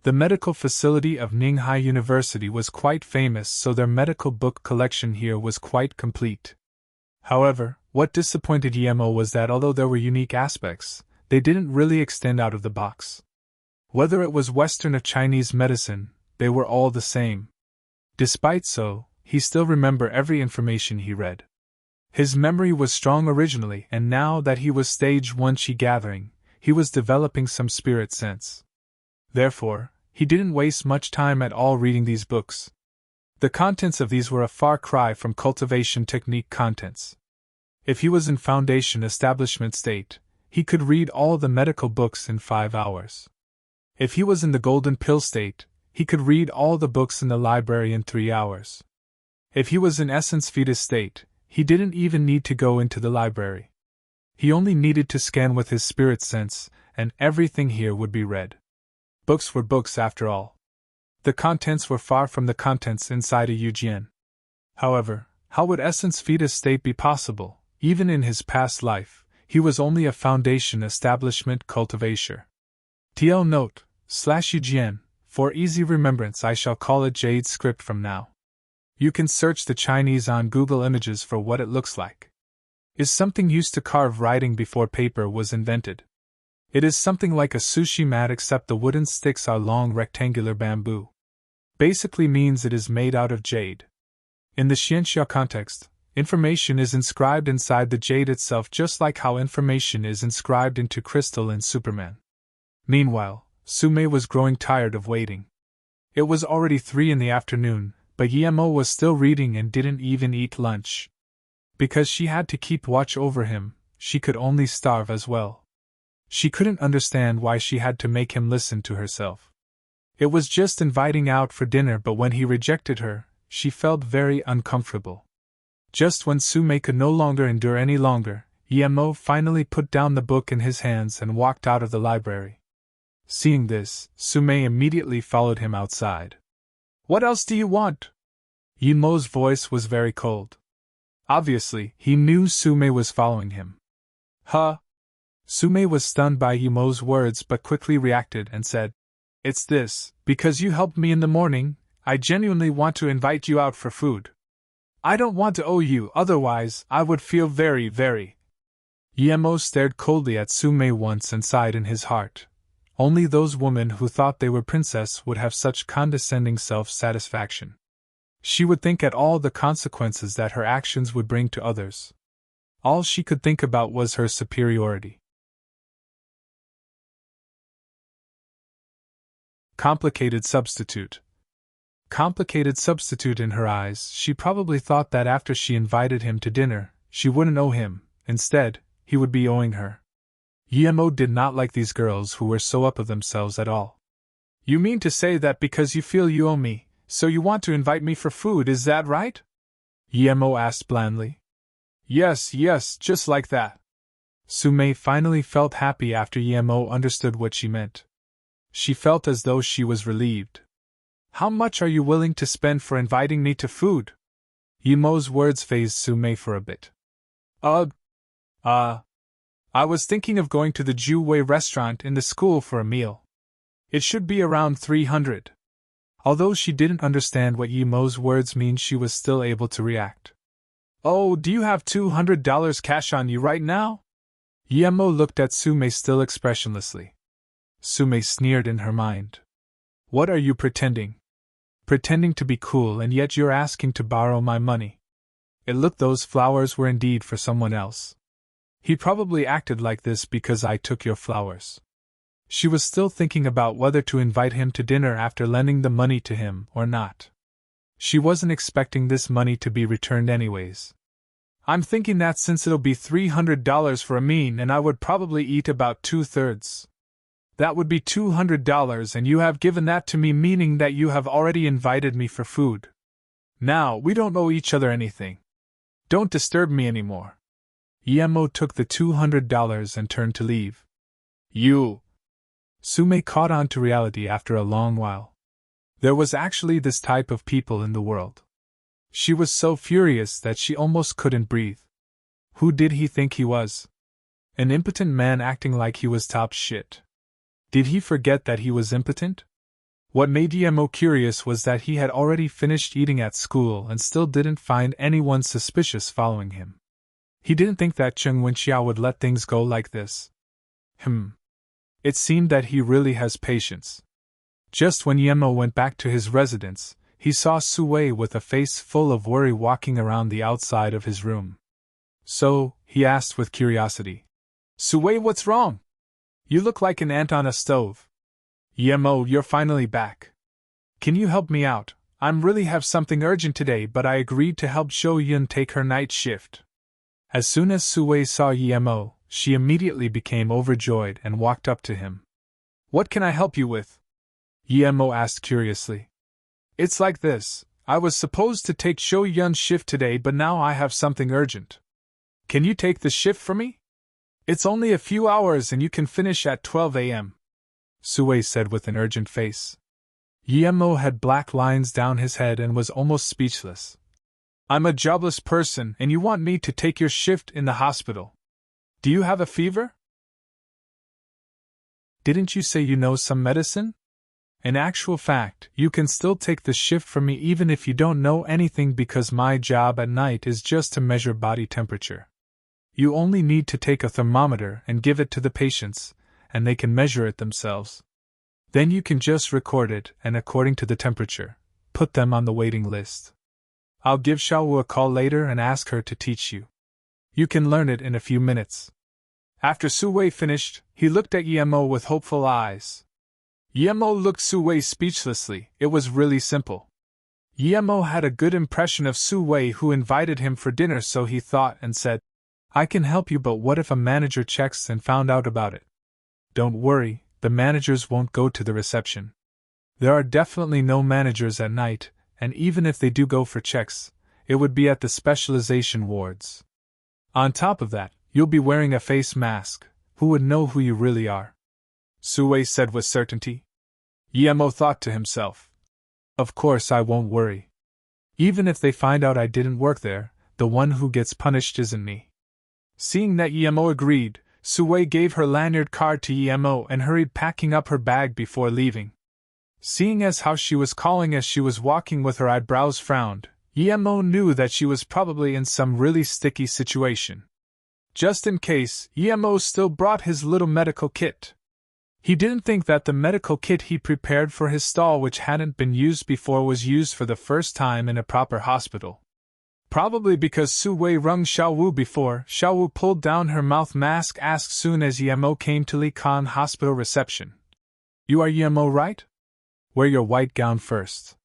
The medical facility of Ninghai University was quite famous, so their medical book collection here was quite complete. However, what disappointed EMO was that although there were unique aspects, they didn't really extend out of the box. Whether it was Western or Chinese medicine, they were all the same. Despite so, he still remembered every information he read. His memory was strong originally, and now that he was stage 1 Qi gathering, he was developing some spirit sense. Therefore, he didn't waste much time at all reading these books. The contents of these were a far cry from cultivation technique contents. If he was in foundation establishment state, he could read all the medical books in 5 hours. If he was in the golden pill state, he could read all the books in the library in 3 hours. If he was in essence fetus state, he didn't even need to go into the library. He only needed to scan with his spirit sense, and everything here would be read. Books were books after all. The contents were far from the contents inside a Yujian. However, how would essence fetus state be possible? Even in his past life, he was only a foundation establishment cultivator. TL note, /Yujian, for easy remembrance I shall call it Jade script from now. You can search the Chinese on Google Images for what it looks like. Is something used to carve writing before paper was invented. It is something like a sushi mat, except the wooden sticks are long rectangular bamboo. Basically means it is made out of jade. In the Xianxia context, information is inscribed inside the jade itself, just like how information is inscribed into crystal in Superman. Meanwhile, Sume was growing tired of waiting. It was already 3 in the afternoon, but Guillermo was still reading and didn't even eat lunch. Because she had to keep watch over him, she could only starve as well. She couldn't understand why she had to make him listen to herself. It was just inviting out for dinner, but when he rejected her, she felt very uncomfortable. Just when Sume could no longer endure any longer, Guillermo finally put down the book in his hands and walked out of the library. Seeing this, Sume immediately followed him outside. "What else do you want?" Guillermo's voice was very cold. Obviously, he knew Sume was following him. "Huh?" Sume was stunned by Guillermo's words but quickly reacted and said, "It's this, because you helped me in the morning, I genuinely want to invite you out for food. I don't want to owe you, otherwise, I would feel very. Guillermo stared coldly at Sume once and sighed in his heart. Only those women who thought they were princess would have such condescending self-satisfaction. She would think at all the consequences that her actions would bring to others. All she could think about was her superiority. Complicated substitute. Complicated substitute in her eyes, she probably thought that after she invited him to dinner, she wouldn't owe him. Instead, he would be owing her. Guillermo did not like these girls who were so up of themselves at all. "You mean to say that because you feel you owe me, so you want to invite me for food, is that right?" Guillermo asked blandly. Yes, just like that." Sume finally felt happy after Guillermo understood what she meant. She felt as though she was relieved. "How much are you willing to spend for inviting me to food?" Guillermo's words fazed Sume for a bit. I was thinking of going to the Jewway restaurant in the school for a meal. It should be around 300. Although she didn't understand what Guillermo's words mean, she was still able to react. "Oh, do you have $200 cash on you right now?" Guillermo looked at Sume still expressionlessly. Sume sneered in her mind. "What are you pretending? Pretending to be cool, and yet you're asking to borrow my money." It looked those flowers were indeed for someone else. "He probably acted like this because I took your flowers." She was still thinking about whether to invite him to dinner after lending the money to him or not. She wasn't expecting this money to be returned anyways. "I'm thinking that since it'll be $300 for a mean and I would probably eat about 2/3. That would be $200 and you have given that to me, meaning that you have already invited me for food. Now, we don't owe each other anything. Don't disturb me anymore." Guillermo took the $200 and turned to leave. "You..." Sume caught on to reality after a long while. There was actually this type of people in the world. She was so furious that she almost couldn't breathe. Who did he think he was? An impotent man acting like he was top shit. Did he forget that he was impotent? What made Guillermo curious was that he had already finished eating at school and still didn't find anyone suspicious following him. He didn't think that Cheng Wenxiao would let things go like this. It seemed that he really has patience. Just when Guillermo went back to his residence, he saw Sue with a face full of worry walking around the outside of his room. "So," he asked with curiosity, "Sue, what's wrong? You look like an ant on a stove." "Guillermo, you're finally back. Can you help me out? I'm really have something urgent today, but I agreed to help Zhou Yun take her night shift." As soon as Sue saw Guillermo, she immediately became overjoyed and walked up to him. "What can I help you with?" Guillermo asked curiously. "It's like this, I was supposed to take Zhou Yun's shift today, but now I have something urgent. Can you take the shift for me? It's only a few hours and you can finish at 12 a.m. Sue said with an urgent face. Guillermo had black lines down his head and was almost speechless. "I'm a jobless person and you want me to take your shift in the hospital. Do you have a fever? Didn't you say you know some medicine? In actual fact, you can still take the shift for me even if you don't know anything, because my job at night is just to measure body temperature. You only need to take a thermometer and give it to the patients, and they can measure it themselves. Then you can just record it and, according to the temperature, put them on the waiting list. I'll give Xiaowu a call later and ask her to teach you. You can learn it in a few minutes." After Sue finished, he looked at Guillermo with hopeful eyes. Yemo looked Su-wei speechlessly. It was really simple. Yemo had a good impression of Su-wei, who invited him for dinner, so he thought and said, "I can help you, but what if a manager checks and found out about it?" "Don't worry, the managers won't go to the reception. There are definitely no managers at night, and even if they do go for checks, it would be at the specialization wards. On top of that, you'll be wearing a face mask. Who would know who you really are?" Su-wei said with certainty. Yemo thought to himself, "Of course I won't worry. Even if they find out I didn't work there, the one who gets punished isn't me." Seeing that Yemo agreed, Su-wei gave her lanyard card to Yemo and hurried packing up her bag before leaving. Seeing as how she was calling as she was walking with her eyebrows frowned, Yemo knew that she was probably in some really sticky situation. Just in case, Yemo still brought his little medical kit. He didn't think that the medical kit he prepared for his stall, which hadn't been used before, was used for the first time in a proper hospital. Probably because Su-wei rung Xiaowu before. Xiaowu pulled down her mouth mask, asked soon as Yemo came to Li Kan Hospital reception, "You are Yemo, right? Wear your white gown first.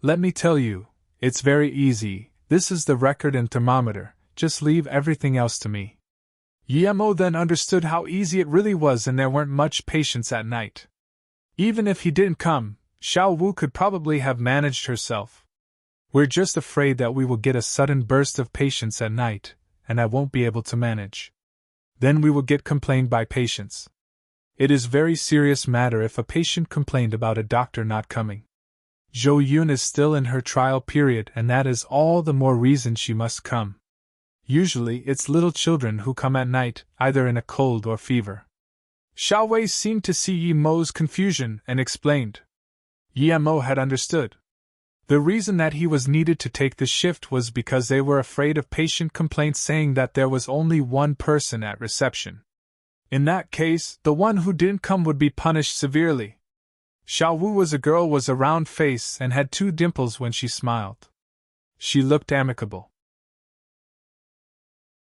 Let me tell you, it's very easy. This is the record and thermometer. Just leave everything else to me." Yemo then understood how easy it really was, and there weren't much patients at night. Even if he didn't come, Xiaowu could probably have managed herself. "We're just afraid that we will get a sudden burst of patients at night, and I won't be able to manage. Then we will get complained by patients. It is very serious matter if a patient complained about a doctor not coming. Zhou Yun is still in her trial period, and that is all the more reason she must come. Usually it's little children who come at night, either in a cold or fever." Xiaowei seemed to see Yemo's confusion and explained. Yemo had understood. The reason that he was needed to take the shift was because they were afraid of patient complaints saying that there was only one person at reception. In that case, the one who didn't come would be punished severely. Xiaowu was a girl with a round face and had 2 dimples when she smiled. She looked amicable.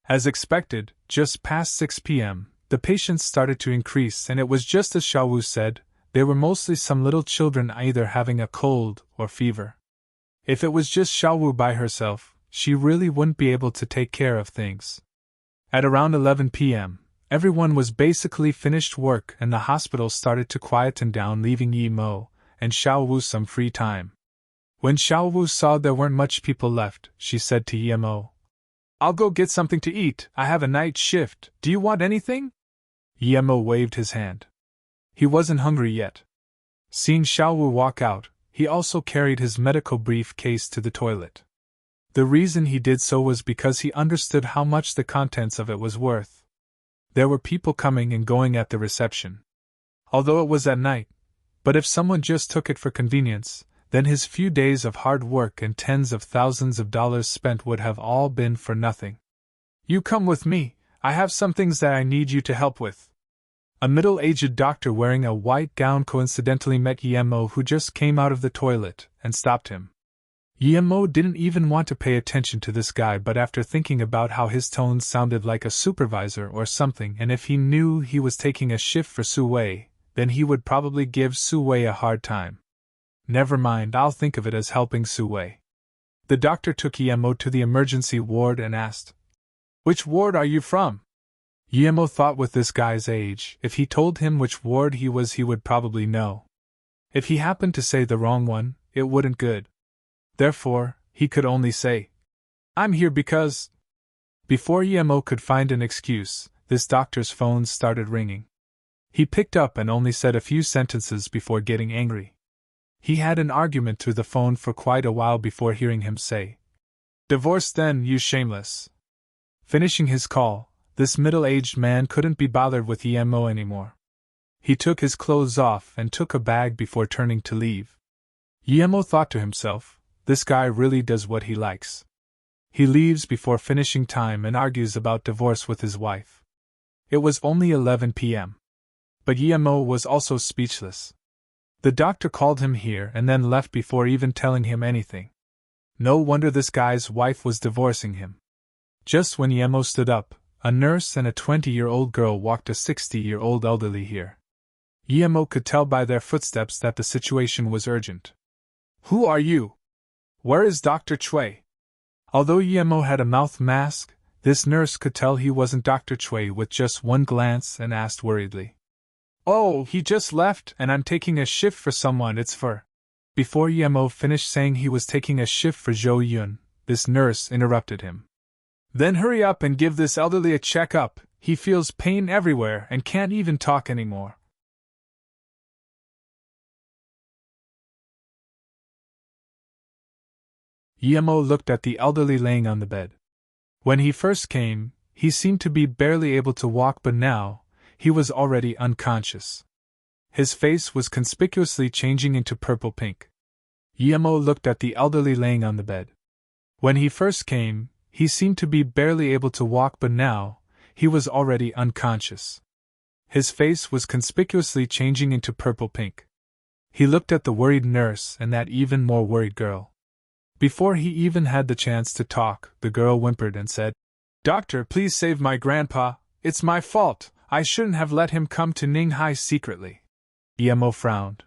As expected, just past 6 p.m., the patients started to increase, and it was just as Xiaowu said, they were mostly some little children either having a cold or fever. If it was just Xiaowu by herself, she really wouldn't be able to take care of things. At around 11 p.m., everyone was basically finished work and the hospital started to quieten down, leaving Yemo and Xiaowu some free time. When Xiaowu saw there weren't much people left, she said to Yemo, "I'll go get something to eat. I have a night shift. Do you want anything?" Yemo waved his hand. He wasn't hungry yet. Seeing Xiaowu walk out, he also carried his medical briefcase to the toilet. The reason he did so was because he understood how much the contents of it was worth. There were people coming and going at the reception. Although it was at night, but if someone just took it for convenience, then his few days of hard work and tens of thousands of dollars spent would have all been for nothing. "You come with me, I have some things that I need you to help with." A middle-aged doctor wearing a white gown coincidentally met Yemo, who just came out of the toilet, and stopped him. Yemo didn't even want to pay attention to this guy, but after thinking about how his tones sounded like a supervisor or something, and if he knew he was taking a shift for Su-wei, then he would probably give Su-wei a hard time. "Never mind, I'll think of it as helping Su-wei." The doctor took Yemo to the emergency ward and asked, "Which ward are you from?" Yemo thought, with this guy's age, if he told him which ward he was, he would probably know. If he happened to say the wrong one, it wouldn't good. Therefore, he could only say, "I'm here because—" Before Yemo could find an excuse, this doctor's phone started ringing. He picked up and only said a few sentences before getting angry. He had an argument through the phone for quite a while before hearing him say, "Divorce then, you shameless." Finishing his call, this middle-aged man couldn't be bothered with Yemo anymore. He took his clothes off and took a bag before turning to leave. Yemo thought to himself, this guy really does what he likes. He leaves before finishing time and argues about divorce with his wife. It was only 11 p.m. But Yemo was also speechless. The doctor called him here and then left before even telling him anything. No wonder this guy's wife was divorcing him. Just when Yemo stood up, a nurse and a 20-year-old girl walked a 60-year-old elderly here. Yemo could tell by their footsteps that the situation was urgent. Who are you? Where is Dr. Chui? Although Yemo had a mouth mask, this nurse could tell he wasn't Dr. Chui with just one glance and asked worriedly. Oh, he just left and I'm taking a shift for someone it's for. Before Yemo finished saying he was taking a shift for Zhou Yun, this nurse interrupted him. Then hurry up and give this elderly a checkup, he feels pain everywhere and can't even talk anymore. Yemo looked at the elderly laying on the bed. When he first came, he seemed to be barely able to walk, but now, he was already unconscious. His face was conspicuously changing into purple-pink. Yemo looked at the elderly laying on the bed. When he first came, he seemed to be barely able to walk, but now, he was already unconscious. His face was conspicuously changing into purple-pink. He looked at the worried nurse and that even more worried girl. Before he even had the chance to talk, the girl whimpered and said, Doctor, please save my grandpa, it's my fault, I shouldn't have let him come to Ninghai secretly. Yemo frowned.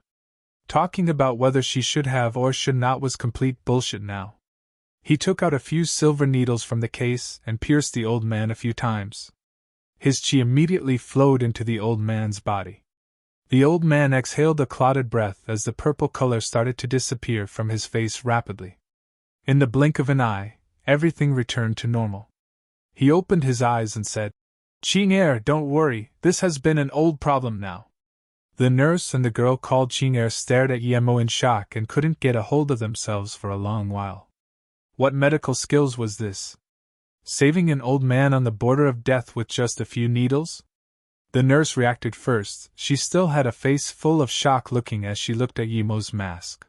Talking about whether she should have or should not was complete bullshit now. He took out a few silver needles from the case and pierced the old man a few times. His chi immediately flowed into the old man's body. The old man exhaled a clotted breath as the purple color started to disappear from his face rapidly. In the blink of an eye, everything returned to normal. He opened his eyes and said, Ching-er, don't worry, this has been an old problem now. The nurse and the girl called Ching-er stared at Yemo in shock and couldn't get a hold of themselves for a long while. What medical skills was this? Saving an old man on the border of death with just a few needles? The nurse reacted first. She still had a face full of shock looking as she looked at Yemo's mask.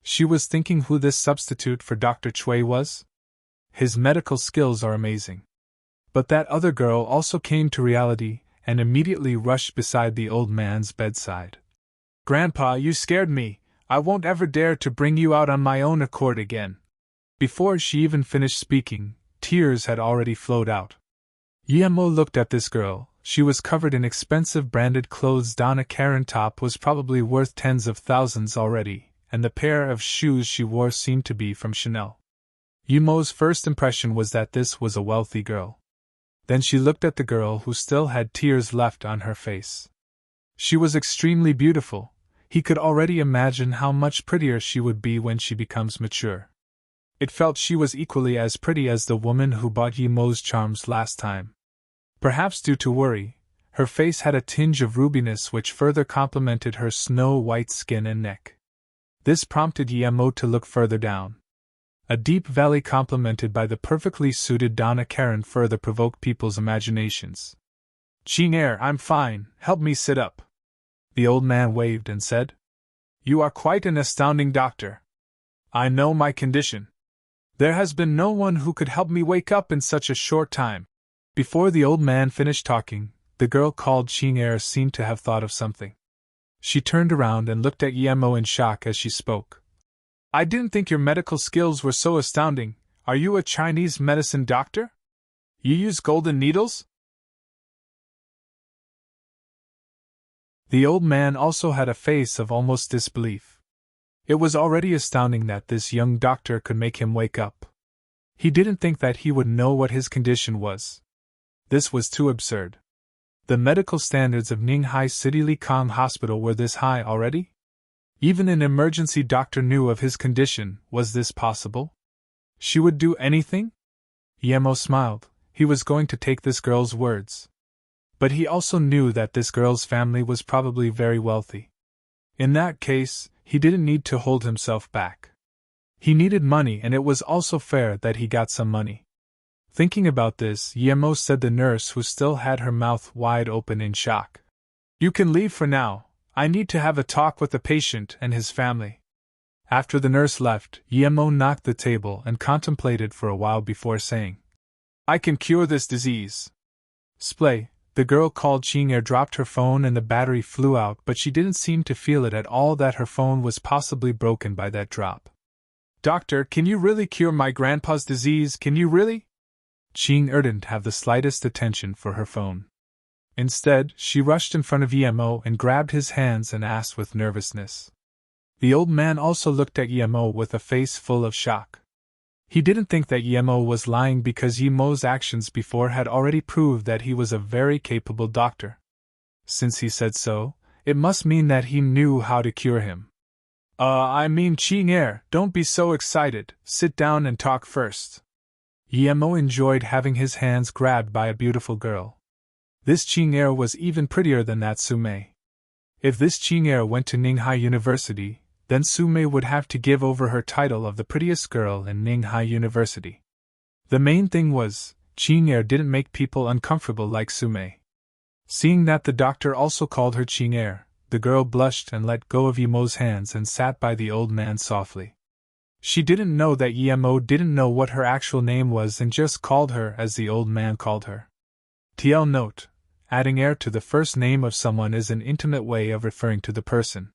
She was thinking who this substitute for Dr. Chui was? His medical skills are amazing. But that other girl also came to reality and immediately rushed beside the old man's bedside. Grandpa, you scared me. I won't ever dare to bring you out on my own accord again. Before she even finished speaking, tears had already flowed out. Yemo looked at this girl. She was covered in expensive branded clothes. Donna Karan top was probably worth tens of thousands already, and the pair of shoes she wore seemed to be from Chanel. Yemo's first impression was that this was a wealthy girl. Then she looked at the girl who still had tears left on her face. She was extremely beautiful. He could already imagine how much prettier she would be when she becomes mature. It felt she was equally as pretty as the woman who bought Yemo's charms last time. Perhaps due to worry, her face had a tinge of rubiness which further complemented her snow-white skin and neck. This prompted Yemo to look further down. A deep valley complemented by the perfectly suited Donna Karan further provoked people's imaginations. Ching-er, I'm fine, help me sit up. The old man waved and said, You are quite an astounding doctor. I know my condition. There has been no one who could help me wake up in such a short time. Before the old man finished talking, the girl called Ching-er seemed to have thought of something. She turned around and looked at Yemo in shock as she spoke. I didn't think your medical skills were so astounding. Are you a Chinese medicine doctor? You use golden needles? The old man also had a face of almost disbelief. It was already astounding that this young doctor could make him wake up. He didn't think that he would know what his condition was. This was too absurd. The medical standards of Ninghai City Likang Hospital were this high already? Even an emergency doctor knew of his condition. Was this possible? She would do anything? Yemo smiled. He was going to take this girl's words. But he also knew that this girl's family was probably very wealthy. In that case, he didn't need to hold himself back. He needed money, and it was also fair that he got some money. Thinking about this, Yemo said the nurse who still had her mouth wide open in shock. You can leave for now. I need to have a talk with the patient and his family. After the nurse left, Yemo knocked the table and contemplated for a while before saying, I can cure this disease. Splay, the girl called Ching-er dropped her phone and the battery flew out, but she didn't seem to feel it at all that her phone was possibly broken by that drop. Doctor, can you really cure my grandpa's disease? Can you really? Ching-er didn't have the slightest attention for her phone. Instead, she rushed in front of Emo and grabbed his hands and asked with nervousness. The old man also looked at Emo with a face full of shock. He didn't think that Emo was lying because Emo's actions before had already proved that he was a very capable doctor. Since he said so, it must mean that he knew how to cure him. I mean, Ching-er, don't be so excited, sit down and talk first. Emo enjoyed having his hands grabbed by a beautiful girl. This Ching-er was even prettier than that Sume. If this Ching-er went to Ninghai University, then Sume would have to give over her title of the prettiest girl in Ninghai University. The main thing was, Ching-er didn't make people uncomfortable like Sume. Seeing that the doctor also called her Ching-er, the girl blushed and let go of Emo's hands and sat by the old man softly. She didn't know that Emo didn't know what her actual name was and just called her as the old man called her. TL note: adding "er" to the first name of someone is an intimate way of referring to the person.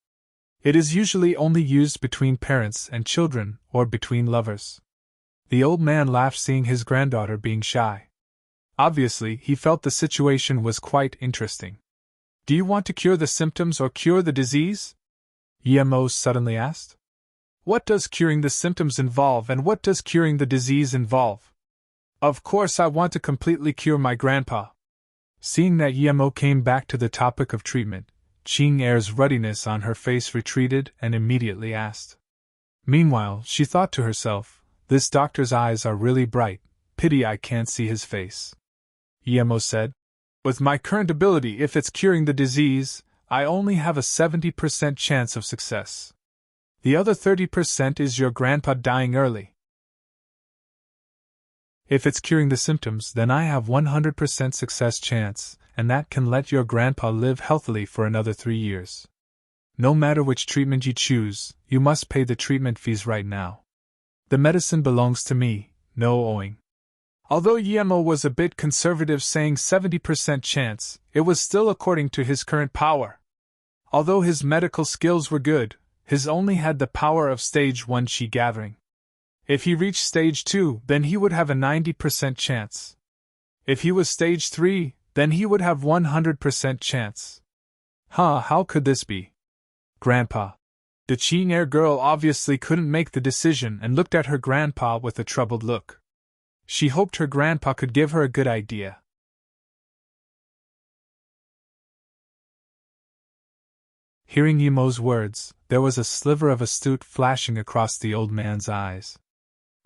It is usually only used between parents and children or between lovers. The old man laughed seeing his granddaughter being shy. Obviously, he felt the situation was quite interesting. Do you want to cure the symptoms or cure the disease? Emo suddenly asked. What does curing the symptoms involve and what does curing the disease involve? Of course I want to completely cure my grandpa. Seeing that Emo came back to the topic of treatment, Ching-er's ruddiness on her face retreated and immediately asked. Meanwhile, she thought to herself, this doctor's eyes are really bright, pity I can't see his face. Emo said, with my current ability, if it's curing the disease, I only have a 70% chance of success. The other 30% is your grandpa dying early. If it's curing the symptoms, then I have 100% success chance, and that can let your grandpa live healthily for another 3 years. No matter which treatment you choose, you must pay the treatment fees right now. The medicine belongs to me, no owing. Although Emo was a bit conservative saying 70% chance, it was still according to his current power. Although his medical skills were good, his only had the power of stage 1 chi gathering. If he reached stage 2, then he would have a 90% chance. If he was stage 3, then he would have 100% chance. How could this be? Grandpa. The Ching-er girl obviously couldn't make the decision and looked at her grandpa with a troubled look. She hoped her grandpa could give her a good idea. Hearing Emo's words, there was a sliver of astute flashing across the old man's eyes.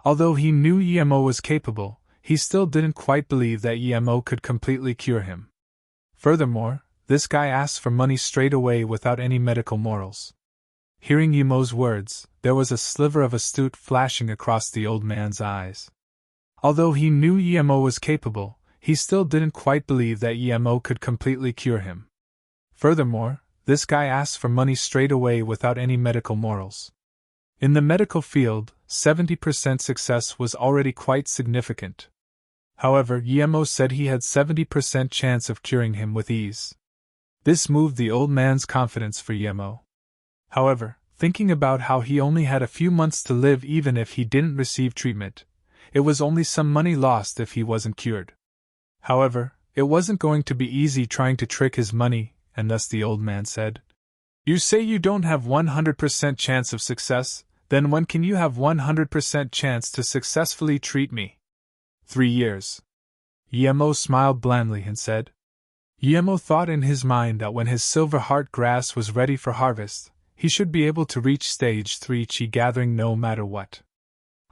Although he knew Emo was capable, he still didn't quite believe that Emo could completely cure him. Furthermore, this guy asked for money straight away without any medical morals. Hearing Emo's words, there was a sliver of astute flashing across the old man's eyes. Although he knew Emo was capable, he still didn't quite believe that Emo could completely cure him. Furthermore, this guy asked for money straight away without any medical morals. In the medical field, 70% success was already quite significant. However, Emo said he had 70% chance of curing him with ease. This moved the old man's confidence for Emo. However, thinking about how he only had a few months to live even if he didn't receive treatment, it was only some money lost if he wasn't cured. However, it wasn't going to be easy trying to trick his money, and thus the old man said, You say you don't have 100% chance of success, then when can you have 100% chance to successfully treat me? 3 years. Emo smiled blandly and said. Emo thought in his mind that when his silver heart grass was ready for harvest, he should be able to reach stage 3 chi gathering no matter what.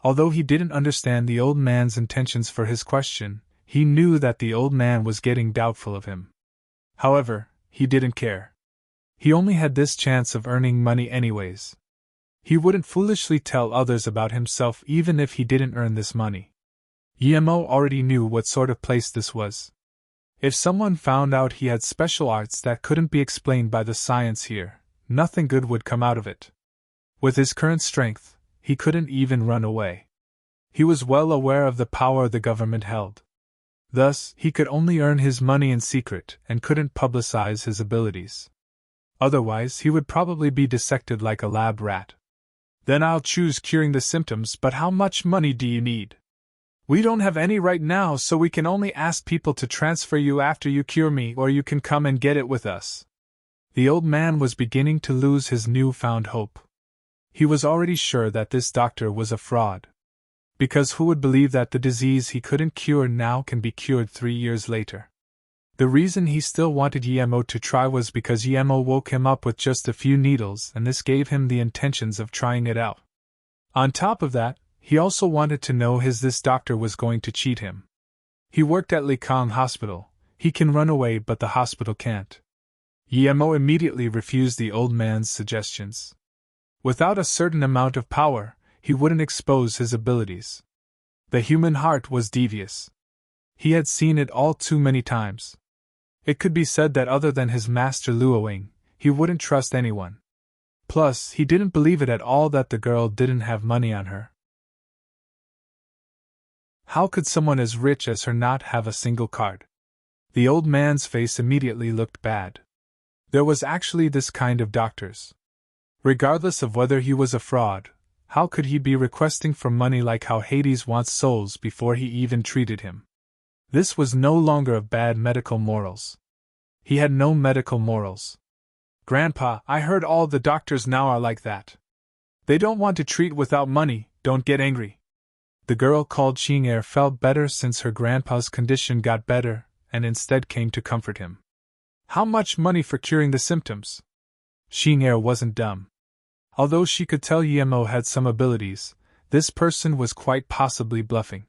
Although he didn't understand the old man's intentions for his question, he knew that the old man was getting doubtful of him. However, he didn't care. He only had this chance of earning money anyways. He wouldn't foolishly tell others about himself even if he didn't earn this money. Emo already knew what sort of place this was. If someone found out he had special arts that couldn't be explained by the science here, nothing good would come out of it. With his current strength, he couldn't even run away. He was well aware of the power the government held. Thus, he could only earn his money in secret and couldn't publicize his abilities. Otherwise, he would probably be dissected like a lab rat. Then I'll choose curing the symptoms, but how much money do you need? We don't have any right now, so we can only ask people to transfer you after you cure me, or you can come and get it with us. The old man was beginning to lose his newfound hope. He was already sure that this doctor was a fraud. Because who would believe that the disease he couldn't cure now can be cured 3 years later? The reason he still wanted Yemo to try was because Yemo woke him up with just a few needles, and this gave him the intentions of trying it out. On top of that, he also wanted to know if this doctor was going to cheat him. He worked at Likang Hospital. He can run away, but the hospital can't. Yemo immediately refused the old man's suggestions. Without a certain amount of power, he wouldn't expose his abilities. The human heart was devious. He had seen it all too many times. It could be said that other than his master Luoying, he wouldn't trust anyone. Plus, he didn't believe it at all that the girl didn't have money on her. How could someone as rich as her not have a single card? The old man's face immediately looked bad. There was actually this kind of doctors. Regardless of whether he was a fraud, how could he be requesting for money like how Hades wants souls before he even treated him? This was no longer of bad medical morals. He had no medical morals. Grandpa, I heard all the doctors now are like that. They don't want to treat without money, don't get angry. The girl called Xing'er felt better since her grandpa's condition got better, and instead came to comfort him. How much money for curing the symptoms? Xing'er wasn't dumb. Although she could tell Yemo had some abilities, this person was quite possibly bluffing.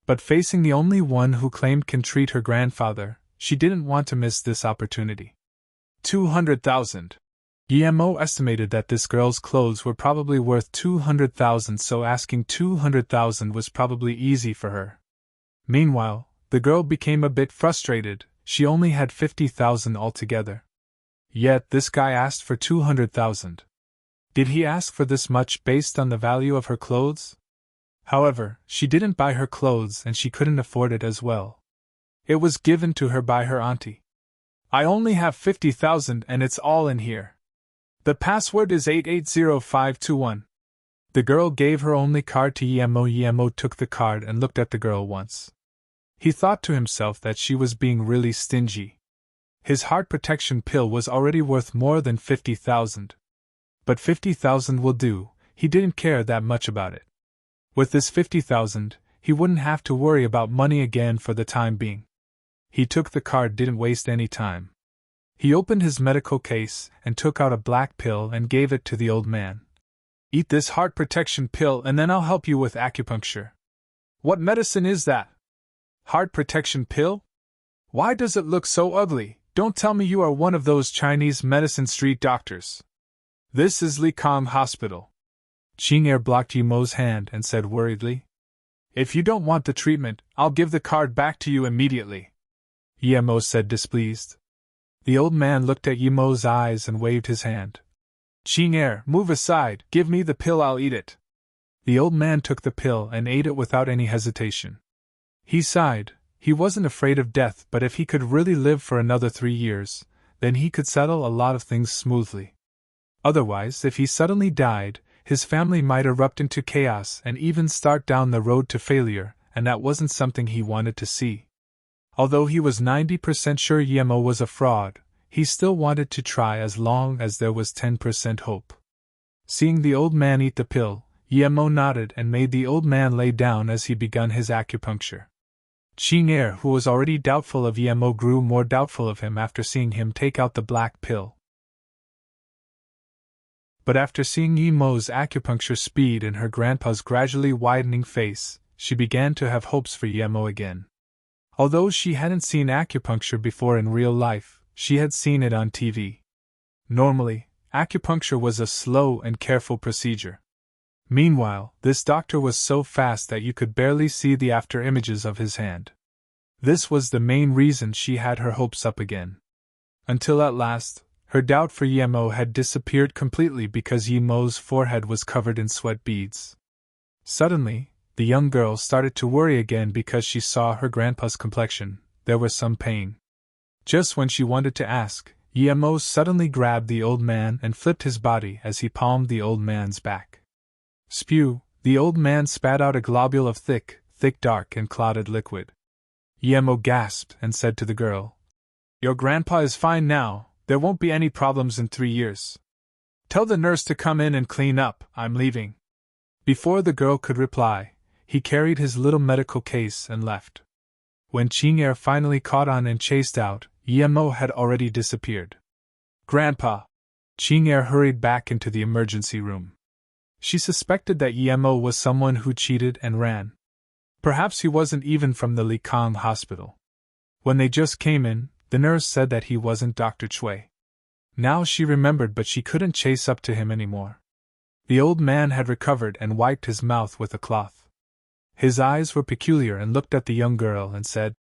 But facing the only one who claimed can treat her grandfather, she didn't want to miss this opportunity. 200,000. Yemo estimated that this girl's clothes were probably worth 200,000, so asking 200,000 was probably easy for her. Meanwhile, the girl became a bit frustrated. She only had 50,000 altogether. Yet this guy asked for 200,000. Did he ask for this much based on the value of her clothes? However, she didn't buy her clothes and she couldn't afford it as well. It was given to her by her auntie. I only have 50,000 and it's all in here. The password is 880521. The girl gave her only card to Yemo. Yemo took the card and looked at the girl once. He thought to himself that she was being really stingy. His heart protection pill was already worth more than 50,000. But 50,000 will do, he didn't care that much about it. With this 50,000, he wouldn't have to worry about money again for the time being. He took the card, didn't waste any time. He opened his medical case and took out a black pill and gave it to the old man. Eat this heart protection pill and then I'll help you with acupuncture. What medicine is that? Heart protection pill? Why does it look so ugly? Don't tell me you are one of those Chinese medicine street doctors. This is Likang Hospital. Xing'er blocked Yemo's hand and said worriedly, If you don't want the treatment, I'll give the card back to you immediately. Yemo said displeased. The old man looked at Yemo's eyes and waved his hand. Xing'er, move aside, give me the pill, I'll eat it. The old man took the pill and ate it without any hesitation. He sighed. He wasn't afraid of death, but if he could really live for another 3 years, then he could settle a lot of things smoothly. Otherwise, if he suddenly died, his family might erupt into chaos and even start down the road to failure, and that wasn't something he wanted to see. Although he was 90% sure Yemo was a fraud, he still wanted to try as long as there was 10% hope. Seeing the old man eat the pill, Yemo nodded and made the old man lay down as he began his acupuncture. Xing'er, who was already doubtful of Yemo, grew more doubtful of him after seeing him take out the black pill. But after seeing Yemo's acupuncture speed and her grandpa's gradually widening face, she began to have hopes for Yemo again. Although she hadn't seen acupuncture before in real life, she had seen it on TV. Normally, acupuncture was a slow and careful procedure. Meanwhile, this doctor was so fast that you could barely see the after images of his hand. This was the main reason she had her hopes up again. Until at last, her doubt for Yemo had disappeared completely because Yemo's forehead was covered in sweat beads. Suddenly, the young girl started to worry again because she saw her grandpa's complexion. There was some pain. Just when she wanted to ask, Yemo suddenly grabbed the old man and flipped his body as he palmed the old man's back. Spew, the old man spat out a globule of thick, thick, dark, and clouded liquid. Emo gasped and said to the girl, "Your grandpa is fine now, there won't be any problems in 3 years. Tell the nurse to come in and clean up, I'm leaving." Before the girl could reply, he carried his little medical case and left. When Ching-er finally caught on and chased out, Emo had already disappeared. "Grandpa!" Ching-er hurried back into the emergency room. She suspected that Emo was someone who cheated and ran. Perhaps he wasn't even from the Likang hospital. When they just came in, the nurse said that he wasn't Dr. Chui. Now she remembered, but she couldn't chase up to him anymore. The old man had recovered and wiped his mouth with a cloth. His eyes were peculiar and looked at the young girl and said,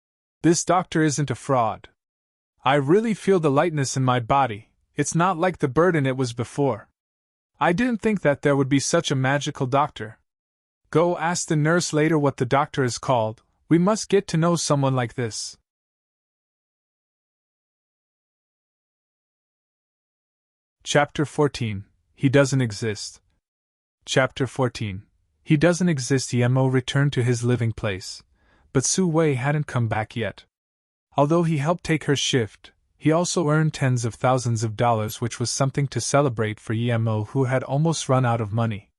"This doctor isn't a fraud. I really feel the lightness in my body, it's not like the burden it was before. I didn't think that there would be such a magical doctor. Go ask the nurse later what the doctor is called, we must get to know someone like this." Chapter 14. He Doesn't Exist. Chapter 14. He Doesn't Exist. Emo returned to his living place, but Su Wei hadn't come back yet. Although he helped take her shift, he also earned tens of thousands of dollars, which was something to celebrate for Emo, who had almost run out of money.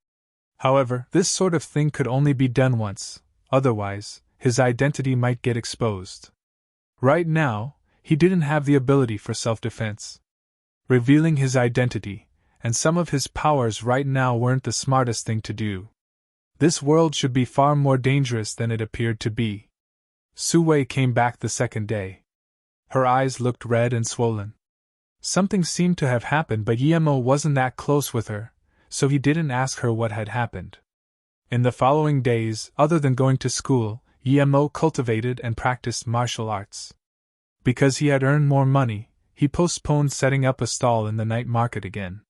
However, this sort of thing could only be done once, otherwise, his identity might get exposed. Right now, he didn't have the ability for self-defense. Revealing his identity, and some of his powers right now weren't the smartest thing to do. This world should be far more dangerous than it appeared to be. Su Wei came back the second day. Her eyes looked red and swollen. Something seemed to have happened, but Emo wasn't that close with her, so he didn't ask her what had happened. In the following days, other than going to school, Emo cultivated and practiced martial arts. Because he had earned more money, he postponed setting up a stall in the night market again.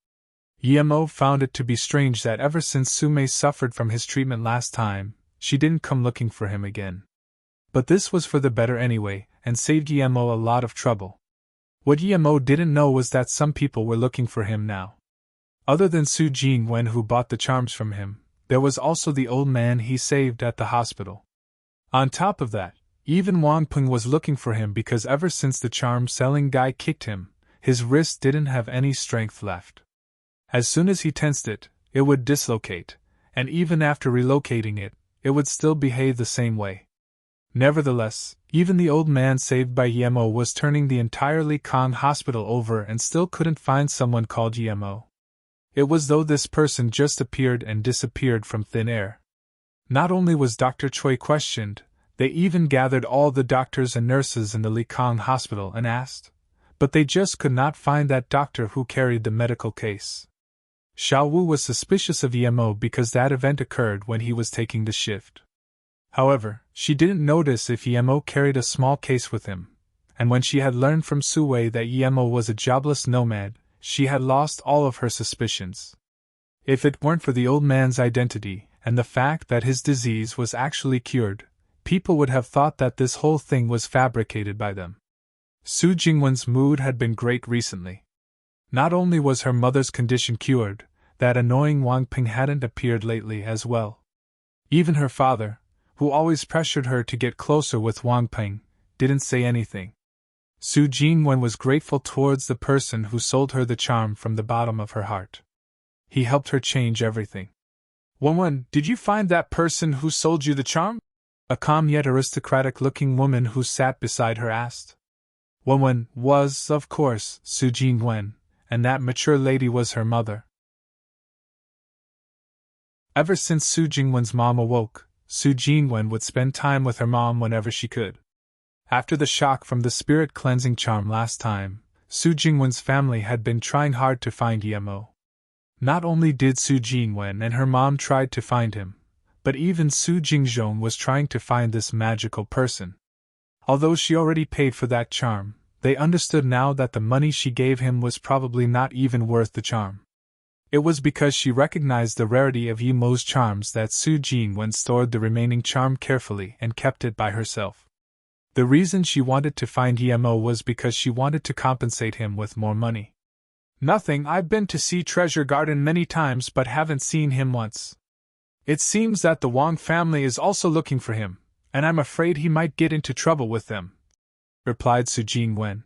Emo found it to be strange that ever since Sume suffered from his treatment last time, she didn't come looking for him again. But this was for the better anyway, and saved Emo a lot of trouble. What Emo didn't know was that some people were looking for him now. Other than Su Jingwen, who bought the charms from him, there was also the old man he saved at the hospital. On top of that, even Wang Peng was looking for him, because ever since the charm-selling guy kicked him, his wrist didn't have any strength left. As soon as he tensed it, it would dislocate, and even after relocating it, it would still behave the same way. Nevertheless, even the old man saved by Emo was turning the entire Likang hospital over and still couldn't find someone called Emo. It was though this person just appeared and disappeared from thin air. Not only was Dr. Choi questioned, they even gathered all the doctors and nurses in the Likang hospital and asked, but they just could not find that doctor who carried the medical case. Xiao Wu was suspicious of Emo because that event occurred when he was taking the shift. However, she didn't notice if Emo carried a small case with him, and when she had learned from Su Wei that Emo was a jobless nomad, she had lost all of her suspicions. If it weren't for the old man's identity, and the fact that his disease was actually cured, people would have thought that this whole thing was fabricated by them. Su Jingwen's mood had been great recently. Not only was her mother's condition cured, that annoying Wang Ping hadn't appeared lately as well. Even her father, who always pressured her to get closer with Wang Ping, didn't say anything. Su Jingwen was grateful towards the person who sold her the charm from the bottom of her heart. He helped her change everything. "Wenwen, did you find that person who sold you the charm?" A calm yet aristocratic-looking woman who sat beside her asked. Wenwen was, of course, Su Jingwen, and that mature lady was her mother. Ever since Su Jingwen's mom awoke, Su Jingwen would spend time with her mom whenever she could. After the shock from the spirit-cleansing charm last time, Su Jingwen's family had been trying hard to find Emo. Not only did Su Jingwen and her mom try to find him, but even Su Jingzhong was trying to find this magical person. Although she already paid for that charm, they understood now that the money she gave him was probably not even worth the charm. It was because she recognized the rarity of Emo's charms that Su Jingwen stored the remaining charm carefully and kept it by herself. The reason she wanted to find Emo was because she wanted to compensate him with more money. "Nothing, I've been to Sea Treasure Garden many times but haven't seen him once. It seems that the Wang family is also looking for him," and I'm afraid he might get into trouble with them," replied Sujin Wen.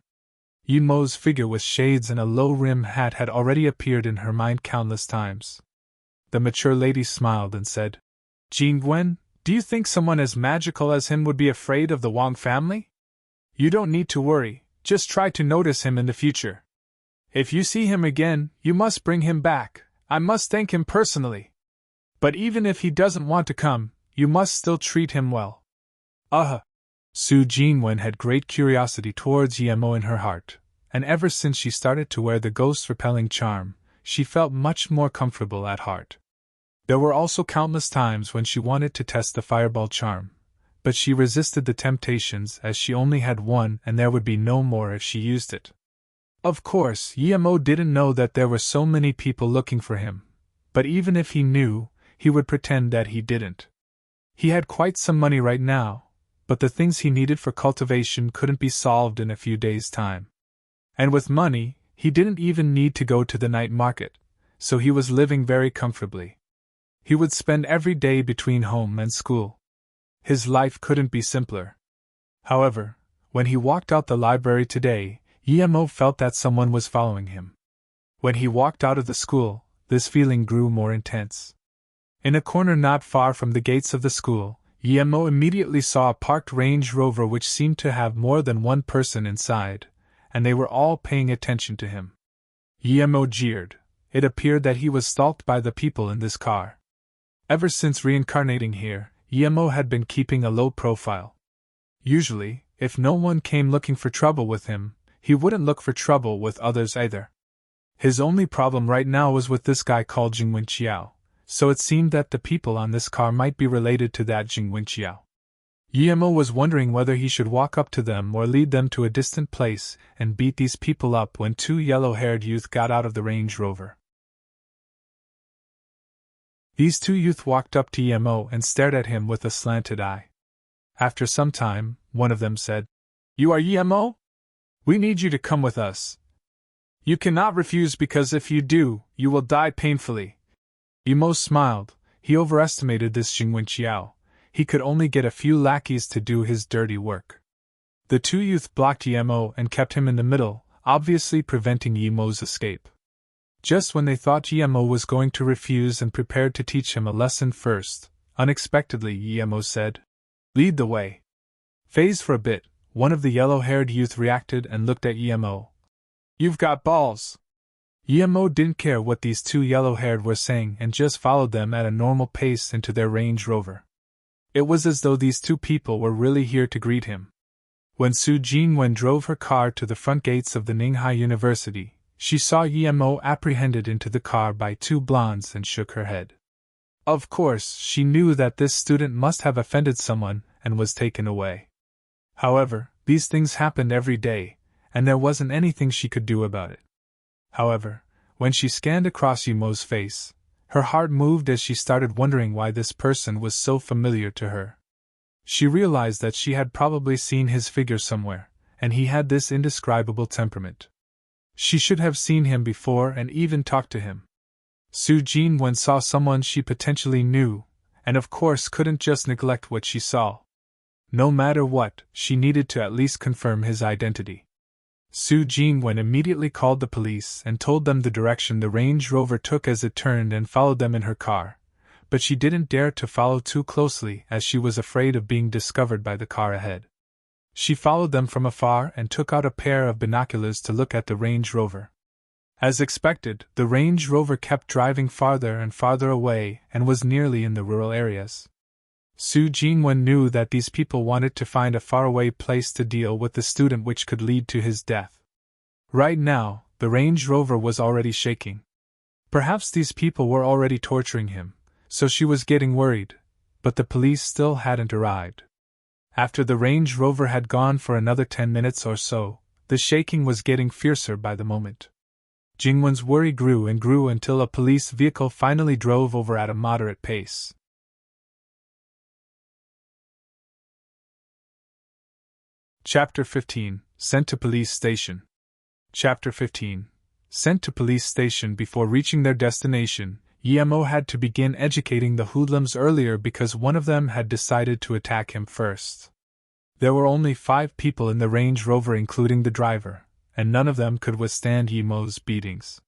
Yimo's figure with shades and a low-rim hat had already appeared in her mind countless times. The mature lady smiled and said, "Jin Gwen, do you think someone as magical as him would be afraid of the Wang family? You don't need to worry, just try to notice him in the future. If you see him again, you must bring him back. I must thank him personally. But even if he doesn't want to come, you must still treat him well." Su Jinwen had great curiosity towards Yemo in her heart, and ever since she started to wear the ghost-repelling charm, she felt much more comfortable at heart. There were also countless times when she wanted to test the fireball charm, but she resisted the temptations as she only had one and there would be no more if she used it. Of course, Yemo didn't know that there were so many people looking for him, but even if he knew, he would pretend that he didn't. He had quite some money right now, but the things he needed for cultivation couldn't be solved in a few days' time. And with money, he didn't even need to go to the night market, so he was living very comfortably. He would spend every day between home and school. His life couldn't be simpler. However, when he walked out the library today, Yemo felt that someone was following him. When he walked out of the school, this feeling grew more intense. In a corner not far from the gates of the school, Yemo immediately saw a parked Range Rover which seemed to have more than one person inside, and they were all paying attention to him. Yemo jeered. It appeared that he was stalked by the people in this car. Ever since reincarnating here, Yemo had been keeping a low profile. Usually, if no one came looking for trouble with him, he wouldn't look for trouble with others either. His only problem right now was with this guy called Jingwen Qiao, so it seemed that the people on this car might be related to that Jingwen Qiao. Yemo was wondering whether he should walk up to them or lead them to a distant place and beat these people up when two yellow-haired youth got out of the Range Rover. These two youth walked up to Yemo and stared at him with a slanted eye. After some time, one of them said, "You are Yemo? We need you to come with us. You cannot refuse because if you do, you will die painfully." Yemo smiled. He overestimated this Jingwen Qiao. He could only get a few lackeys to do his dirty work. The two youth blocked Yemo and kept him in the middle, obviously preventing Yemo's escape. Just when they thought Yemo was going to refuse and prepared to teach him a lesson first, unexpectedly Yemo said, "Lead the way." Phased for a bit, one of the yellow-haired youth reacted and looked at Yemo. "You've got balls." Yemo didn't care what these two yellow-haired were saying and just followed them at a normal pace into their Range Rover. It was as though these two people were really here to greet him. When Su Jinwen drove her car to the front gates of the Ninghai University, she saw Yemo apprehended into the car by two blondes and shook her head. Of course, she knew that this student must have offended someone and was taken away. However, these things happened every day, and there wasn't anything she could do about it. However, when she scanned across Yemo's face, her heart moved as she started wondering why this person was so familiar to her. She realized that she had probably seen his figure somewhere, and he had this indescribable temperament. She should have seen him before and even talked to him. Su Jinwen saw someone she potentially knew, and of course couldn't just neglect what she saw. No matter what, she needed to at least confirm his identity. Su Jinwen immediately called the police and told them the direction the Range Rover took as it turned and followed them in her car, but she didn't dare to follow too closely as she was afraid of being discovered by the car ahead. She followed them from afar and took out a pair of binoculars to look at the Range Rover. As expected, the Range Rover kept driving farther and farther away and was nearly in the rural areas. Su Jinwen knew that these people wanted to find a faraway place to deal with the student which could lead to his death. Right now, the Range Rover was already shaking. Perhaps these people were already torturing him, so she was getting worried, but the police still hadn't arrived. After the Range Rover had gone for another 10 minutes or so, the shaking was getting fiercer by the moment. Jingwen's worry grew and grew until a police vehicle finally drove over at a moderate pace. Chapter 15 Sent to Police Station. Chapter 15 Sent to police station. Before reaching their destination, Emo had to begin educating the hoodlums earlier because one of them had decided to attack him first. There were only 5 people in the Range Rover including the driver, and none of them could withstand Yemo's beatings.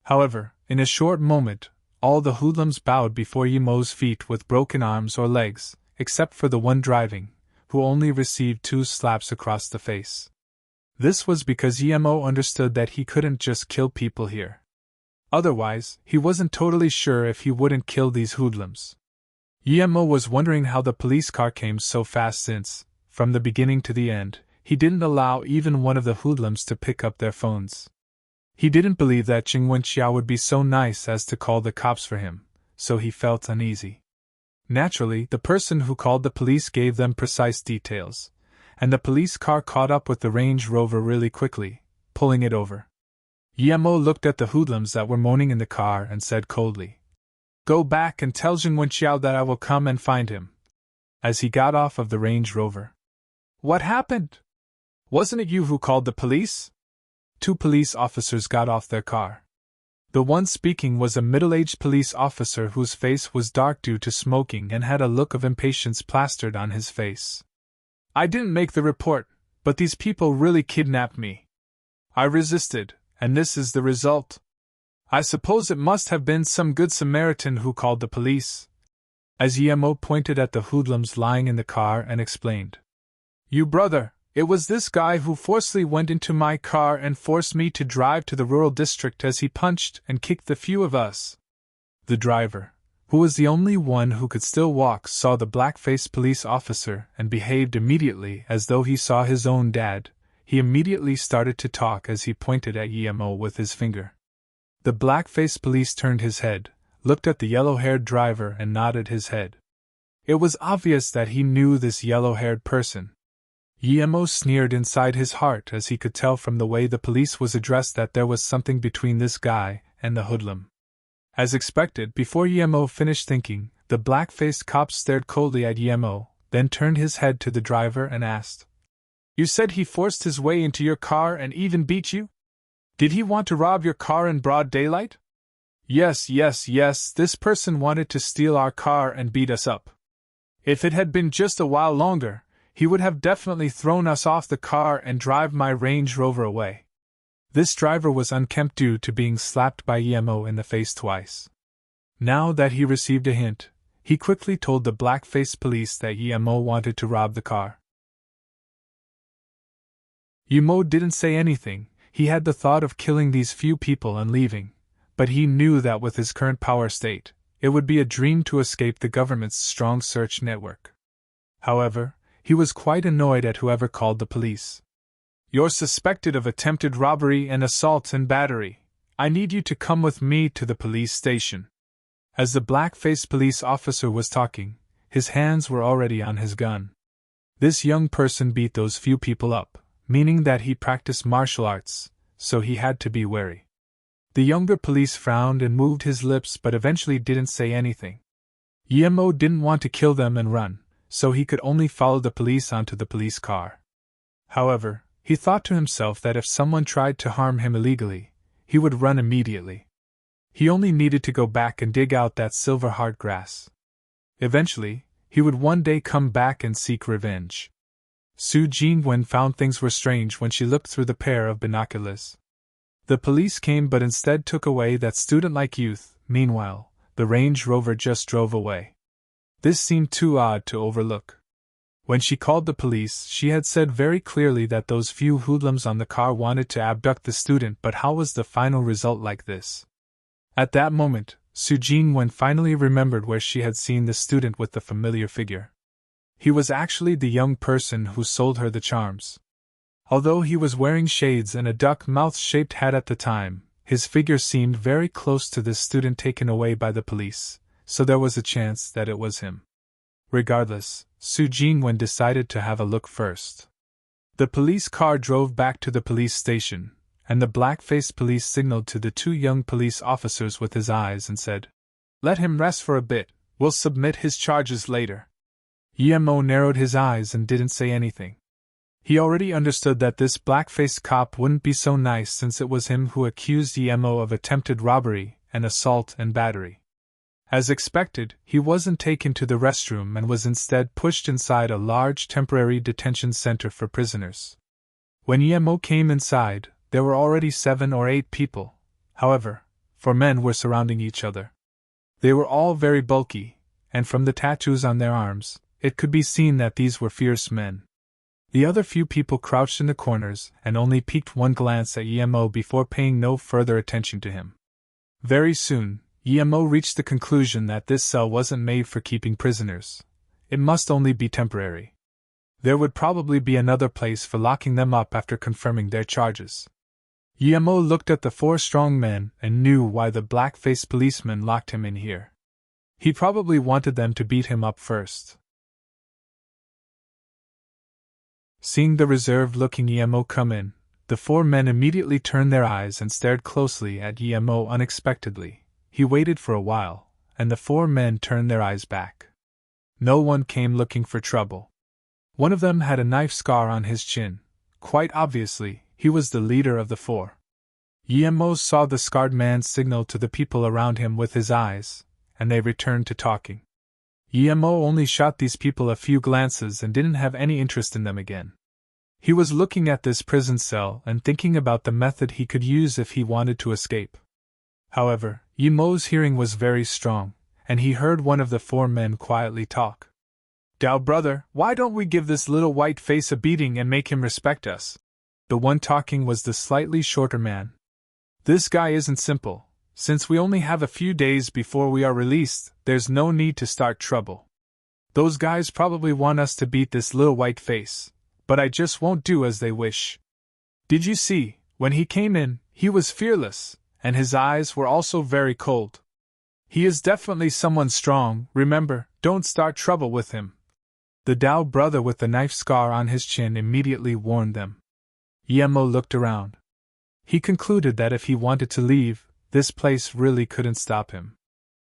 However, in a short moment, all the hoodlums bowed before Yemo's feet with broken arms or legs, except for the one driving, who only received 2 slaps across the face. This was because Yemo understood that he couldn't just kill people here. Otherwise, he wasn't totally sure if he wouldn't kill these hoodlums. Yemo was wondering how the police car came so fast since, from the beginning to the end, he didn't allow even one of the hoodlums to pick up their phones. He didn't believe that Ching Wenxiao would be so nice as to call the cops for him, so he felt uneasy. Naturally, the person who called the police gave them precise details, and the police car caught up with the Range Rover really quickly, pulling it over. Yemo looked at the hoodlums that were moaning in the car and said coldly, "Go back and tell Ching Wenxiao that I will come and find him," as he got off of the Range Rover. "What happened? Wasn't it you who called the police?" 2 police officers got off their car. The one speaking was a middle-aged police officer whose face was dark due to smoking and had a look of impatience plastered on his face. "I didn't make the report, but these people really kidnapped me. I resisted, and this is the result. I suppose it must have been some good Samaritan who called the police." As Yemo pointed at the hoodlums lying in the car and explained, "You brother, it was this guy who forcibly went into my car and forced me to drive to the rural district as he punched and kicked the few of us." The driver, who was the only one who could still walk, saw the black-faced police officer and behaved immediately as though he saw his own dad. He immediately started to talk as he pointed at Yemo with his finger. The black-faced police turned his head, looked at the yellow-haired driver and nodded his head. It was obvious that he knew this yellow-haired person. Yemo sneered inside his heart as he could tell from the way the police was addressed that there was something between this guy and the hoodlum. As expected, before Yemo finished thinking, the black-faced cop stared coldly at Yemo, then turned his head to the driver and asked, "You said he forced his way into your car and even beat you? Did he want to rob your car in broad daylight?" Yes, this person wanted to steal our car and beat us up. If it had been just a while longer, he would have definitely thrown us off the car and drive my Range Rover away." This driver was unkempt due to being slapped by Yemo in the face twice. Now that he received a hint, he quickly told the black-faced police that Yemo wanted to rob the car. Yemo didn't say anything. He had the thought of killing these few people and leaving, but he knew that with his current power state, it would be a dream to escape the government's strong search network. However, he was quite annoyed at whoever called the police. "You're suspected of attempted robbery and assault and battery. I need you to come with me to the police station." As the black-faced police officer was talking, his hands were already on his gun. This young person beat those few people up, meaning that he practiced martial arts, so he had to be wary. The younger police frowned and moved his lips but eventually didn't say anything. Yemo didn't want to kill them and run, so he could only follow the police onto the police car. However, he thought to himself that if someone tried to harm him illegally, he would run immediately. He only needed to go back and dig out that silver heart grass. Eventually, he would one day come back and seek revenge. Su Jingwen found things were strange when she looked through the pair of binoculars. The police came but instead took away that student-like youth. Meanwhile, the Range Rover just drove away. This seemed too odd to overlook. When she called the police, she had said very clearly that those few hoodlums on the car wanted to abduct the student, but how was the final result like this? At that moment, Su Jingwen finally remembered where she had seen the student with the familiar figure. He was actually the young person who sold her the charms. Although he was wearing shades and a duck-mouth-shaped hat at the time, his figure seemed very close to this student taken away by the police, so there was a chance that it was him. Regardless, Su Jingwen decided to have a look first. The police car drove back to the police station, and the black-faced police signaled to the 2 young police officers with his eyes and said, "Let him rest for a bit, we'll submit his charges later." Yemo narrowed his eyes and didn't say anything. He already understood that this black-faced cop wouldn't be so nice since it was him who accused Yemo of attempted robbery and assault and battery. As expected, he wasn't taken to the restroom and was instead pushed inside a large temporary detention center for prisoners. When Emo came inside, there were already 7 or 8 people. However, 4 men were surrounding each other. They were all very bulky, and from the tattoos on their arms, it could be seen that these were fierce men. The other few people crouched in the corners and only peeked one glance at Emo before paying no further attention to him. Very soon, Emo reached the conclusion that this cell wasn't made for keeping prisoners. It must only be temporary. There would probably be another place for locking them up after confirming their charges. Emo looked at the 4 strong men and knew why the black-faced policeman locked him in here. He probably wanted them to beat him up first. Seeing the reserved-looking Emo come in, the 4 men immediately turned their eyes and stared closely at Emo unexpectedly. He waited for a while, and the 4 men turned their eyes back. No one came looking for trouble. One of them had a knife scar on his chin. Quite obviously, he was the leader of the 4. Emo saw the scarred man signal to the people around him with his eyes, and they returned to talking. Emo only shot these people a few glances and didn't have any interest in them again. He was looking at this prison cell and thinking about the method he could use if he wanted to escape. However, Emo's hearing was very strong, and he heard one of the 4 men quietly talk. "Dow brother, why don't we give this little white face a beating and make him respect us?" The one talking was the slightly shorter man. "This guy isn't simple. Since we only have a few days before we are released, there's no need to start trouble. Those guys probably want us to beat this little white face, but I just won't do as they wish. Did you see, when he came in, he was fearless, and his eyes were also very cold. He is definitely someone strong. Remember, don't start trouble with him." The Dow brother with the knife scar on his chin immediately warned them. Emo looked around. He concluded that if he wanted to leave, this place really couldn't stop him.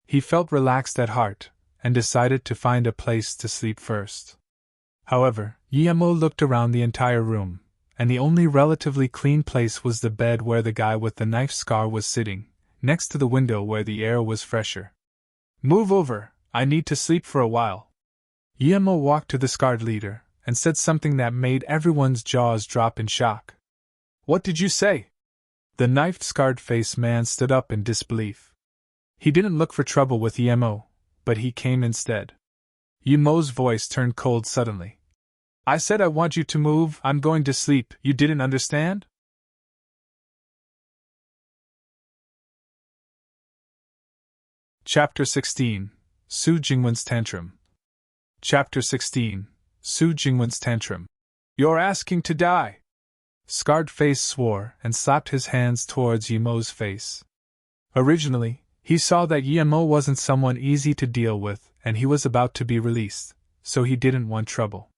He felt relaxed at heart, and decided to find a place to sleep first. However, Emo looked around the entire room, and the only relatively clean place was the bed where the guy with the knife scar was sitting, next to the window where the air was fresher. "Move over, I need to sleep for a while." Emo walked to the scarred leader, and said something that made everyone's jaws drop in shock. "What did you say?" The knife-scarred-faced man stood up in disbelief. He didn't look for trouble with Emo, but he came instead. Emo's voice turned cold suddenly. "I said I want you to move, I'm going to sleep, you didn't understand?" Chapter 16. Su Jingwen's Tantrum. Chapter 16. Su Jingwen's Tantrum. "You're asking to die!" Scarred Face swore and slapped his hands towards Emo's face. Originally, he saw that Emo wasn't someone easy to deal with, and he was about to be released, so he didn't want trouble.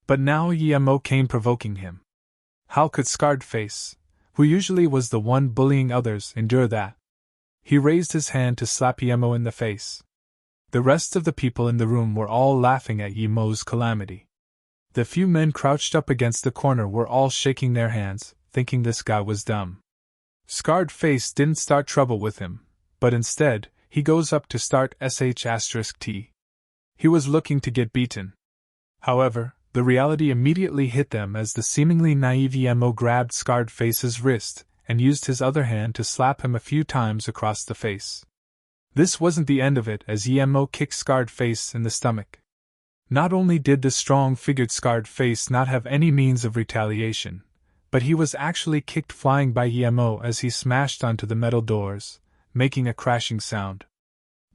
But now Emo came provoking him. How could Scarred Face, who usually was the one bullying others, endure that? He raised his hand to slap Emo in the face. The rest of the people in the room were all laughing at Emo's calamity. The few men crouched up against the corner were all shaking their hands, thinking this guy was dumb. Scarred Face didn't start trouble with him, but instead, he goes up to start sh*t. He was looking to get beaten. However, the reality immediately hit them as the seemingly naive Emo grabbed Scarred Face's wrist and used his other hand to slap him a few times across the face. This wasn't the end of it as Emo kicked Scarred Face in the stomach. Not only did the strong-figured Scarred Face not have any means of retaliation, but he was actually kicked flying by Emo as he smashed onto the metal doors, making a crashing sound.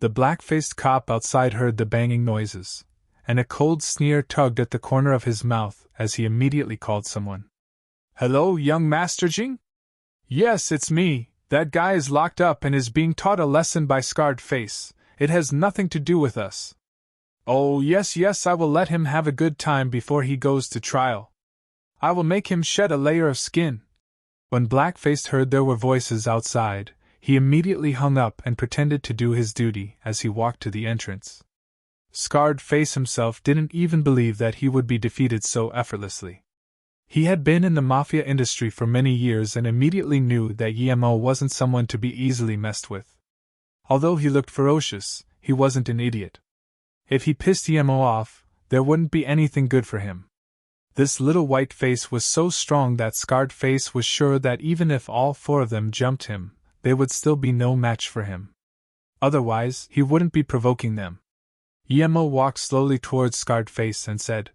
The black-faced cop outside heard the banging noises, and a cold sneer tugged at the corner of his mouth as he immediately called someone. "Hello, young Master Jing?" "Yes, it's me. That guy is locked up and is being taught a lesson by Scarred Face. It has nothing to do with us." "Oh, yes, I will let him have a good time before he goes to trial. I will make him shed a layer of skin." When Blackface heard there were voices outside, he immediately hung up and pretended to do his duty as he walked to the entrance. Scarred Face himself didn't even believe that he would be defeated so effortlessly. He had been in the mafia industry for many years and immediately knew that Emo wasn't someone to be easily messed with. Although he looked ferocious, he wasn't an idiot. If he pissed Emo off, there wouldn't be anything good for him. This little white face was so strong that Scarred Face was sure that even if all four of them jumped him, they would still be no match for him. Otherwise, he wouldn't be provoking them. Emo walked slowly towards Scarred Face and said,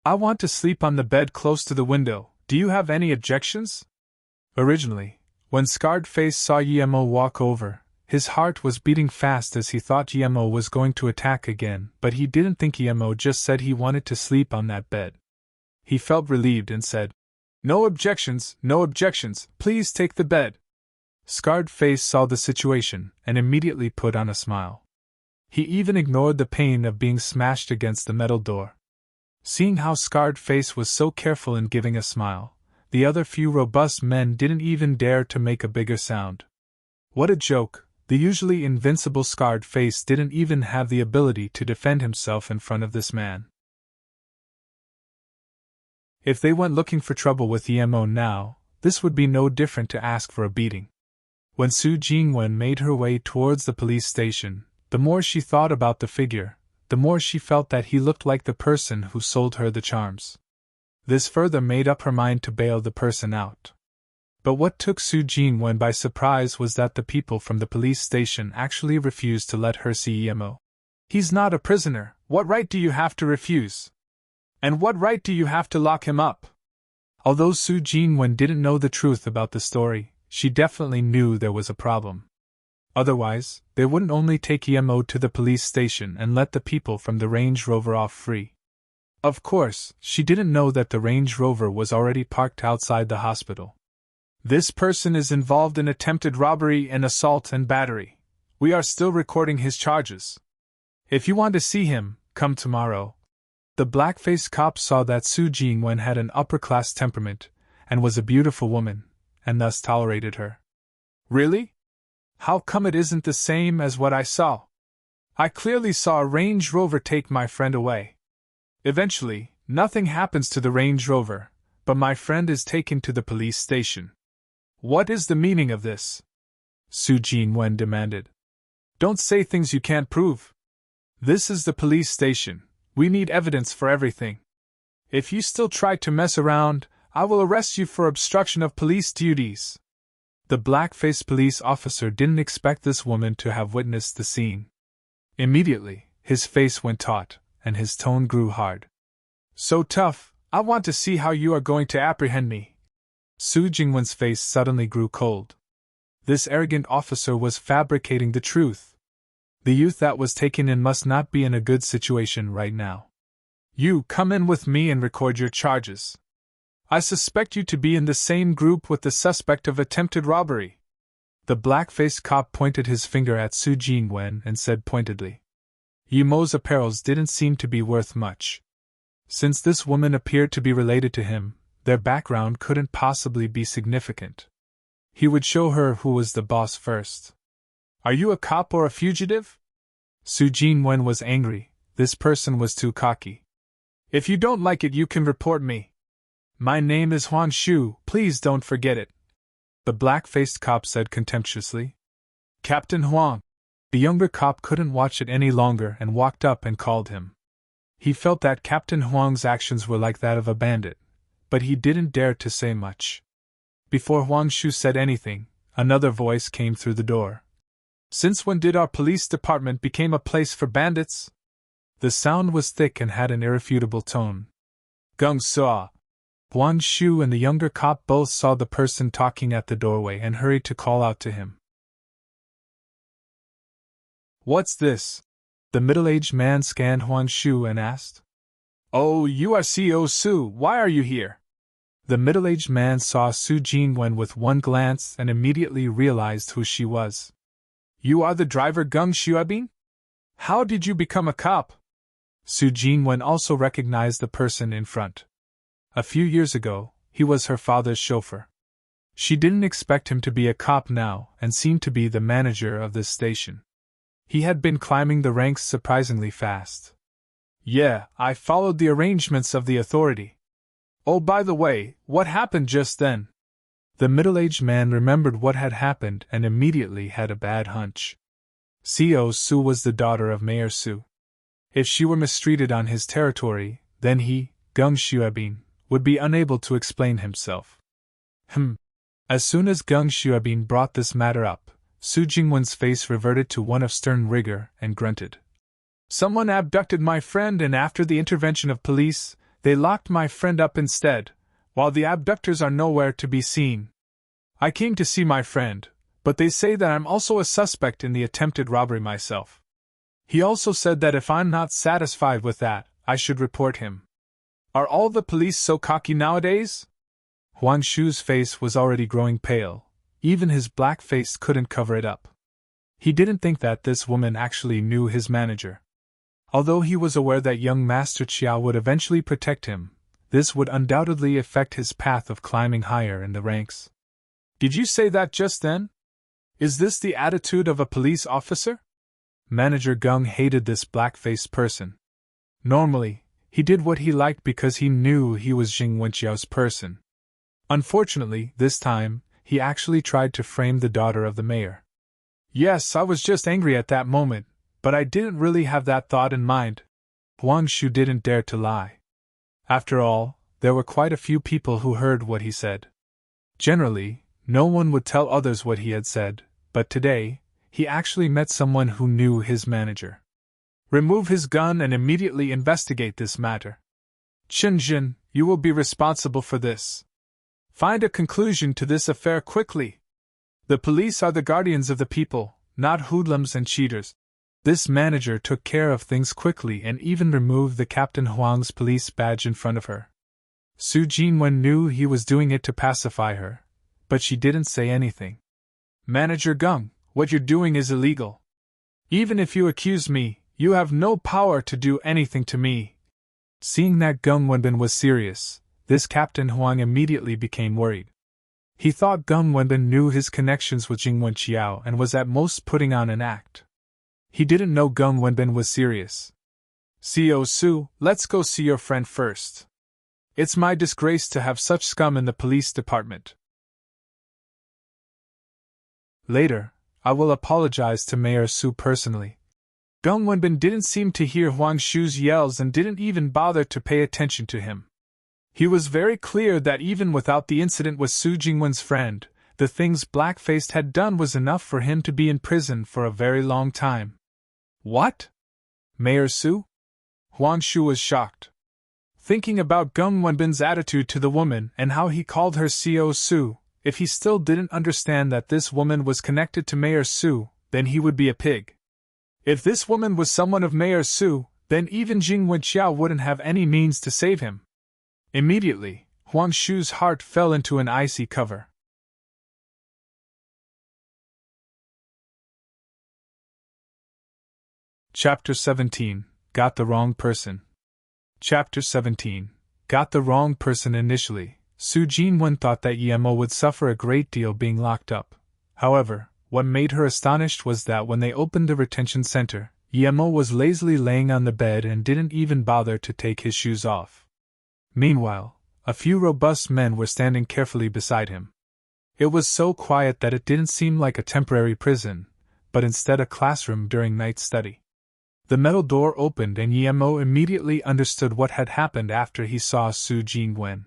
"I want to sleep on the bed close to the window. Do you have any objections?" Originally, when Scarred Face saw Emo walk over, his heart was beating fast as he thought Emo was going to attack again, but he didn't think Emo just said he wanted to sleep on that bed. He felt relieved and said, no objections, please take the bed." Scarred Face saw the situation and immediately put on a smile. He even ignored the pain of being smashed against the metal door. Seeing how Scarred Face was so careful in giving a smile, the other few robust men didn't even dare to make a bigger sound. What a joke! The usually invincible Scarred Face didn't even have the ability to defend himself in front of this man. If they went looking for trouble with Emo now, this would be no different to ask for a beating. When Su Jingwen made her way towards the police station, the more she thought about the figure, the more she felt that he looked like the person who sold her the charms. This further made up her mind to bail the person out. But what took Su Jingwen by surprise was that the people from the police station actually refused to let her see Emo. "He's not a prisoner, what right do you have to refuse? And what right do you have to lock him up?" Although Su Jingwen didn't know the truth about the story, she definitely knew there was a problem. Otherwise, they wouldn't only take Emo to the police station and let the people from the Range Rover off free. Of course, she didn't know that the Range Rover was already parked outside the hospital. "This person is involved in attempted robbery and assault and battery. We are still recording his charges. If you want to see him, come tomorrow." The black-faced cop saw that Su Jingwen had an upper-class temperament, and was a beautiful woman, and thus tolerated her. "Really? How come it isn't the same as what I saw? I clearly saw a Range Rover take my friend away. Eventually, nothing happens to the Range Rover, but my friend is taken to the police station. What is the meaning of this?" Su Jingwen demanded. "Don't say things you can't prove. This is the police station. We need evidence for everything. If you still try to mess around, I will arrest you for obstruction of police duties." The black-faced police officer didn't expect this woman to have witnessed the scene. Immediately, his face went taut, and his tone grew hard. "So tough, I want to see how you are going to apprehend me." Su Jingwen's face suddenly grew cold. This arrogant officer was fabricating the truth. The youth that was taken in must not be in a good situation right now. "You come in with me and record your charges. I suspect you to be in the same group with the suspect of attempted robbery." The black-faced cop pointed his finger at Su Jingwen and said pointedly, "Emo's apparels didn't seem to be worth much. Since this woman appeared to be related to him, their background couldn't possibly be significant. He would show her who was the boss first." "Are you a cop or a fugitive?" Su Jingwen was angry. This person was too cocky. "If you don't like it, you can report me. My name is Huan Shu, please don't forget it," the black-faced cop said contemptuously. "Captain Huang." The younger cop couldn't watch it any longer and walked up and called him. He felt that Captain Huang's actions were like that of a bandit, but he didn't dare to say much. Before Huang Shu said anything, another voice came through the door. "Since when did our police department become a place for bandits?" The sound was thick and had an irrefutable tone. "Gung Suo." Huang Shu and the younger cop both saw the person talking at the doorway and hurried to call out to him. "What's this?" The middle-aged man scanned Huang Shu and asked. "Oh, you are CEO Su, why are you here?" The middle-aged man saw Su Jingwen with one glance and immediately realized who she was. "You are the driver Gung Xuebing? How did you become a cop?" Su Jingwen also recognized the person in front. A few years ago, he was her father's chauffeur. She didn't expect him to be a cop now and seemed to be the manager of this station. He had been climbing the ranks surprisingly fast. "Yeah, I followed the arrangements of the authority. Oh, by the way, what happened just then?" The middle-aged man remembered what had happened and immediately had a bad hunch. Co Su was the daughter of Mayor Su. If she were mistreated on his territory, then he, Gung Xuebin, would be unable to explain himself. As soon as Gung Xuebin brought this matter up, Su Jingwen's face reverted to one of stern rigor and grunted. Someone abducted my friend, and after the intervention of police, they locked my friend up instead, while the abductors are nowhere to be seen. I came to see my friend, but they say that I'm also a suspect in the attempted robbery myself. He also said that if I'm not satisfied with that, I should report him. Are all the police so cocky nowadays? Huang Shu's face was already growing pale. Even his black face couldn't cover it up. He didn't think that this woman actually knew his manager. Although he was aware that young Master Qiao would eventually protect him, this would undoubtedly affect his path of climbing higher in the ranks. Did you say that just then? Is this the attitude of a police officer? Manager Gung hated this black-faced person. Normally, he did what he liked because he knew he was Jing Wenqiao's person. Unfortunately, this time, he actually tried to frame the daughter of the mayor. Yes, I was just angry at that moment, but I didn't really have that thought in mind. Huang Shu didn't dare to lie. After all, there were quite a few people who heard what he said. Generally, no one would tell others what he had said, but today, he actually met someone who knew his manager. Remove his gun and immediately investigate this matter. Chen Jin, you will be responsible for this. Find a conclusion to this affair quickly. The police are the guardians of the people, not hoodlums and cheaters. This manager took care of things quickly and even removed the Captain Huang's police badge in front of her. Su Jinwen knew he was doing it to pacify her, but she didn't say anything. Manager Gung, what you're doing is illegal. Even if you accuse me, you have no power to do anything to me. Seeing that Gung Wenbin was serious, this Captain Huang immediately became worried. He thought Gung Wenbin knew his connections with Jing Wenqiao and was at most putting on an act. He didn't know Gung Wenbin was serious. Co Su, let's go see your friend first. It's my disgrace to have such scum in the police department. Later, I will apologize to Mayor Su personally. Gung Wenbin didn't seem to hear Huang Shu's yells and didn't even bother to pay attention to him. He was very clear that even without the incident with Su Jingwen's friend, the things Black-Faced had done was enough for him to be in prison for a very long time. What? Mayor Su? Huang Shu was shocked. Thinking about Gung Wenbin's attitude to the woman and how he called her Co Su, if he still didn't understand that this woman was connected to Mayor Su, then he would be a pig. If this woman was someone of Mayor Su, then even Jing Wenqiao wouldn't have any means to save him. Immediately, Huang Shu's heart fell into an icy cover. Chapter 17, Got the Wrong Person. Chapter 17, Got the Wrong Person. Initially, Su Jinwen thought that Yemo would suffer a great deal being locked up. However, what made her astonished was that when they opened the retention center, Yemo was lazily laying on the bed and didn't even bother to take his shoes off. Meanwhile, a few robust men were standing carefully beside him. It was so quiet that it didn't seem like a temporary prison, but instead a classroom during night study. The metal door opened and Yemo immediately understood what had happened after he saw Su Jinwen.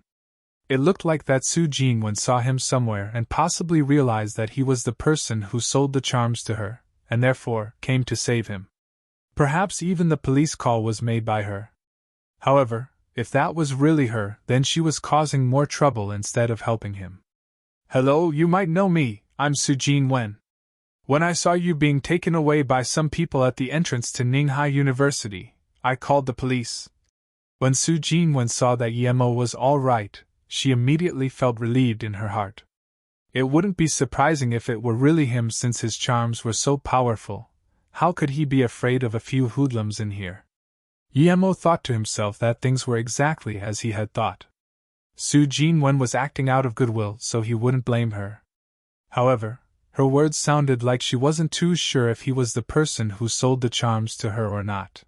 It looked like that Su Jinwen saw him somewhere and possibly realized that he was the person who sold the charms to her, and therefore came to save him. Perhaps even the police call was made by her. However, if that was really her, then she was causing more trouble instead of helping him. Hello, you might know me, I'm Su Jinwen. When I saw you being taken away by some people at the entrance to Ninghai University, I called the police. When Su Jinwen saw that Yemo was all right, she immediately felt relieved in her heart. It wouldn't be surprising if it were really him since his charms were so powerful. How could he be afraid of a few hoodlums in here? Yemo thought to himself that things were exactly as he had thought. Su Jinwen was acting out of goodwill so he wouldn't blame her. However, her words sounded like she wasn't too sure if he was the person who sold the charms to her or not.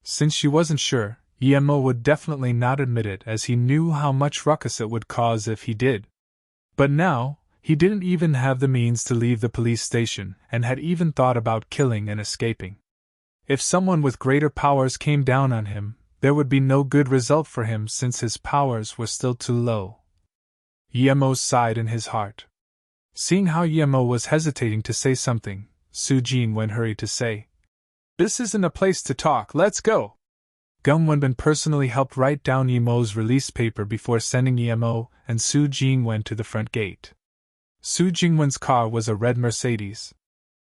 Since she wasn't sure, Yemo would definitely not admit it as he knew how much ruckus it would cause if he did. But now, He didn't even have the means to leave the police station and had even thought about killing and escaping. If someone with greater powers came down on him, there would be no good result for him since his powers were still too low. Yemo sighed in his heart. Seeing how Yemo was hesitating to say something, Su Jinwen hurried to say, "This isn't a place to talk, let's go." Gum Wenbin personally helped write down Yemo's release paper before sending Yemo and Su Jinwen to the front gate. Su Jingwen's car was a red Mercedes.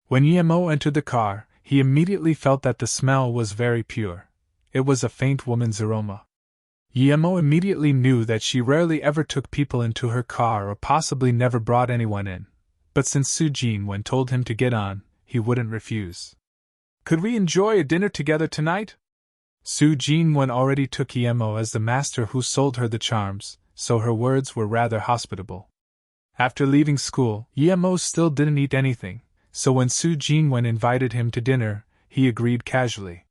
When Yemo entered the car, he immediately felt that the smell was very pure. It was a faint woman's aroma. Yemo immediately knew that she rarely ever took people into her car or possibly never brought anyone in, but since Su Jinwen told him to get on, he wouldn't refuse. "Could we enjoy a dinner together tonight?" Su Jinwen already took Yemo as the master who sold her the charms, so her words were rather hospitable. After leaving school, Yemo still didn't eat anything, so when Su Jinwen invited him to dinner, he agreed casually.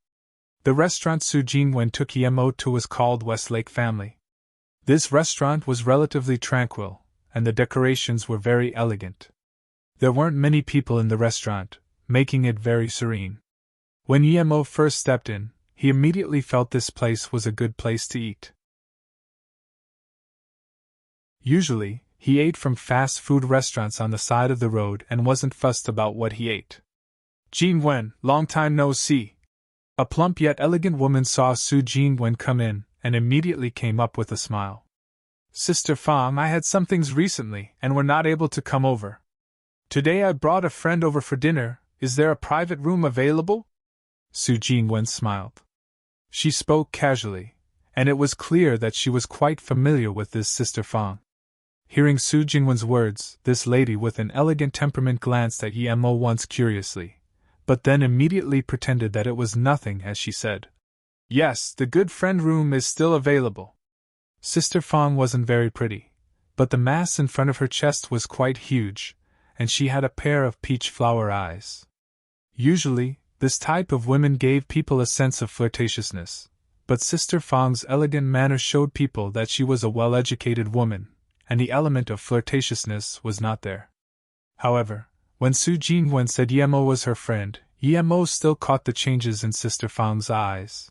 The restaurant Su Jinwen took Yemo to was called Westlake Family. This restaurant was relatively tranquil, and the decorations were very elegant. There weren't many people in the restaurant, making it very serene. When Yemo first stepped in, he immediately felt this place was a good place to eat. Usually, he ate from fast food restaurants on the side of the road and wasn't fussed about what he ate. "Jinwen, long time no see." A plump yet elegant woman saw Su Jinwen come in and immediately came up with a smile. "Sister Fang, I had some things recently and were not able to come over. Today I brought a friend over for dinner. Is there a private room available?" Su Jinwen smiled. She spoke casually, and it was clear that she was quite familiar with this Sister Fang. Hearing Su Jinwen's words, this lady with an elegant temperament glanced at Yemo once curiously, but then immediately pretended that it was nothing as she said, "Yes, the good friend room is still available." Sister Fang wasn't very pretty, but the mass in front of her chest was quite huge, and she had a pair of peach flower eyes. Usually, this type of women gave people a sense of flirtatiousness, but Sister Fang's elegant manner showed people that she was a well-educated woman, and the element of flirtatiousness was not there. However, when Su Jinwen said Yemo was her friend, Yemo still caught the changes in Sister Fang's eyes.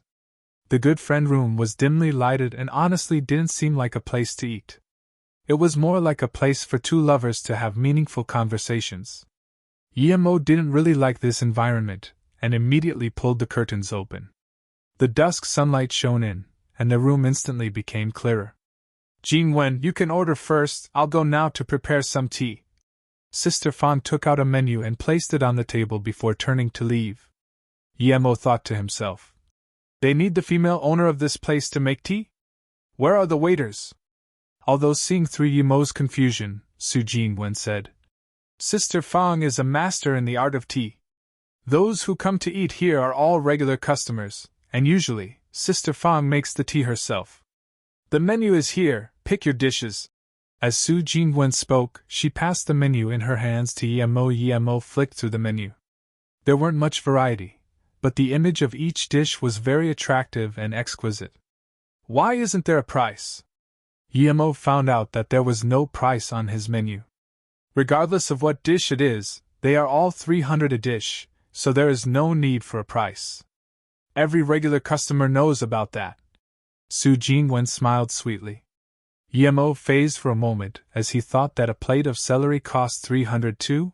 The good friend room was dimly lighted and honestly didn't seem like a place to eat. It was more like a place for two lovers to have meaningful conversations. Yemo didn't really like this environment, and immediately pulled the curtains open. The dusk sunlight shone in, and the room instantly became clearer. "Jinwen, you can order first, I'll go now to prepare some tea." Sister Fang took out a menu and placed it on the table before turning to leave. Yemo thought to himself, "They need the female owner of this place to make tea? Where are the waiters?" Although seeing through Yemo's confusion, Su Jinwen said, "Sister Fang is a master in the art of tea. Those who come to eat here are all regular customers, and usually, Sister Fang makes the tea herself. The menu is here, pick your dishes." As Su Jinwen spoke, she passed the menu in her hands to Yemo. Yemo flicked through the menu. There weren't much variety, but the image of each dish was very attractive and exquisite. "Why isn't there a price?" Yemo found out that there was no price on his menu. Regardless of what dish it is, they are all 300 a dish, so there is no need for a price. Every regular customer knows about that. Su Jinwen smiled sweetly. Yemo phased for a moment as he thought that a plate of celery cost 300 too?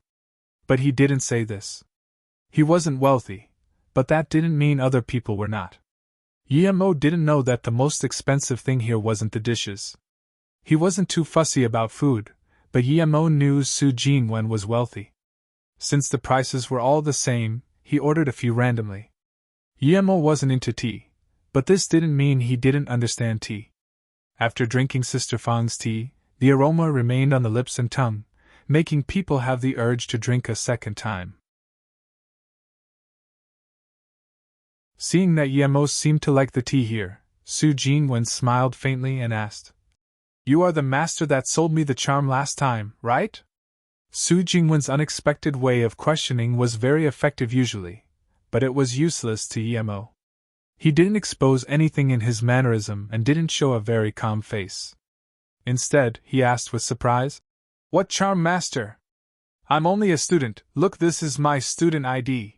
But he didn't say this. He wasn't wealthy, but that didn't mean other people were not. Yemo didn't know that the most expensive thing here wasn't the dishes. He wasn't too fussy about food, but Yemo knew Su Jinwen was wealthy. Since the prices were all the same, he ordered a few randomly. Yemo wasn't into tea, but this didn't mean he didn't understand tea. After drinking Sister Fang's tea, the aroma remained on the lips and tongue, making people have the urge to drink a second time. Seeing that Yemo seemed to like the tea here, Su Jinwen smiled faintly and asked, "You are the master that sold me the charm last time, right?" Su Jinwen's unexpected way of questioning was very effective usually, but it was useless to Yemo. He didn't expose anything in his mannerism and didn't show a very calm face. Instead, he asked with surprise, What charm master? I'm only a student, look, this is my student ID.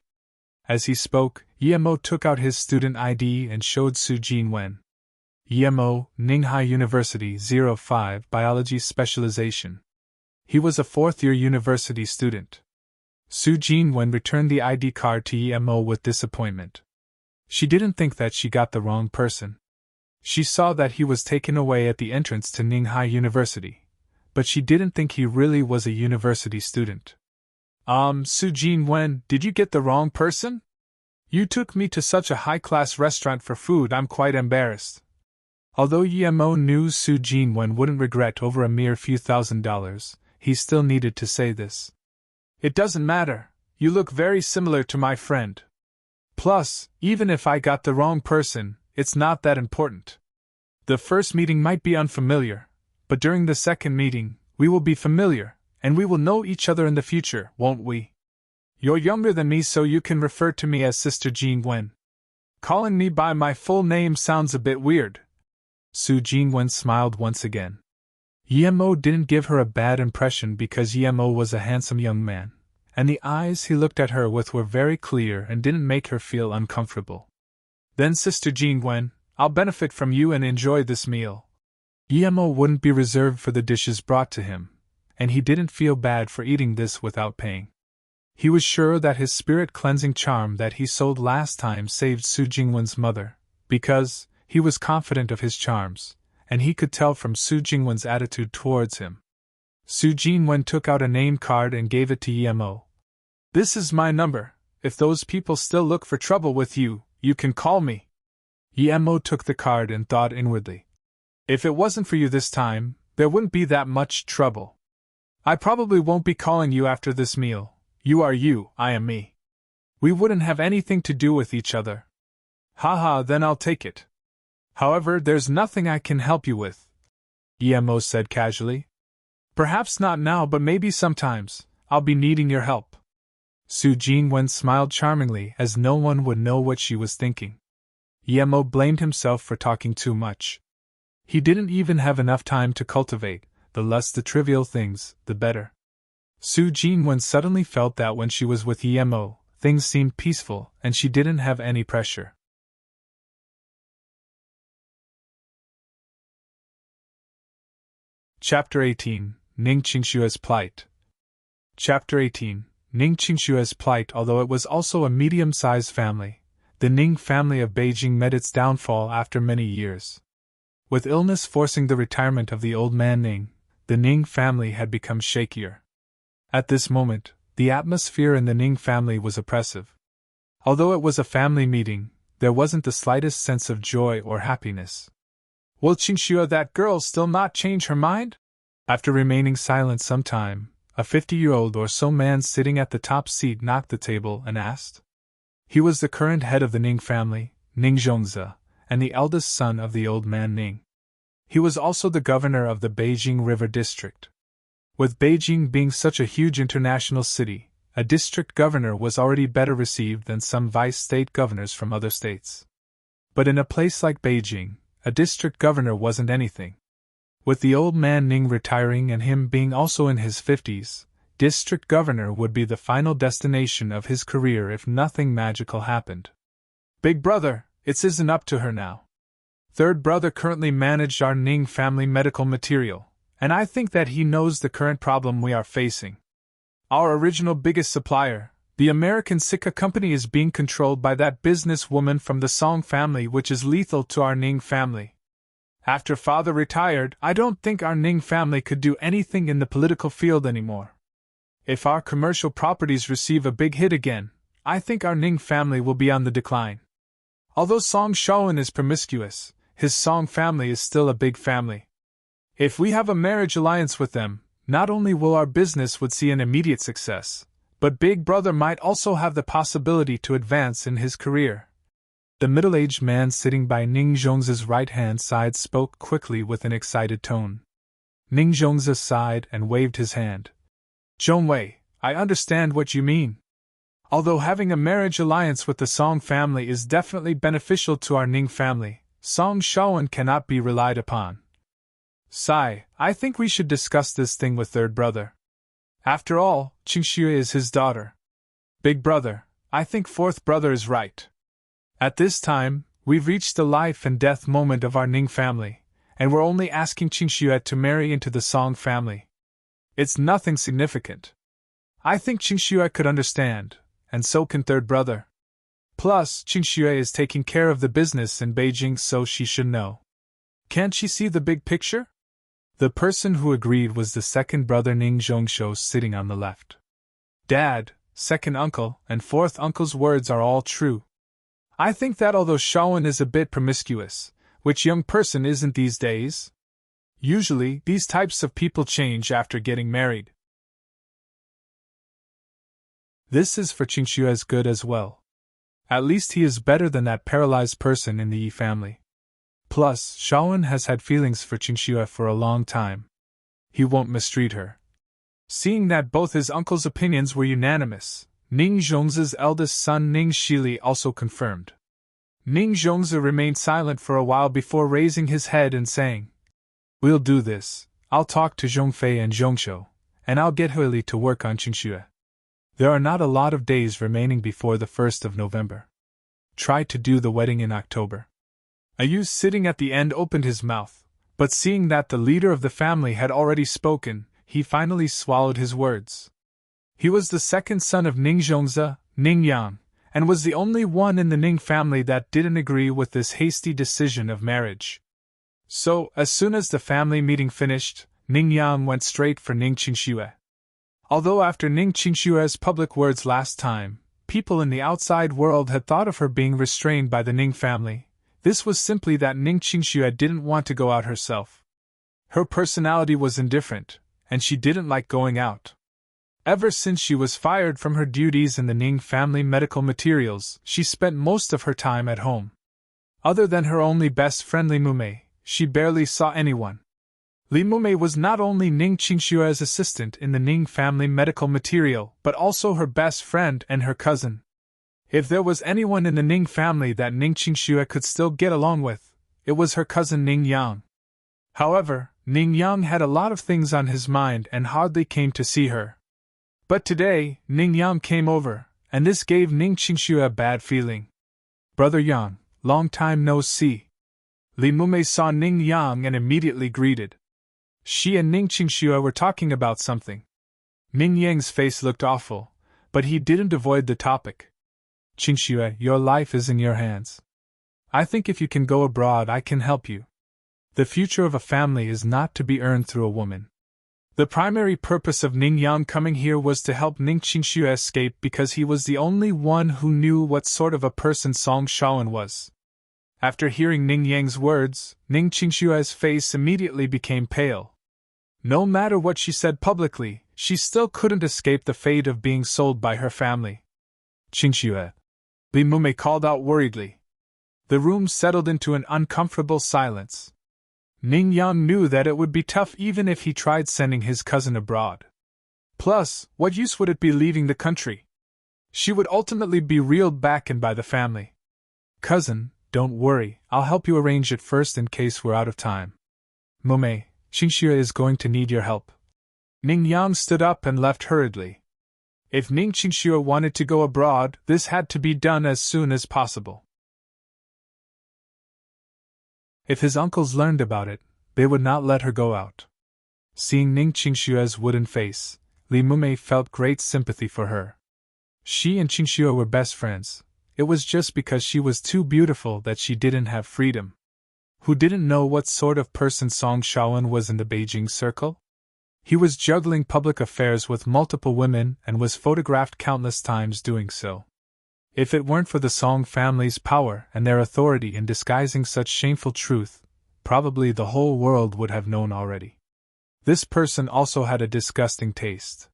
As he spoke, Yemo took out his student ID and showed Su Jinwen. Yemo, Ninghai University 05 Biology Specialization. He was a fourth-year university student. Su Jinwen returned the ID card to Yemo with disappointment. She didn't think that she got the wrong person. She saw that he was taken away at the entrance to Ninghai University, but she didn't think he really was a university student. Su Jinwen, did you get the wrong person? You took me to such a high-class restaurant for food, I'm quite embarrassed. Although Yemo knew Su Jinwen wouldn't regret over a mere few $1,000s, he still needed to say this. It doesn't matter, you look very similar to my friend. Plus, even if I got the wrong person, it's not that important. The first meeting might be unfamiliar, but during the second meeting, we will be familiar, and we will know each other in the future, won't we? You're younger than me, so you can refer to me as Sister Jinwen. Calling me by my full name sounds a bit weird. Su Jinwen smiled once again. Yemo didn't give her a bad impression because Yemo was a handsome young man, and the eyes he looked at her with were very clear and didn't make her feel uncomfortable. Then, Sister Jinwen, I'll benefit from you and enjoy this meal. Yemo wouldn't be reserved for the dishes brought to him, and he didn't feel bad for eating this without paying. He was sure that his spirit-cleansing charm that he sold last time saved Su Jinwen's mother, because he was confident of his charms, and he could tell from Su Jinwen's attitude towards him. Su Jinwen took out a name card and gave it to Yemo. This is my number. If those people still look for trouble with you, you can call me. Yemo took the card and thought inwardly. If it wasn't for you this time, there wouldn't be that much trouble. I probably won't be calling you after this meal. You are you, I am me. We wouldn't have anything to do with each other. Haha, then I'll take it. However, there's nothing I can help you with, Yemo said casually. Perhaps not now, but maybe sometimes. I'll be needing your help. Su Jinwen smiled charmingly as no one would know what she was thinking. Yemo blamed himself for talking too much. He didn't even have enough time to cultivate, the less the trivial things, the better. Su Jinwen suddenly felt that when she was with Yemo, things seemed peaceful and she didn't have any pressure. Chapter 18, Ning Qingshua's Plight. Chapter 18, Ning Qingshua's Plight. Although it was also a medium-sized family, the Ning family of Beijing met its downfall after many years. With illness forcing the retirement of the old man Ning, the Ning family had become shakier. At this moment, the atmosphere in the Ning family was oppressive. Although it was a family meeting, there wasn't the slightest sense of joy or happiness. Will Qingxue, that girl, still not change her mind? After remaining silent some time, a 50-year-old or so man sitting at the top seat knocked the table and asked. He was the current head of the Ning family, Ning Zhongze, and the eldest son of the old man Ning. He was also the governor of the Beijing River District. With Beijing being such a huge international city, a district governor was already better received than some vice-state governors from other states. But in a place like Beijing, a district governor wasn't anything. With the old man Ning retiring and him being also in his 50s, district governor would be the final destination of his career if nothing magical happened. Big brother, it isn't up to her now. Third brother currently managed our Ning family medical material, and I think that he knows the current problem we are facing. Our original biggest supplier, the American Sika company, is being controlled by that businesswoman from the Song family, which is lethal to our Ning family. After father retired, I don't think our Ning family could do anything in the political field anymore. If our commercial properties receive a big hit again, I think our Ning family will be on the decline. Although Song Shaoan is promiscuous, his Song family is still a big family. If we have a marriage alliance with them, not only will our business would see an immediate success, but Big Brother might also have the possibility to advance in his career. The middle-aged man sitting by Ning Zhongze's right-hand side spoke quickly with an excited tone. Ning Zhongze sighed and waved his hand. Zhongwei, I understand what you mean. Although having a marriage alliance with the Song family is definitely beneficial to our Ning family, Song Shaoan cannot be relied upon. Sigh, I think we should discuss this thing with third brother. After all, Qingxue is his daughter. Big brother, I think fourth brother is right. At this time, we've reached the life and death moment of our Ning family, and we're only asking Qingxue to marry into the Song family. It's nothing significant. I think Qingxue could understand, and so can third brother. Plus, Qingxue is taking care of the business in Beijing, so she should know. Can't she see the big picture? The person who agreed was the second brother Ning Zhongshou sitting on the left. Dad, second uncle, and fourth uncle's words are all true. I think that although Shaowen is a bit promiscuous, which young person isn't these days? Usually, these types of people change after getting married. This is for Qingxue's good as well. At least he is better than that paralyzed person in the Yi family. Plus, Shaowen has had feelings for Qingxue for a long time. He won't mistreat her. Seeing that both his uncle's opinions were unanimous, Ning Zhongzi's eldest son Ning Shili also confirmed. Ning Zhongzi remained silent for a while before raising his head and saying, "We'll do this. I'll talk to Zhongfei and Zhongshou, and I'll get Huili to work on Qingxue. There are not a lot of days remaining before the 1st of November. Try to do the wedding in October." A youth sitting at the end opened his mouth, but seeing that the leader of the family had already spoken, he finally swallowed his words. He was the second son of Ning Zhongzi, Ning Yang, and was the only one in the Ning family that didn't agree with this hasty decision of marriage. So, as soon as the family meeting finished, Ning Yang went straight for Ning Qingxue. Although after Ning Qingxue's public words last time, people in the outside world had thought of her being restrained by the Ning family, this was simply that Ning Qingxue didn't want to go out herself. Her personality was indifferent, and she didn't like going out. Ever since she was fired from her duties in the Ning family medical materials, she spent most of her time at home. Other than her only best friend Li Mumei, she barely saw anyone. Li Mumei was not only Ning Qingxue's assistant in the Ning family medical material, but also her best friend and her cousin. If there was anyone in the Ning family that Ning Qingxue could still get along with, it was her cousin Ning Yang. However, Ning Yang had a lot of things on his mind and hardly came to see her. But today, Ning Yang came over, and this gave Ning Qingxue a bad feeling. "Brother Yang, long time no see." Li Mumei saw Ning Yang and immediately greeted. She and Ning Qingxue were talking about something. Ning Yang's face looked awful, but he didn't avoid the topic. "Qingxue, your life is in your hands. I think if you can go abroad, I can help you. The future of a family is not to be earned through a woman." The primary purpose of Ning Yang coming here was to help Ning Qingxue escape because he was the only one who knew what sort of a person Song Shaowen was. After hearing Ning Yang's words, Ning Qingxue's face immediately became pale. No matter what she said publicly, she still couldn't escape the fate of being sold by her family. "Qingxue," Li Mumei called out worriedly. The room settled into an uncomfortable silence. Ning Yang knew that it would be tough even if he tried sending his cousin abroad. Plus, what use would it be leaving the country? She would ultimately be reeled back in by the family. "Cousin, don't worry, I'll help you arrange it first in case we're out of time. Mumei, Qingxue is going to need your help." Ning Yang stood up and left hurriedly. If Ning Qingxue wanted to go abroad, this had to be done as soon as possible. If his uncles learned about it, they would not let her go out. Seeing Ning Qingxue's wooden face, Li Mumei felt great sympathy for her. She and Qingxue were best friends. It was just because she was too beautiful that she didn't have freedom. Who didn't know what sort of person Song Shaowen was in the Beijing circle? He was juggling public affairs with multiple women and was photographed countless times doing so. If it weren't for the Song family's power and their authority in disguising such shameful truth, probably the whole world would have known already. This person also had a disgusting taste.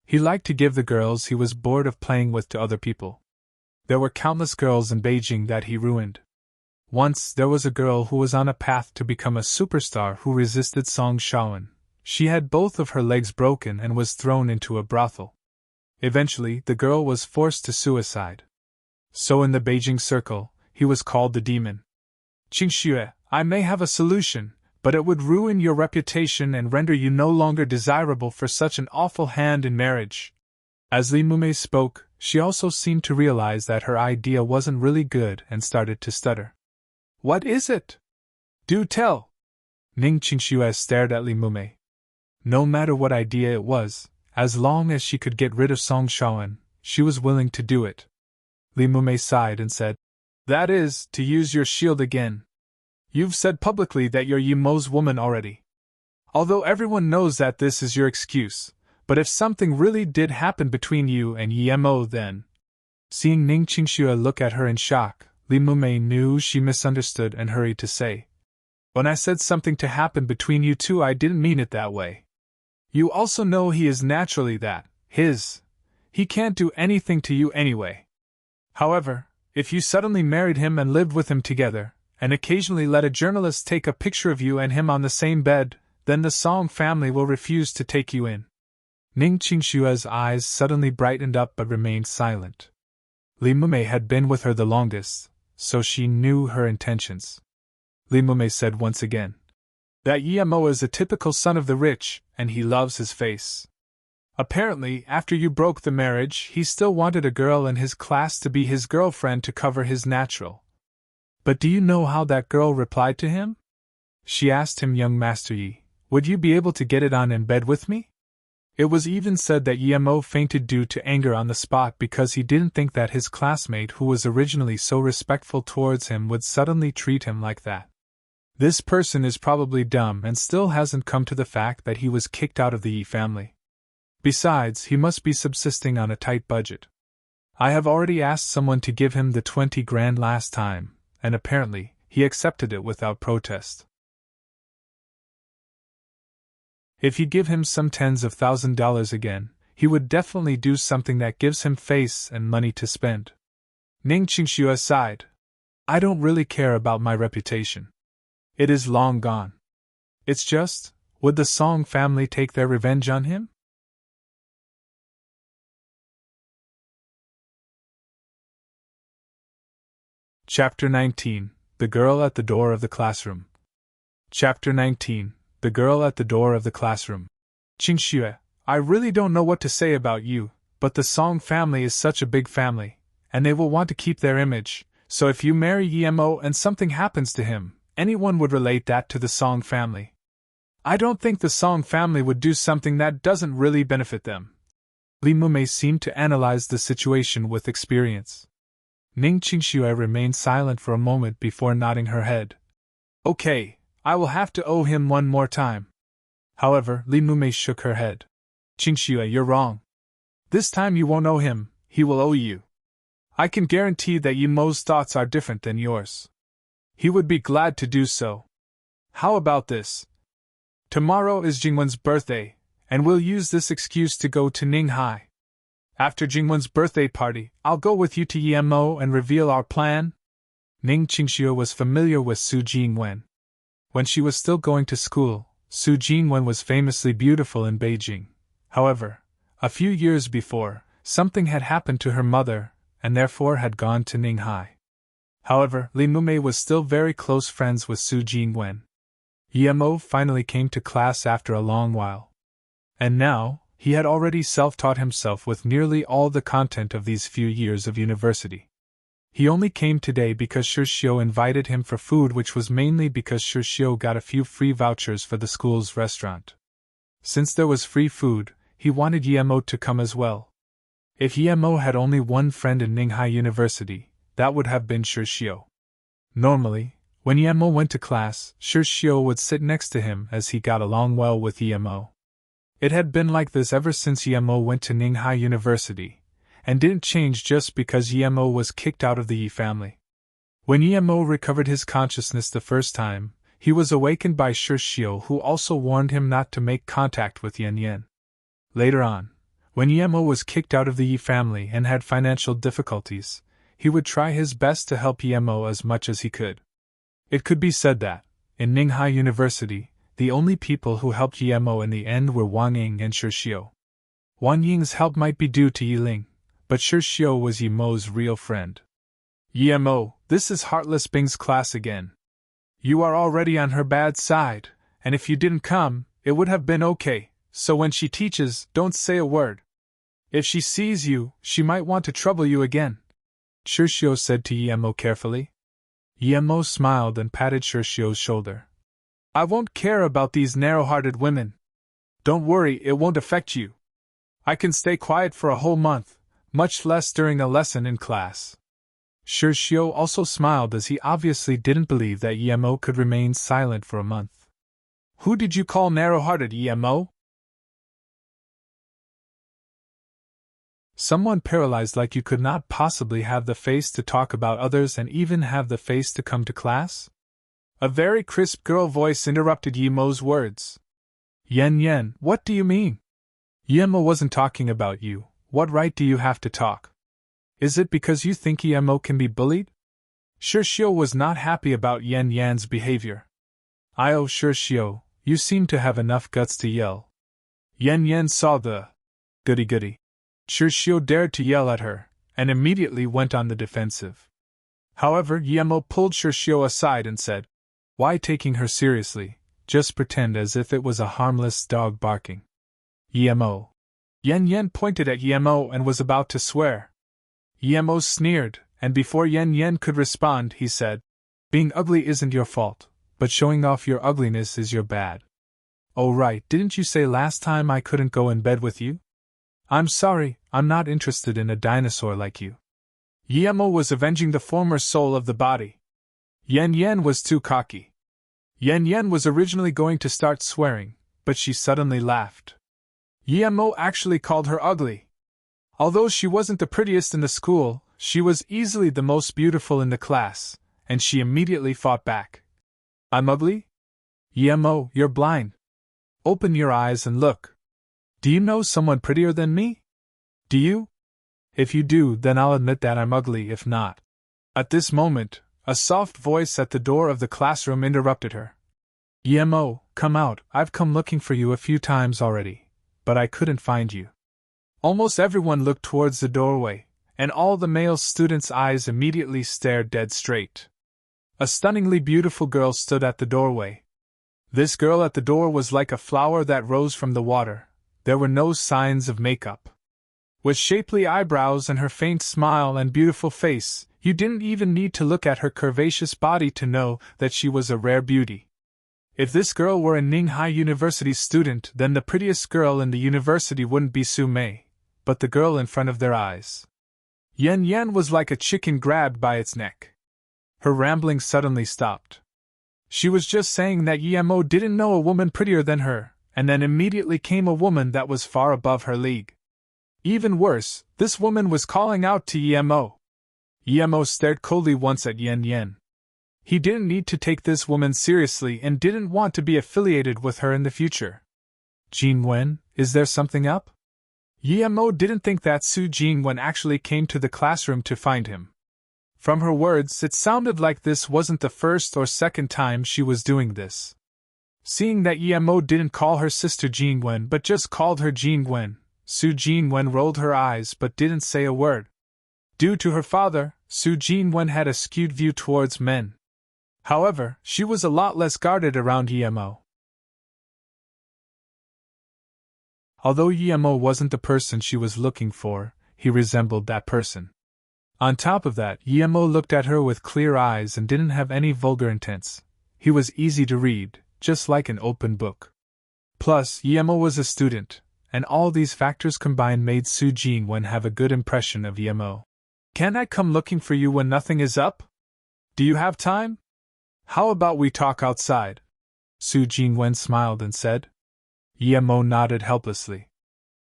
He liked to give the girls he was bored of playing with to other people. There were countless girls in Beijing that he ruined. Once there was a girl who was on a path to become a superstar who resisted Song Shaowen. She had both of her legs broken and was thrown into a brothel. Eventually, the girl was forced to suicide. So in the Beijing circle, he was called the demon. "Qingxue, I may have a solution, but it would ruin your reputation and render you no longer desirable for such an awful hand in marriage. As Li Mumei spoke, she also seemed to realize that her idea wasn't really good and started to stutter. What is it? Do tell! Ning Qingxue stared at Li Mumei. No matter what idea it was, as long as she could get rid of Song Shaoan, she was willing to do it. Li Mumei sighed and said, That is, to use your shield again. You've said publicly that you're Yi Mo's woman already. Although everyone knows that this is your excuse, but if something really did happen between you and Yi Mo, then... Seeing Ning Qingxue look at her in shock, Li Mumei knew she misunderstood and hurried to say, When I said something to happen between you two, I didn't mean it that way. You also know he is naturally that, he can't do anything to you anyway. However, if you suddenly married him and lived with him together, and occasionally let a journalist take a picture of you and him on the same bed, then the Song family will refuse to take you in. Ning Qingxue's eyes suddenly brightened up but remained silent. Li Mumei had been with her the longest, so she knew her intentions. Li Mumei said once again, That Yi Mo is a typical son of the rich, and he loves his face. Apparently, after you broke the marriage, he still wanted a girl in his class to be his girlfriend to cover his natural. But do you know how that girl replied to him? She asked him, Young Master Yi, would you be able to get it on in bed with me? It was even said that Yi Mo fainted due to anger on the spot because he didn't think that his classmate, who was originally so respectful towards him, would suddenly treat him like that. This person is probably dumb and still hasn't come to the fact that he was kicked out of the Yi family. Besides, he must be subsisting on a tight budget. I have already asked someone to give him the 20 grand last time, and apparently, he accepted it without protest. If you give him some tens of $1,000s again, he would definitely do something that gives him face and money to spend. Ning Qingxue sighed. I don't really care about my reputation. It is long gone. It's just, would the Song family take their revenge on him? Chapter 19. The Girl at the Door of the Classroom. Chapter 19. The Girl at the Door of the Classroom. Qingxue, I really don't know what to say about you, but the Song family is such a big family, and they will want to keep their image, so if you marry Yi Mo and something happens to him, anyone would relate that to the Song family. I don't think the Song family would do something that doesn't really benefit them. Li Mumei seemed to analyze the situation with experience. Ning Qingxue remained silent for a moment before nodding her head. Okay, I will have to owe him one more time. However, Li Mumei shook her head. Qingxue, you're wrong. This time you won't owe him, he will owe you. I can guarantee that Yi Mo's thoughts are different than yours. He would be glad to do so. How about this? Tomorrow is Jingwen's birthday, and we'll use this excuse to go to Ninghai. After Jingwen's birthday party, I'll go with you to Yi Mo and reveal our plan. Ning Qingxue was familiar with Su Jingwen. When she was still going to school, Su Jingwen was famously beautiful in Beijing. However, a few years before, something had happened to her mother, and therefore had gone to Ninghai. However, Li Mumei was still very close friends with Su Jingwen. Yi Mo finally came to class after a long while. And now, he had already self-taught himself with nearly all the content of these few years of university. He only came today because Shishio invited him for food, which was mainly because Shishio got a few free vouchers for the school's restaurant. Since there was free food, he wanted Yi Mo to come as well. If Yi Mo had only one friend in Ninghai University, that would have been Shishio. Normally, when Yi Mo went to class, Shishio would sit next to him as he got along well with Yi Mo. It had been like this ever since Yi Mo went to Ninghai University, and didn't change just because Yi Mo was kicked out of the Yi family. When Yi Mo recovered his consciousness the first time, he was awakened by Shishio, who also warned him not to make contact with Yan Yan. Later on, when Yi Mo was kicked out of the Yi family and had financial difficulties, he would try his best to help Yi Mo as much as he could. It could be said that, in Ninghai University, the only people who helped Yi Mo in the end were Wang Ying and Shishio. Wang Ying's help might be due to Yi Ling, but Shishio was Yi Mo's real friend. Yi Mo, this is Heartless Bing's class again. You are already on her bad side, and if you didn't come, it would have been okay, so when she teaches, don't say a word. If she sees you, she might want to trouble you again. Shirshio said to Iemo carefully. Iemo smiled and patted Shirshio's shoulder. I won't care about these narrow-hearted women. Don't worry, it won't affect you. I can stay quiet for a whole month, much less during a lesson in class. Shirshio also smiled as he obviously didn't believe that Iemo could remain silent for a month. Who did you call narrow-hearted, Iemo? Someone paralyzed like you could not possibly have the face to talk about others and even have the face to come to class? A very crisp girl voice interrupted Iemo's words. Yen, what do you mean? Iemo wasn't talking about you. What right do you have to talk? Is it because you think Iemo can be bullied? Shirshio was not happy about Yan's behavior. Shirshio, you seem to have enough guts to yell. Yen saw the goody-goody. Shirshio dared to yell at her, and immediately went on the defensive. However, Iemo pulled Shirshio aside and said, Why taking her seriously? Just pretend as if it was a harmless dog barking. Iemo. Yen pointed at Iemo and was about to swear. Iemo sneered, and before Yen could respond, he said, Being ugly isn't your fault, but showing off your ugliness is your bad. Oh right, didn't you say last time I couldn't go in bed with you? I'm sorry, I'm not interested in a dinosaur like you. Iemo was avenging the former soul of the body. Yen was too cocky. Yen was originally going to start swearing, but she suddenly laughed. Iemo actually called her ugly. Although she wasn't the prettiest in the school, she was easily the most beautiful in the class, and she immediately fought back. I'm ugly? Iemo, you're blind. Open your eyes and look. Do you know someone prettier than me? Do you? If you do, then I'll admit that I'm ugly. If not. At this moment, a soft voice at the door of the classroom interrupted her. Iemo, come out, I've come looking for you a few times already, but I couldn't find you. Almost everyone looked towards the doorway, and all the male students' eyes immediately stared dead straight. A stunningly beautiful girl stood at the doorway. This girl at the door was like a flower that rose from the water. There were no signs of makeup. With shapely eyebrows and her faint smile and beautiful face, you didn't even need to look at her curvaceous body to know that she was a rare beauty. If this girl were a Ninghai University student, then the prettiest girl in the university wouldn't be Su Mei, but the girl in front of their eyes. Yen was like a chicken grabbed by its neck. Her rambling suddenly stopped. She was just saying that Iemo didn't know a woman prettier than her, and then immediately came a woman that was far above her league. Even worse, this woman was calling out to Iemo. Iemo stared coldly once at Yen. He didn't need to take this woman seriously and didn't want to be affiliated with her in the future. Jingwen, is there something up? Iemo didn't think that Su Jingwen actually came to the classroom to find him. From her words, it sounded like this wasn't the first or second time she was doing this. Seeing that Iemo didn't call her sister Jingwen but just called her Jingwen, Su Jingwen rolled her eyes but didn't say a word. Due to her father, Su Jingwen had a skewed view towards men. However, she was a lot less guarded around Iemo. Although Iemo wasn't the person she was looking for, he resembled that person. On top of that, Iemo looked at her with clear eyes and didn't have any vulgar intents. He was easy to read, just like an open book. Plus, Iemo was a student, and all these factors combined made Su Jingwen have a good impression of Iemo. Can I come looking for you when nothing is up? Do you have time? How about we talk outside? Su Jingwen smiled and said. Iemo nodded helplessly.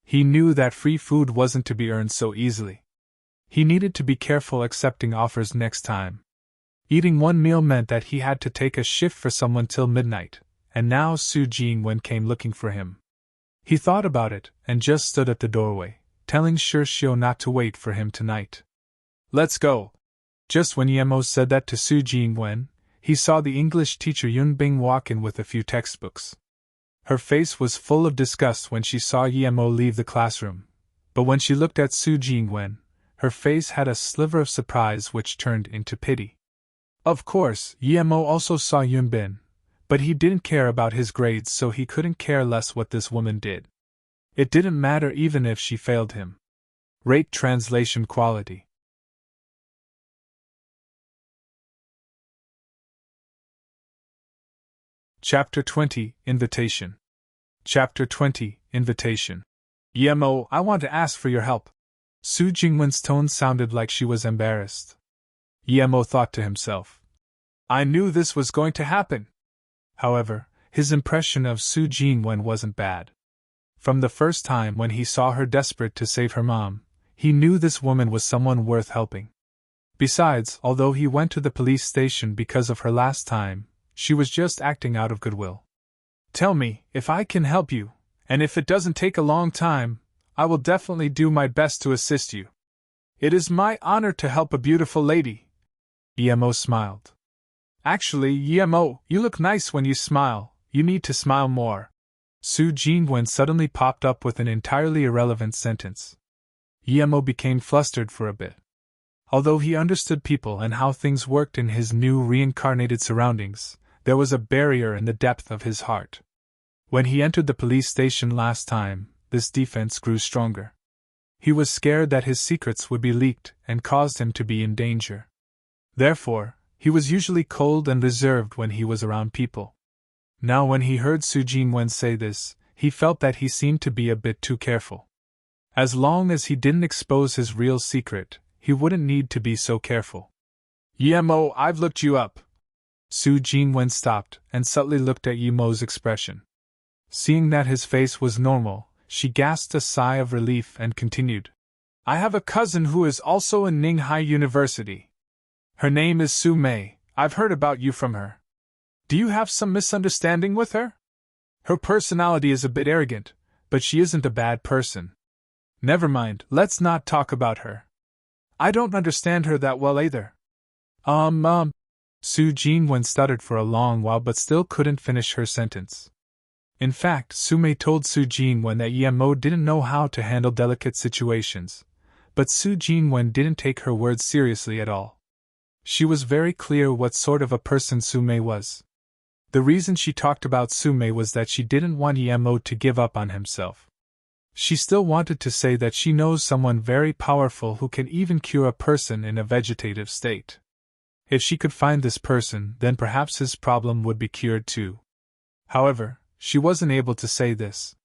He knew that free food wasn't to be earned so easily. He needed to be careful accepting offers next time. Eating one meal meant that he had to take a shift for someone till midnight, and now Su Jingwen came looking for him. He thought about it and just stood at the doorway, telling Shirshio not to wait for him tonight. Let's go. Just when Iemo said that to Su Jingwen, he saw the English teacher Yunbing walk in with a few textbooks. Her face was full of disgust when she saw Iemo leave the classroom, but when she looked at Su Jingwen, her face had a sliver of surprise which turned into pity. Of course, Iemo also saw Yunbin, but he didn't care about his grades, so he couldn't care less what this woman did. It didn't matter even if she failed him. Rate translation quality. Chapter 20, Invitation. Chapter 20, Invitation. Yemo, I want to ask for your help. Su Jingwen's tone sounded like she was embarrassed. Yemo thought to himself. I knew this was going to happen. However, his impression of Su Jingwen wasn't bad. From the first time when he saw her desperate to save her mom, he knew this woman was someone worth helping. Besides, although he went to the police station because of her last time, she was just acting out of goodwill. Tell me, if I can help you, and if it doesn't take a long time, I will definitely do my best to assist you. It is my honor to help a beautiful lady. Yemo smiled. Actually, Yemo, you look nice when you smile. You need to smile more. Su Jingwen suddenly popped up with an entirely irrelevant sentence. Yemo became flustered for a bit. Although he understood people and how things worked in his new reincarnated surroundings, there was a barrier in the depth of his heart. When he entered the police station last time, this defense grew stronger. He was scared that his secrets would be leaked and caused him to be in danger. Therefore, he was usually cold and reserved when he was around people. Now when he heard Su Jingwen say this, he felt that he seemed to be a bit too careful. As long as he didn't expose his real secret, he wouldn't need to be so careful. Yemo, I've looked you up. Su Jingwen stopped and subtly looked at Yemo's expression. Seeing that his face was normal, she gasped a sigh of relief and continued. I have a cousin who is also in Ninghai University. Her name is Su Mei. I've heard about you from her. Do you have some misunderstanding with her? Her personality is a bit arrogant, but she isn't a bad person. Never mind, let's not talk about her. I don't understand her that well either. Su Jingwen stuttered for a long while but still couldn't finish her sentence. In fact, Su Mei told Su Jingwen that Yemo didn't know how to handle delicate situations, but Su Jingwen didn't take her words seriously at all. She was very clear what sort of a person Su Mei was. The reason she talked about Su Mei was that she didn't want Yemo to give up on himself. She still wanted to say that she knows someone very powerful who can even cure a person in a vegetative state. If she could find this person, then perhaps his problem would be cured too. However, she wasn't able to say this.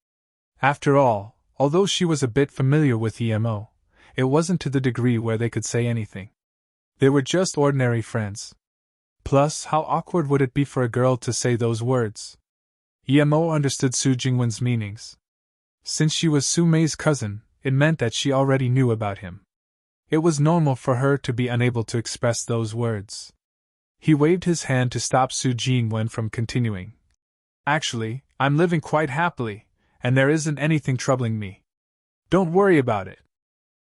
After all, although she was a bit familiar with Yemo, it wasn't to the degree where they could say anything. They were just ordinary friends. Plus, how awkward would it be for a girl to say those words? Yemo understood Su Jingwen's meanings. Since she was Su Mei's cousin, it meant that she already knew about him. It was normal for her to be unable to express those words. He waved his hand to stop Su Jingwen from continuing. Actually, I'm living quite happily, and there isn't anything troubling me. Don't worry about it.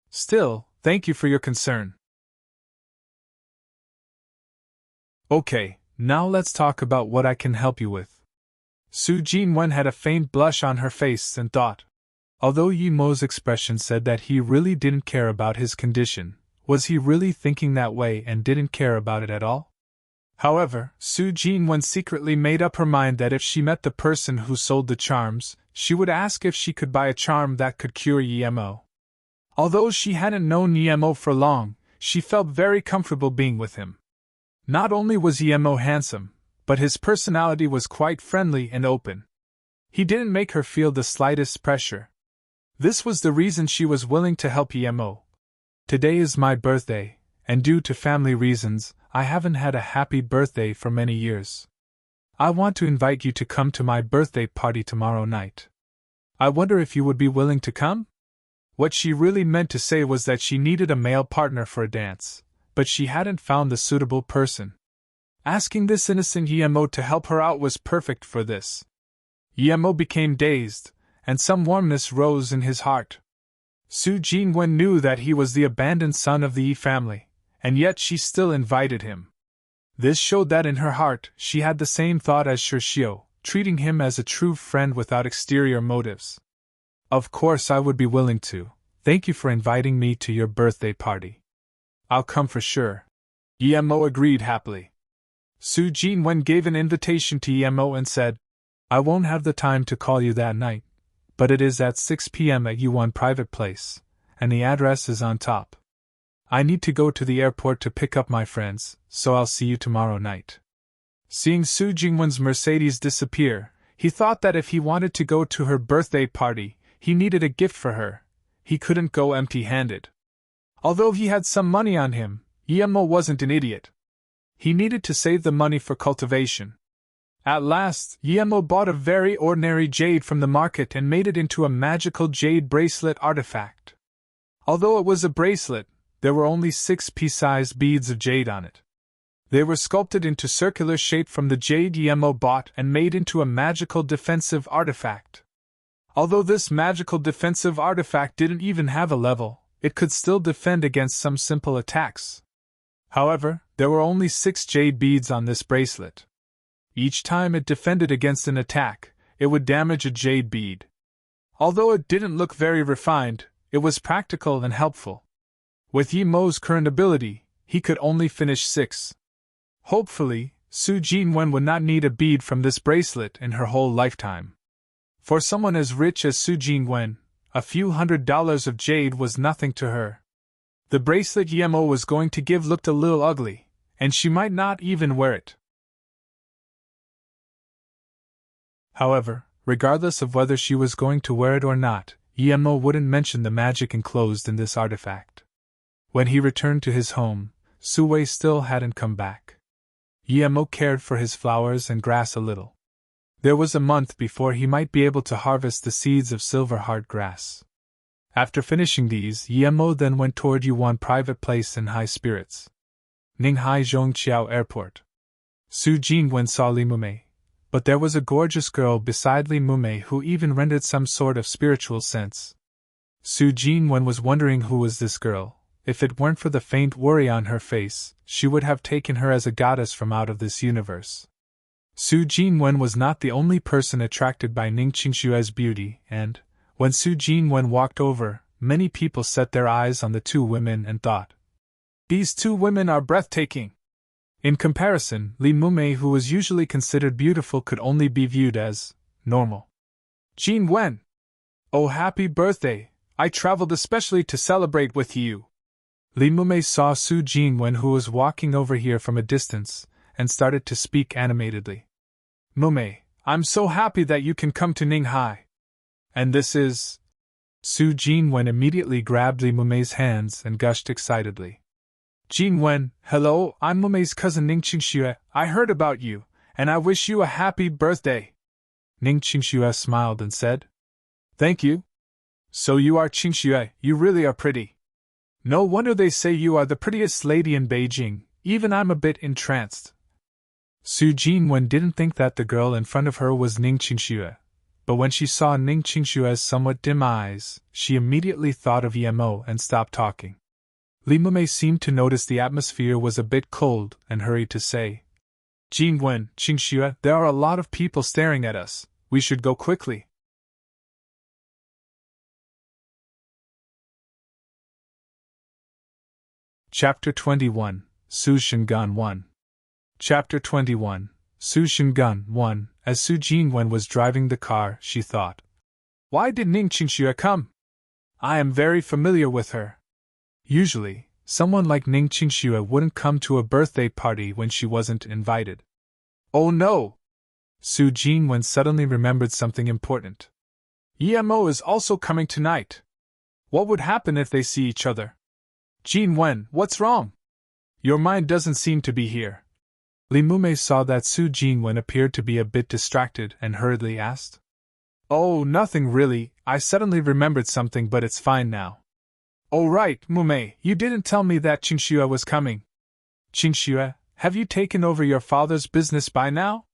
Still, thank you for your concern. Okay, now let's talk about what I can help you with. Su Jingwen had a faint blush on her face and thought. Although Yemo's expression said that he really didn't care about his condition, was he really thinking that way and didn't care about it at all? However, Su Jingwen secretly made up her mind that if she met the person who sold the charms, she would ask if she could buy a charm that could cure Yemo. Although she hadn't known Yemo for long, she felt very comfortable being with him. Not only was Yemo handsome, but his personality was quite friendly and open. He didn't make her feel the slightest pressure. This was the reason she was willing to help Yemo. Today is my birthday, and due to family reasons, I haven't had a happy birthday for many years. I want to invite you to come to my birthday party tomorrow night. I wonder if you would be willing to come? What she really meant to say was that she needed a male partner for a dance, but she hadn't found the suitable person. Asking this innocent Yemo to help her out was perfect for this. Yemo became dazed, and some warmness rose in his heart. Su Jingwen knew that he was the abandoned son of the Yi family, and yet she still invited him. This showed that in her heart she had the same thought as Shirshio, treating him as a true friend without exterior motives. Of course I would be willing to. Thank you for inviting me to your birthday party. I'll come for sure. Yemo agreed happily. Su Jinwen gave an invitation to Emo and said, I won't have the time to call you that night, but it is at 6 p.m. at U1 private place, and the address is on top. I need to go to the airport to pick up my friends, so I'll see you tomorrow night. Seeing Su Jingwen's Mercedes disappear, he thought that if he wanted to go to her birthday party, he needed a gift for her. He couldn't go empty-handed. Although he had some money on him, Emo wasn't an idiot. He needed to save the money for cultivation. At last, Emo bought a very ordinary jade from the market and made it into a magical jade bracelet artifact. Although it was a bracelet, there were only 6 pea-sized beads of jade on it. They were sculpted into circular shape from the jade Emo bought and made into a magical defensive artifact. Although this magical defensive artifact didn't even have a level, it could still defend against some simple attacks. However, there were only 6 jade beads on this bracelet. Each time it defended against an attack, it would damage a jade bead. Although it didn't look very refined, it was practical and helpful. With Yemo's current ability, he could only finish 6. Hopefully, Su Jinwen would not need a bead from this bracelet in her whole lifetime. For someone as rich as Su Jinwen, a few $100s of jade was nothing to her. The bracelet Yemo was going to give looked a little ugly, and she might not even wear it. However, regardless of whether she was going to wear it or not, Yemo wouldn't mention the magic enclosed in this artifact. When he returned to his home, Su-wei still hadn't come back. Yemo cared for his flowers and grass a little. There was a month before he might be able to harvest the seeds of silverheart grass. After finishing these, Yemo then went toward Yuan private place in high spirits. Ninghai Zhongqiao Airport. Su Jinwen saw Li Mumei, but there was a gorgeous girl beside Li Mumei who even rendered some sort of spiritual sense. Su Jinwen was wondering who was this girl. If it weren't for the faint worry on her face, she would have taken her as a goddess from out of this universe. Su Jinwen was not the only person attracted by Ning Qingshue's beauty, and, when Su Jinwen walked over, many people set their eyes on the 2 women and thought, these 2 women are breathtaking. In comparison, Li Mumei, who was usually considered beautiful, could only be viewed as normal. Jinwen! Oh, happy birthday! I traveled especially to celebrate with you. Li Mumei saw Su Jinwen, who was walking over here from a distance, and started to speak animatedly. Mumei, I'm so happy that you can come to Ninghai. And this is... Su Jinwen immediately grabbed Li Mumei's hands and gushed excitedly. Jinwen, hello, I'm Mumei's cousin Ning Qingxue. I heard about you, and I wish you a happy birthday. Ning Qingxue smiled and said, Thank you. So you are Qingxue, you really are pretty. No wonder they say you are the prettiest lady in Beijing, even I'm a bit entranced. Su Jinwen didn't think that the girl in front of her was Ning Qingxue, but when she saw Ning Qingshue's somewhat dim eyes, she immediately thought of Yemo and stopped talking. Li Mumei seemed to notice the atmosphere was a bit cold and hurried to say, Jinwen, Qingxue, there are a lot of people staring at us, we should go quickly. Chapter 21, Su Shingan 1. Chapter 21, Su Shingan 1. As Su Jinwen was driving the car, she thought, Why did Ning Qingxue come? I am very familiar with her. Usually, someone like Ning Qingxue wouldn't come to a birthday party when she wasn't invited. Oh no! Su Jinwen suddenly remembered something important. Yemo is also coming tonight. What would happen if they see each other? Jinwen, what's wrong? Your mind doesn't seem to be here. Li Mumei saw that Su Jinwen appeared to be a bit distracted and hurriedly asked. Oh, nothing really, I suddenly remembered something, but it's fine now. Oh right, Mumei, you didn't tell me that Qingxue was coming. Qingxue, have you taken over your father's business by now?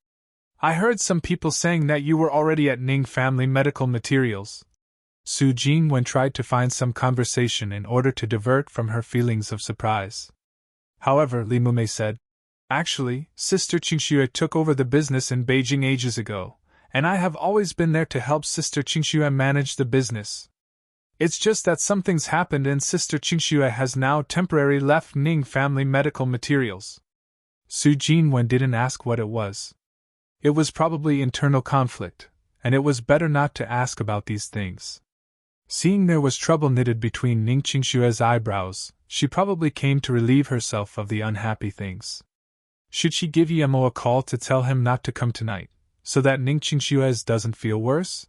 I heard some people saying that you were already at Ning Family Medical Materials. Su Jinwen tried to find some conversation in order to divert from her feelings of surprise. However, Li Mumei said, Actually, Sister Qingxue took over the business in Beijing ages ago, and I have always been there to help Sister Qingxue manage the business. It's just that something's happened and Sister Qingxue has now temporarily left Ning Family Medical Materials. Su Jinwen didn't ask what it was. It was probably internal conflict, and it was better not to ask about these things. Seeing there was trouble knitted between Ning Qingshue's eyebrows, she probably came to relieve herself of the unhappy things. Should she give Yemo a call to tell him not to come tonight, so that Ning Qingshue's doesn't feel worse?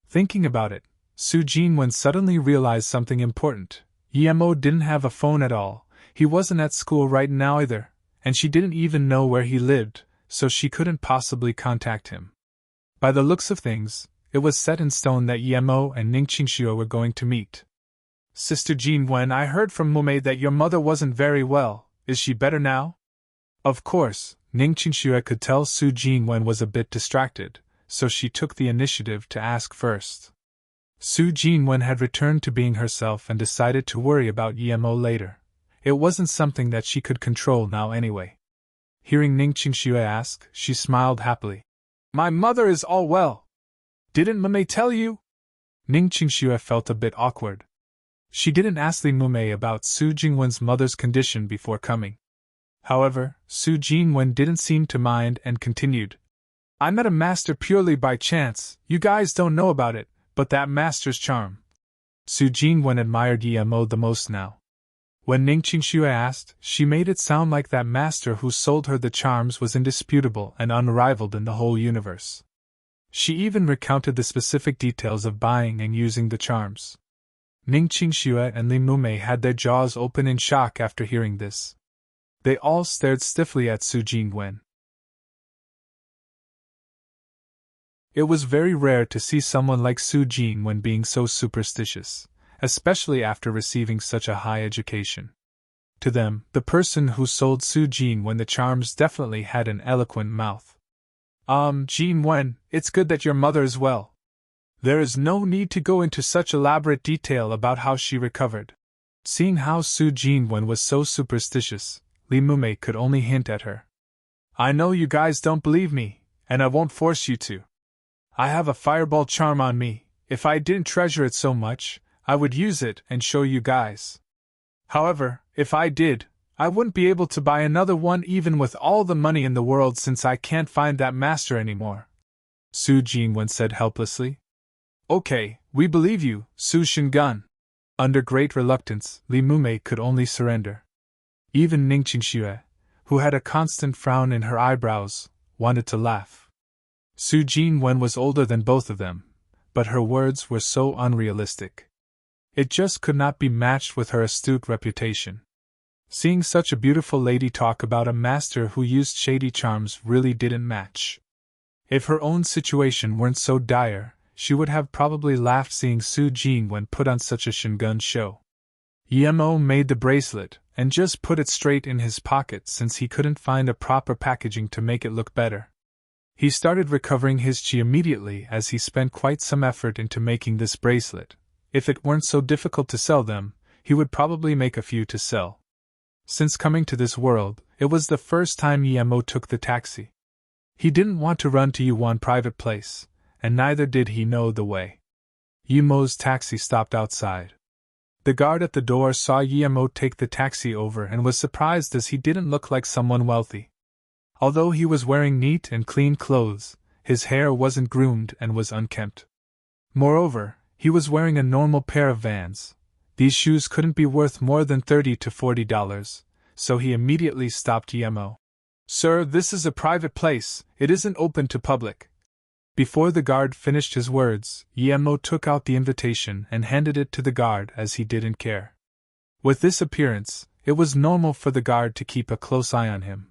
Thinking about it, Su Jinwen suddenly realized something important. Yemo didn't have a phone at all, he wasn't at school right now either, and she didn't even know where he lived, so she couldn't possibly contact him. By the looks of things, it was set in stone that Yemo and Ning Qingxue were going to meet. Sister Jinwen, I heard from Mumei that your mother wasn't very well. Is she better now? Of course, Ning Qingxue could tell Su Jinwen was a bit distracted, so she took the initiative to ask first. Su Jinwen had returned to being herself and decided to worry about Yemo later. It wasn't something that she could control now anyway. Hearing Ning Qingxue ask, she smiled happily. My mother is all well. Didn't Mumei tell you? Ning Qingxue felt a bit awkward. She didn't ask Li Mumei about Su Jingwen's mother's condition before coming. However, Su Jinwen didn't seem to mind and continued. I met a master purely by chance, you guys don't know about it, but that master's charm. Su Jinwen admired Yemo the most now. When Ning Qingxue asked, she made it sound like that master who sold her the charms was indisputable and unrivaled in the whole universe. She even recounted the specific details of buying and using the charms. Ning Qingxue and Li Mumei had their jaws open in shock after hearing this. They all stared stiffly at Su Jinwen. It was very rare to see someone like Su Jinwen being so superstitious, especially after receiving such a high education. To them, the person who sold Su Jinwen the charms definitely had an eloquent mouth. Jinwen, it's good that your mother is well. There is no need to go into such elaborate detail about how she recovered. Seeing how Su Jinwen was so superstitious, Li Mumei could only hint at her. I know you guys don't believe me, and I won't force you to. I have a fireball charm on me. If I didn't treasure it so much, I would use it and show you guys. However, if I did, I wouldn't be able to buy another one even with all the money in the world since I can't find that master anymore. Su Jinwen said helplessly. Okay, we believe you, Su Shingun. Under great reluctance, Li Mumei could only surrender. Even Ning Qingxue, who had a constant frown in her eyebrows, wanted to laugh. Su Jinwen was older than both of them, but her words were so unrealistic. It just could not be matched with her astute reputation. Seeing such a beautiful lady talk about a master who used shady charms really didn't match. If her own situation weren't so dire, she would have probably laughed seeing Su Jinwen put on such a Shingun show. Yemo made the bracelet, and just put it straight in his pocket since he couldn't find a proper packaging to make it look better. He started recovering his chi immediately as he spent quite some effort into making this bracelet. If it weren't so difficult to sell them, he would probably make a few to sell. Since coming to this world, it was the first time Yemo took the taxi. He didn't want to run to Yuan private place, and neither did he know the way. Yemo's taxi stopped outside. The guard at the door saw Yemo take the taxi over and was surprised as he didn't look like someone wealthy. Although he was wearing neat and clean clothes, his hair wasn't groomed and was unkempt. Moreover, he was wearing a normal pair of Vans. These shoes couldn't be worth more than $30 to $40, so he immediately stopped Yemo. Sir, this is a private place, it isn't open to public. Before the guard finished his words, Yemo took out the invitation and handed it to the guard as he didn't care. With this appearance, it was normal for the guard to keep a close eye on him.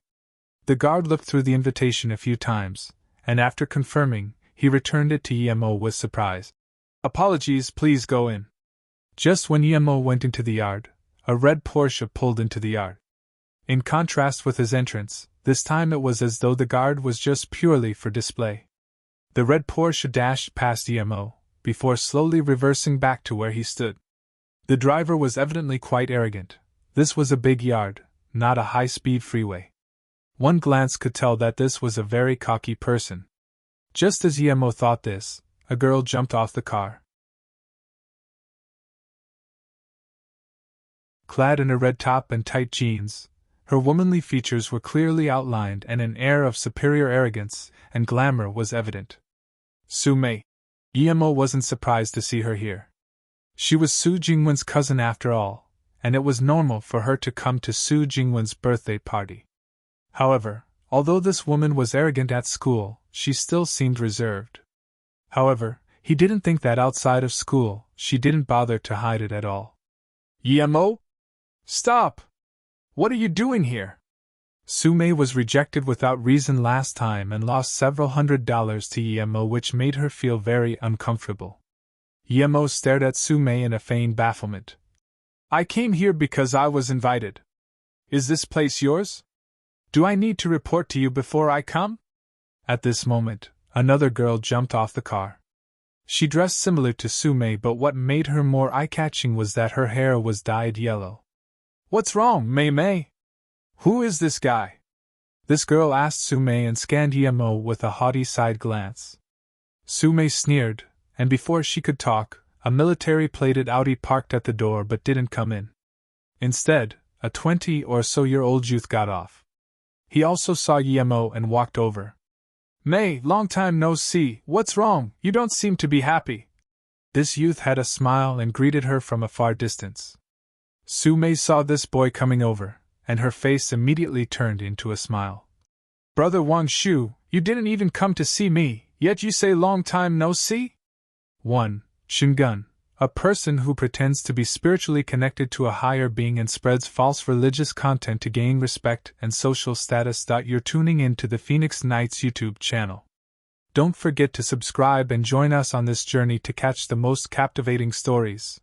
The guard looked through the invitation a few times, and after confirming, he returned it to Yemo with surprise. Apologies, please go in. Just when Yemo went into the yard, a red Porsche pulled into the yard. In contrast with his entrance, this time it was as though the guard was just purely for display. The red Porsche dashed past Yemo, before slowly reversing back to where he stood. The driver was evidently quite arrogant. This was a big yard, not a high-speed freeway. One glance could tell that this was a very cocky person. Just as Yemo thought this, a girl jumped off the car. Clad in a red top and tight jeans, Her womanly features were clearly outlined and an air of superior arrogance and glamour was evident. Su-mei. Emo wasn't surprised to see her here. She was Su Jingwen's cousin after all, and it was normal for her to come to Su Jingwen's birthday party. However, although this woman was arrogant at school, she still seemed reserved. However, he didn't think that outside of school, she didn't bother to hide it at all. Emo? Stop! What are you doing here? Su-mei was rejected without reason last time and lost several $100s to Emo, which made her feel very uncomfortable. Emo stared at Su-mei in a feigned bafflement. I came here because I was invited. Is this place yours? Do I need to report to you before I come? At this moment, another girl jumped off the car. She dressed similar to Su-mei, but what made her more eye-catching was that her hair was dyed yellow. What's wrong, Mei? Who is this guy? This girl asked Su-mei and scanned Emo with a haughty side glance. Su-mei sneered, and before she could talk, a military-plated Audi parked at the door but didn't come in. Instead, a 20-or-so-year-old youth got off. He also saw Emo and walked over. Mei, long time no see, what's wrong? You don't seem to be happy. This youth had a smile and greeted her from a far distance. Su-mei saw this boy coming over, and her face immediately turned into a smile. Brother Wang Shu, you didn't even come to see me, yet you say long time no see? 1. Shingun, a person who pretends to be spiritually connected to a higher being and spreads false religious content to gain respect and social status. You're tuning in to the Phoenix Knights YouTube channel. Don't forget to subscribe and join us on this journey to catch the most captivating stories.